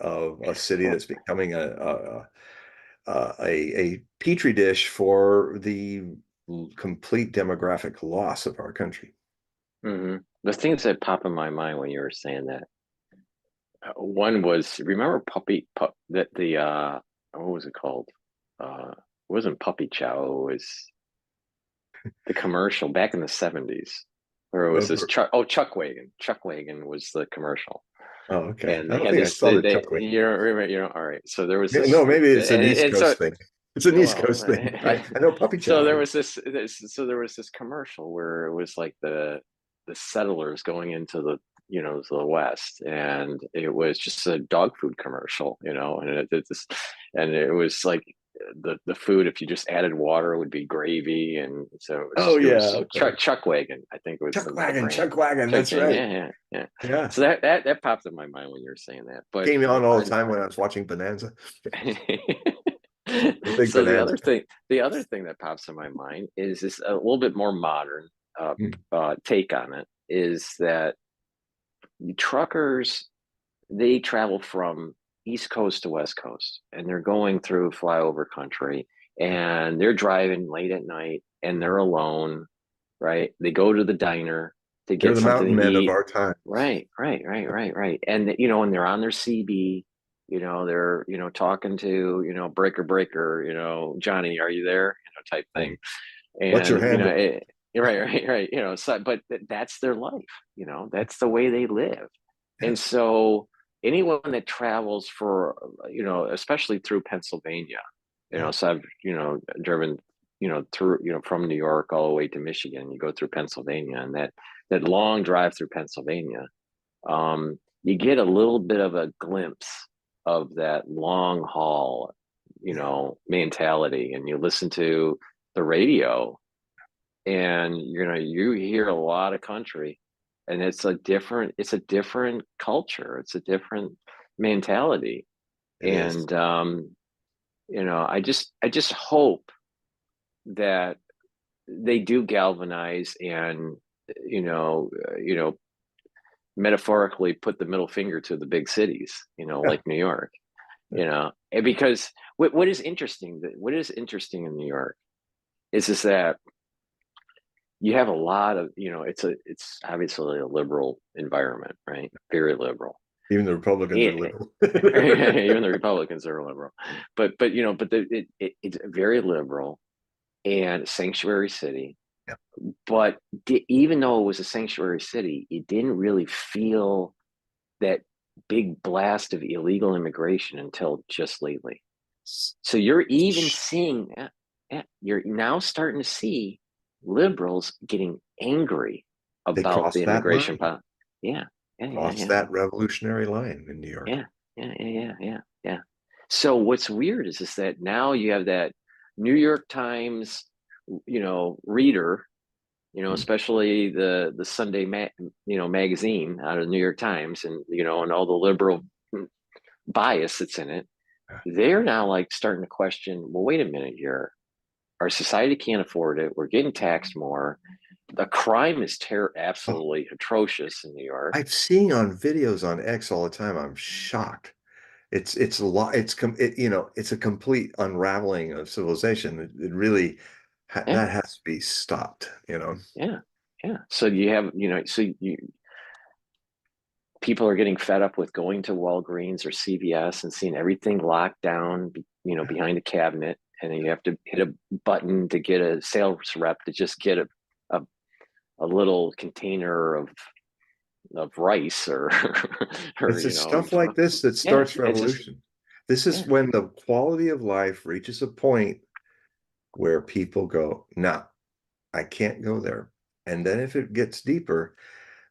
of a city Well, that's becoming a petri dish for the complete demographic loss of our country. the things that pop in my mind when you were saying that, one was, remember that the what was it called? It wasn't Puppy Chow. It was the commercial back in the 70s, where it was this Oh, truck. Oh, Chuck Wagon. Chuck Wagon was the commercial, okay. and I they don't had think I this. saw the They Chuckway. you don't remember? You know, all right. So there was Yeah, this, no, maybe it's an East and so Coast thing. It's an East well, Coast thing. I know Puppy so there Chow. was so there was this commercial where it was like the settlers going into the West, and it was just a dog food commercial, and and it was like the food, if you just added water, would be gravy, and so Oh it yeah, was okay. Chuck Wagon, I think it was the brand. Chuck Wagon, Chuck, that's yeah, right. yeah, yeah. Yeah. So that popped in my mind when you were saying that, but Came on all the time when I was watching Bonanza. A big so Bonanza. the other thing that pops in my mind is this a little bit more modern Mm. take on it, is that truckers, they travel from East Coast to West Coast, and they're going through flyover country, and they're driving late at night, and they're alone, right? They go to the diner to They're get the something to mountain men of eat. our time. Right. And and they're on their CB, they're, talking to, breaker, Johnny, are you there? Type thing. What's your And, handle? right. So, but that's their life, that's the way they live. And Yes. so anyone that travels for, especially through Pennsylvania, Yeah. so I've, driven, through, from New York all the way to Michigan, you go through Pennsylvania, and that long drive through Pennsylvania, you get a little bit of a glimpse of that long haul, Yeah. mentality, and you listen to the radio, and you hear a lot of country, and it's a different culture, it's a different mentality. It is. And I just hope that they do galvanize, and you know you know metaphorically put the middle finger to the big cities, Yeah. like New York, Yeah. and because what is interesting in New York is that you have a lot of, it's obviously a liberal environment, right? Very liberal. Even the Republicans are And liberal. even the Republicans are liberal, but it's very liberal and sanctuary city. Yeah. But even though it was a sanctuary city, it didn't really feel that big blast of illegal immigration until just lately. So you're even seeing, you're now starting to see liberals getting angry They about the crossed that immigration line, policy. Yeah, crossed that revolutionary line in New York. yeah. So what's weird is that now you have that New York Times, reader, Mm. especially the Sunday magazine out of the New York Times, and and all the liberal bias that's in it. They're now like starting to question, well, wait a minute here. Our society can't afford it. We're getting taxed more. The crime is Oh, absolutely atrocious in New York. I've seen on videos on X all the time. I'm shocked. It's a lot. It's a complete unraveling of civilization. It really Yeah, that has to be stopped. yeah, yeah. So you have, people are getting fed up with going to Walgreens or CVS and seeing everything locked down, behind a cabinet, and then you have to hit a button to get a sales rep to just get a, a little container of rice, or or It's stuff like this that yeah, starts it's just revolution. This is yeah, when the quality of life reaches a point where people go, nah, I can't go there. And then if it gets deeper,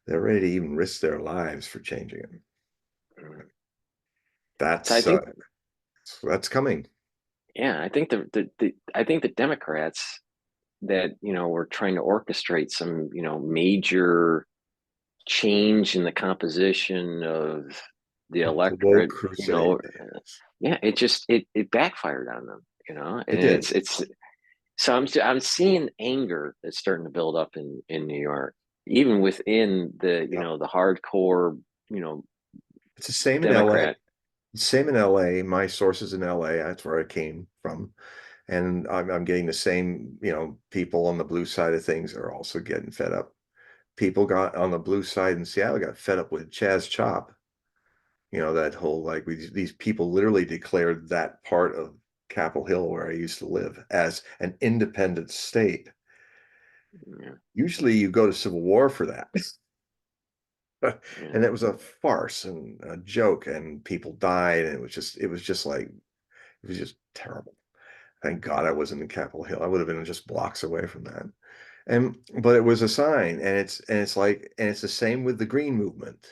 they're ready to even risk their lives for changing it. Mm. So I That's think, that's coming. yeah, I think I think the Democrats that, were trying to orchestrate some, major change in the composition of the The woke electorate, crusade. yeah, it backfired on them, It and did. it's so I'm seeing anger that's starting to build up in New York, even within the, Yeah. the hardcore, you know, It's the same in LA. Democrat. Same in LA. My sources in LA, that's where I came from. And I'm getting the same, people on the blue side of things are also getting fed up. People got on the blue side in Seattle got fed up with Chaz Chop. That whole like these people literally declared that part of Capitol Hill where I used to live as an independent state. Yeah, Usually you go to civil war for that. yeah, And it was a farce and a joke and people died and it was just terrible. Thank God I wasn't in Capitol Hill. I would have been just blocks away from that. And but it was a sign, and it's the same with the green movement.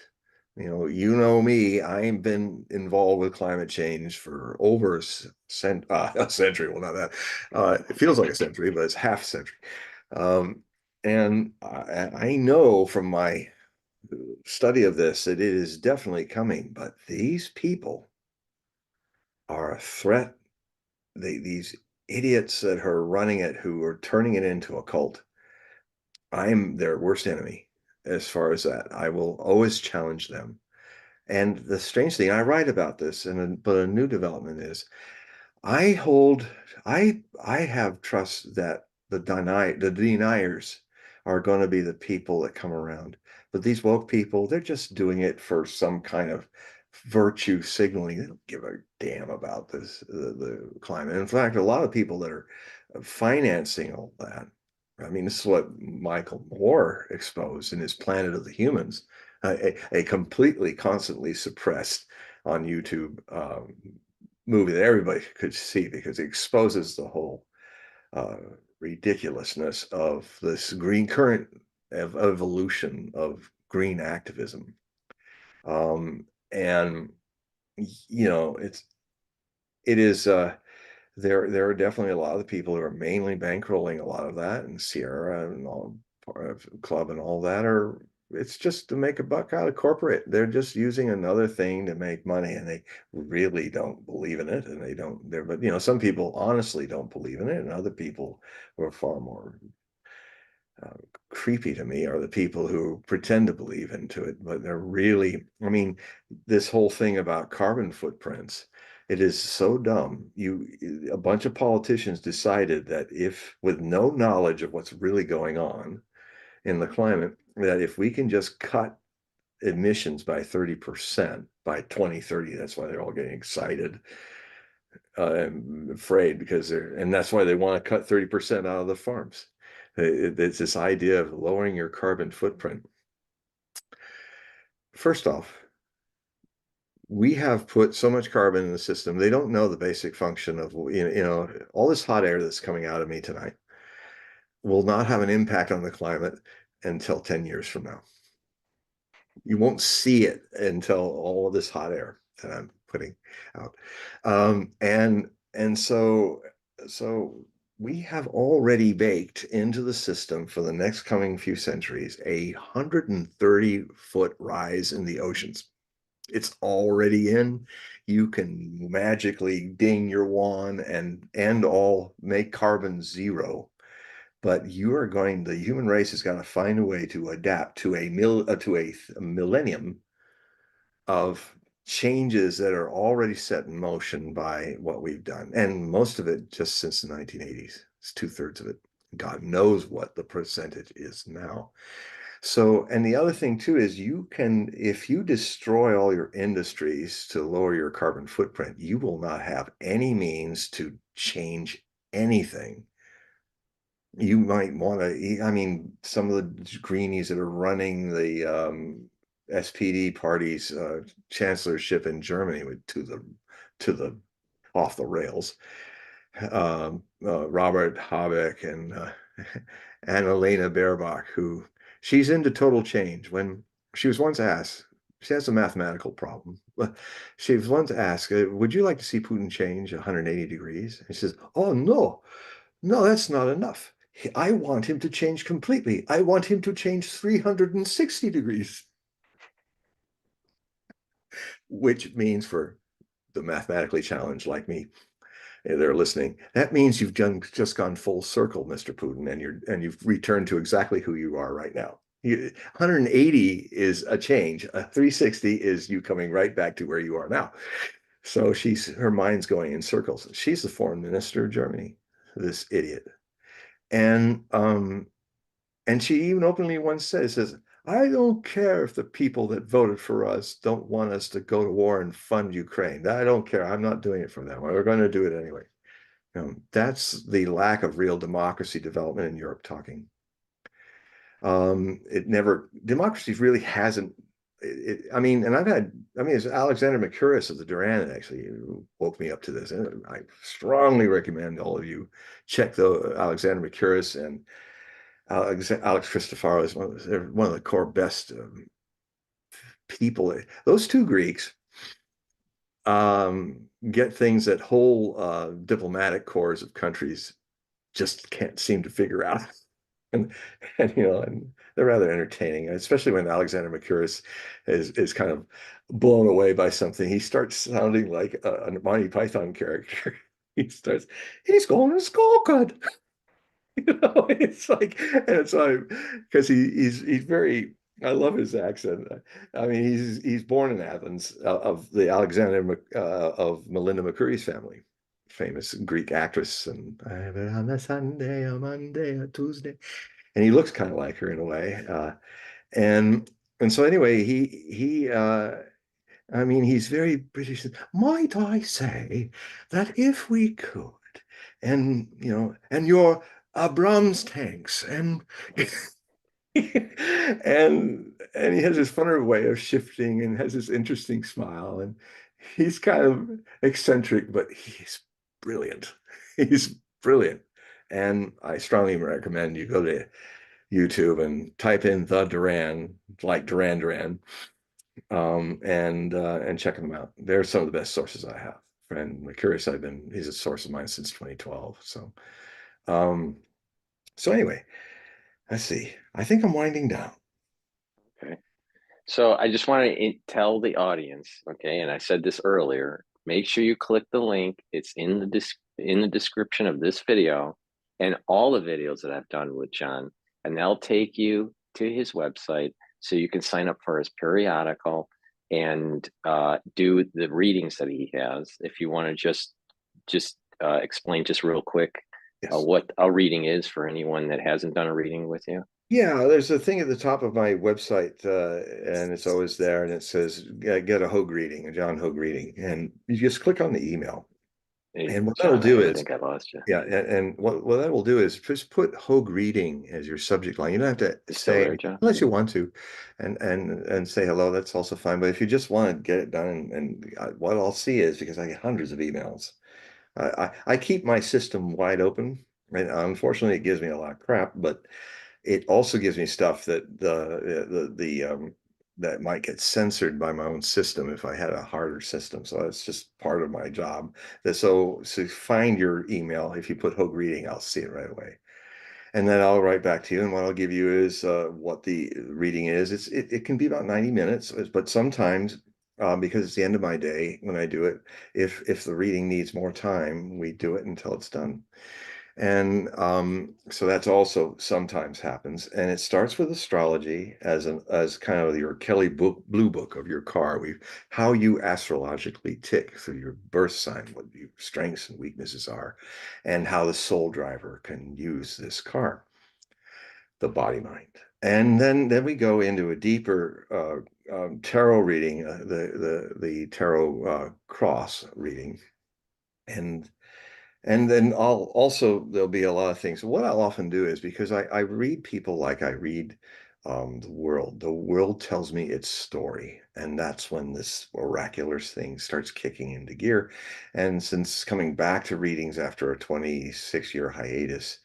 Me, I've been involved with climate change for over a century. Well, not that. It feels like a century, but it's half a century. And I know from my study of this that it is definitely coming, but these people are a threat. These idiots that are running it, who are turning it into a cult, I'm their worst enemy as far as that. I will always challenge them. And the strange thing, I write about this, but a new development is I hold, I have trust that the deniers are going to be the people that come around. But these woke people, they're just doing it for some kind of virtue signaling. They don't give a damn about the climate. In fact, a lot of people that are financing all that. I mean, this is what Michael Moore exposed in his Planet of the Humans, a completely constantly suppressed on YouTube movie that everybody could see because it exposes the whole uh, ridiculousness of this green current of evolution of green activism. And it is there are definitely a lot of the people who are mainly bankrolling a lot of that, and Sierra and all part of club and all that are it's just to make a buck out of corporate. They're just using another thing to make money, and they really don't believe in it, and they don't there but some people honestly don't believe in it, and other people who are far more uh, creepy to me are the people who pretend to believe into it, but they're really, I mean, this whole thing about carbon footprints, it is so dumb. A bunch of politicians decided that if, with no knowledge of what's really going on in the climate, that if we can just cut emissions by 30% by 2030, that's why they're all getting excited. I'm afraid because and that's why they want to cut 30% out of the farms. It's this idea of lowering your carbon footprint. First off, we have put so much carbon in the system, they don't know the basic function of, all this hot air that's coming out of me tonight will not have an impact on the climate until 10 years from now. You won't see it until all of this hot air that I'm putting out. And so we have already baked into the system for the next coming few centuries 130-foot rise in the oceans. It's already in. You can magically ding your wand and all make carbon zero, but the human race has got to find a way to adapt to a millennium of changes that are already set in motion by what we've done, and most of it just since the 1980s. It's two-thirds of it. God knows what the percentage is now. So, and the other thing too is if you destroy all your industries to lower your carbon footprint, you will not have any means to change anything. You might want to, I mean, some of the greenies that are running the SPD party's chancellorship in Germany to the off the rails. Robert Habeck and Elena Baerbock, who she's into total change. When she was once asked, she has a mathematical problem. She was once asked, "Would you like to see Putin change 180 degrees?" And she says, "Oh no, no, that's not enough. I want him to change completely. I want him to change 360 degrees," which means for the mathematically challenged like me, they're listening. That means you've just gone full circle, Mr. Putin, and you've returned to exactly who you are right now. 180 is a change. A 360 is you coming right back to where you are now. So her mind's going in circles. She's the foreign minister of Germany, this idiot. And and she even openly once says, I don't care if the people that voted for us don't want us to go to war and fund Ukraine. I don't care. I'm not doing it for them. We're going to do it anyway. That's the lack of real democracy development in Europe talking. Democracy really hasn't, I mean, and it's Alexander Mercouris of the Duran actually who woke me up to this. And I strongly recommend all of you check the Alexander Mercouris and Alex Christoforou is one of the core best people. Those two Greeks get things that whole diplomatic corps of countries just can't seem to figure out. And and they're rather entertaining, especially when Alexander Mercouris is kind of blown away by something. He starts sounding like a Monty Python character. He's going to Skullcud. It's like, and it's like, because he's very, I love his accent. I mean, he's born in Athens, of the Alexander of Melinda Mercoury's family, famous Greek actress, and on a Sunday, a Monday, a Tuesday, and he looks kind of like her in a way. And so anyway, I mean, he's very British. Might I say that if we could, and and your Abrams tanks, and and he has this funny way of shifting and has this interesting smile, and he's kind of eccentric, but he's brilliant. He's brilliant, and I strongly recommend you go to YouTube and type in the Duran, like Duran Duran, and check them out. They're some of the best sources I have. Friend Mercouris, he's a source of mine since 2012. Um, so anyway, let's see. I think I'm winding down. Okay. So I just want to tell the audience, okay, and I said this earlier, make sure you click the link. It's in the description of this video and all the videos that I've done with John, and they'll take you to his website so you can sign up for his periodical and do the readings that he has. If you want to just explain just real quick Yes. what a reading is for anyone that hasn't done a reading with you. Yeah, there's a thing at the top of my website, and it's always there, and it says get a Hogue reading, a John Hogue reading, and you just click on the email. Hey, And what that'll John, do I is, think I lost you. yeah, and what that will do is just put Hogue reading as your subject line. You don't have to You still say there, anything John? unless you want to, and say hello. That's also fine. But if you just want to get it done, what I'll see is because I get hundreds of emails, I keep my system wide open, and unfortunately, it gives me a lot of crap, but it also gives me stuff that that might get censored by my own system if I had a harder system. So that's just part of my job. So find your email. If you put Hogue reading, I'll see it right away. And then I'll write back to you. And what I'll give you is what the reading is. It can be about 90 minutes, but sometimes because it's the end of my day when I do it, if the reading needs more time, we do it until it's done. And so that's also sometimes happens. And it starts with astrology as kind of your Kelly Blue Book of your car. How you astrologically tick through your birth sign, what your strengths and weaknesses are, and how the soul driver can use this car, the body mind. And then we go into a deeper tarot reading, the tarot cross reading. And then there'll be a lot of things. What I'll often do is because I read people like I read the world tells me its story, and that's when this oracular thing starts kicking into gear. And since coming back to readings after a 26-year hiatus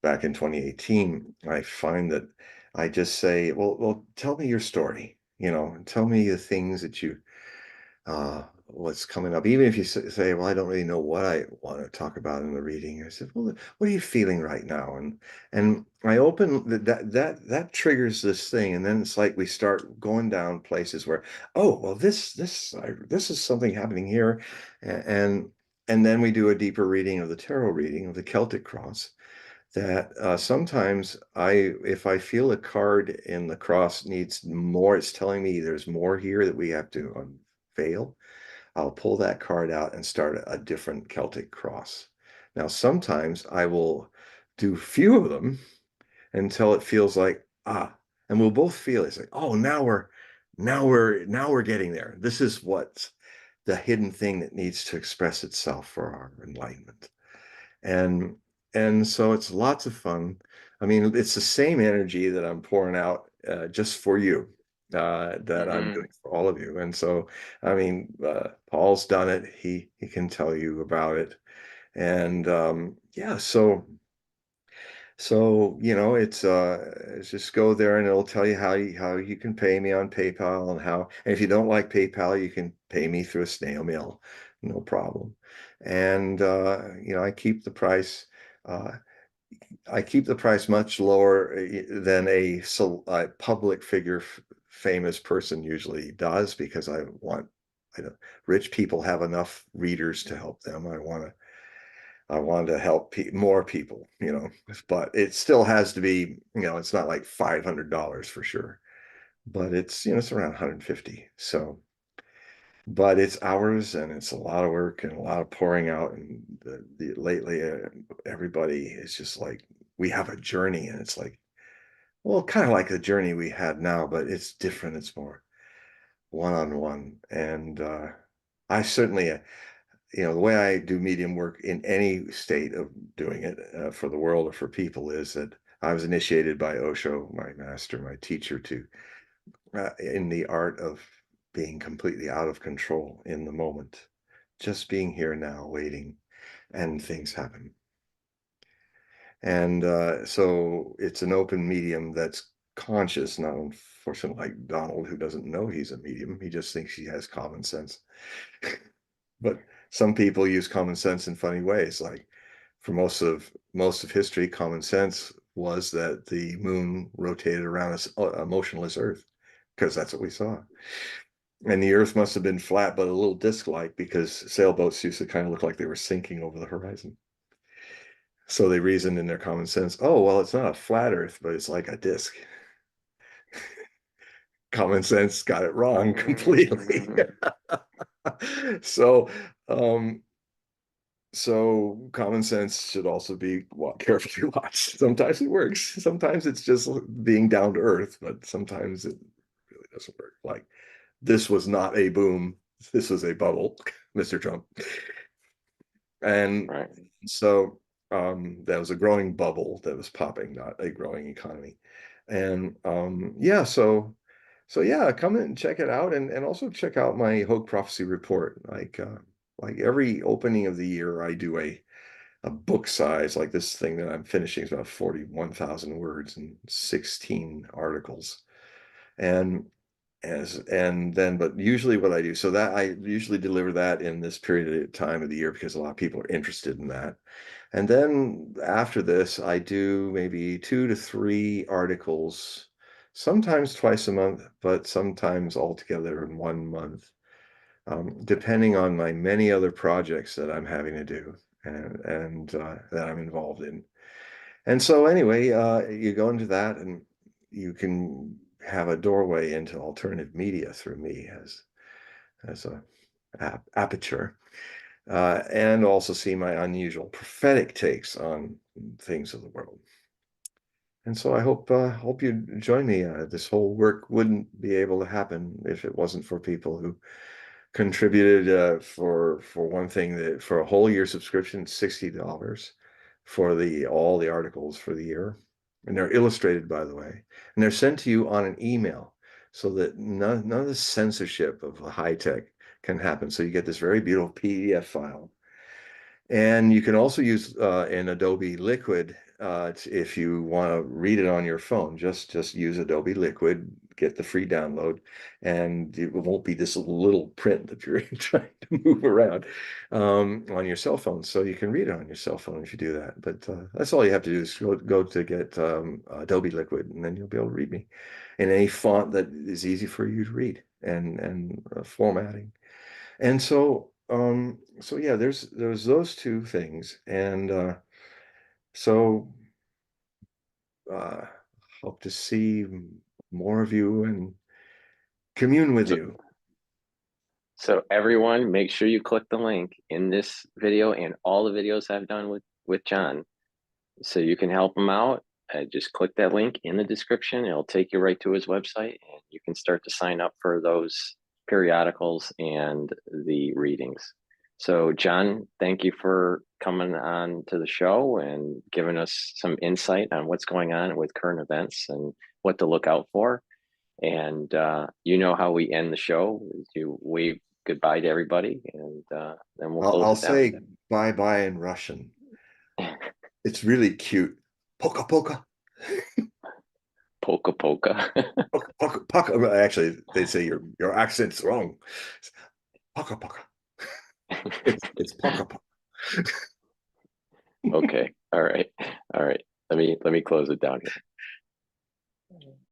back in 2018, I find that I just say, well, tell me your story, tell me the things that you what's coming up. Even if you say, well, I don't really know what I want to talk about in the reading. I said, well, what are you feeling right now? And I open that triggers this thing. And then it's like we start going down places where, oh, well, this is something happening here. And and then we do a deeper reading of the tarot reading of the Celtic cross that sometimes if I feel a card in the cross needs more, it's telling me there's more here that we have to unveil. I'll pull that card out and start a different Celtic cross. Now, sometimes I will do few of them until it feels like, and we'll both feel it's like, oh, now we're getting there. This is what's the hidden thing that needs to express itself for our enlightenment. And and so it's lots of fun. I mean, it's the same energy that I'm pouring out just for you, that I'm Hmm. doing for all of you. And so, I mean, Paul's done it. He can tell you about it. And yeah, so it's just go there and it'll tell you how you can pay me on PayPal and if you don't like PayPal, you can pay me through a snail mail, no problem. And I keep the price. Uh, I keep the price much lower than a public figure, famous person usually does, because I don't, rich people have enough readers to help them. I want to help more people, but it still has to be, it's not like $500 for sure, but it's around 150. So, but it's hours and it's a lot of work and a lot of pouring out. And lately, everybody is just like, we have a journey, and it's like, well, kind of like the journey we had now, but it's different. It's more one-on-one. And I certainly, the way I do medium work in any state of doing it for the world or for people is that I was initiated by Osho, my master, my teacher, to in the art of being completely out of control in the moment, just being here now, waiting, and things happen. And so it's an open medium that's conscious, not unfortunately like Donald, who doesn't know he's a medium. He just thinks he has common sense. But some people use common sense in funny ways. Like for most of history, common sense was that the moon rotated around a motionless Earth, because that's what we saw. And the Earth must have been flat, but a little disc-like, because sailboats used to kind of look like they were sinking over the horizon. So they reasoned in their common sense, oh, well, it's not a flat Earth, but it's like a disc. Common sense got it wrong completely. So, um, so common sense should also be carefully watched. Sometimes it works. Sometimes it's just being down to earth, but sometimes it really doesn't work. Like this was not a boom. This was a bubble, Mr. Trump. And Right. so that was a growing bubble that was popping, not a growing economy. And yeah, so yeah, come in and check it out, and also check out my Hogue Prophecy report. Like every opening of the year, I do a book size, like this thing that I'm finishing is about 41,000 words and 16 articles. And but usually what I do, so that I usually deliver that in this period of time of the year because a lot of people are interested in that. And then after this, I do maybe 2 to 3 articles, sometimes twice a month, but sometimes all together in 1 month, depending on my many other projects that I'm having to do and that I'm involved in. And so anyway, you go into that and you can have a doorway into alternative media through me as a aperture, and also see my unusual prophetic takes on things of the world. And so I hope you join me. This whole work wouldn't be able to happen if it wasn't for people who contributed, for one thing, that for a whole year subscription, $60 for all the articles for the year. And they're illustrated, by the way, and they're sent to you on an email so that none of the censorship of high tech can happen. So you get this very beautiful PDF file. And you can also use in Adobe Liquid if you want to read it on your phone. Just use Adobe Liquid, get the free download, and it won't be this little print that you're trying to move around on your cell phone. So you can read it on your cell phone if you do that. But that's all you have to do is go to get Adobe Liquid, and then you'll be able to read me in any font that is easy for you to read and formatting. And so yeah, there's those two things, and so uh, hope to see more of you and commune with So, you. so everyone, make sure you click the link in this video and all the videos I've done with John, so you can help him out. Just click that link in the description. It'll take you right to his website, and you can start to sign up for those periodicals and the readings. So, John, thank you for coming on to the show and giving us some insight on what's going on with current events and what to look out for. And you know how we end the show. You wave goodbye to everybody, and then we'll close I'll it down. say bye bye in Russian. It's really cute. Poka poka. Polka polka. Poka poka poka. Well, actually, they say your accent's wrong. Poka poka. It's poka poka. Okay. All right. All right. Let me close it down here.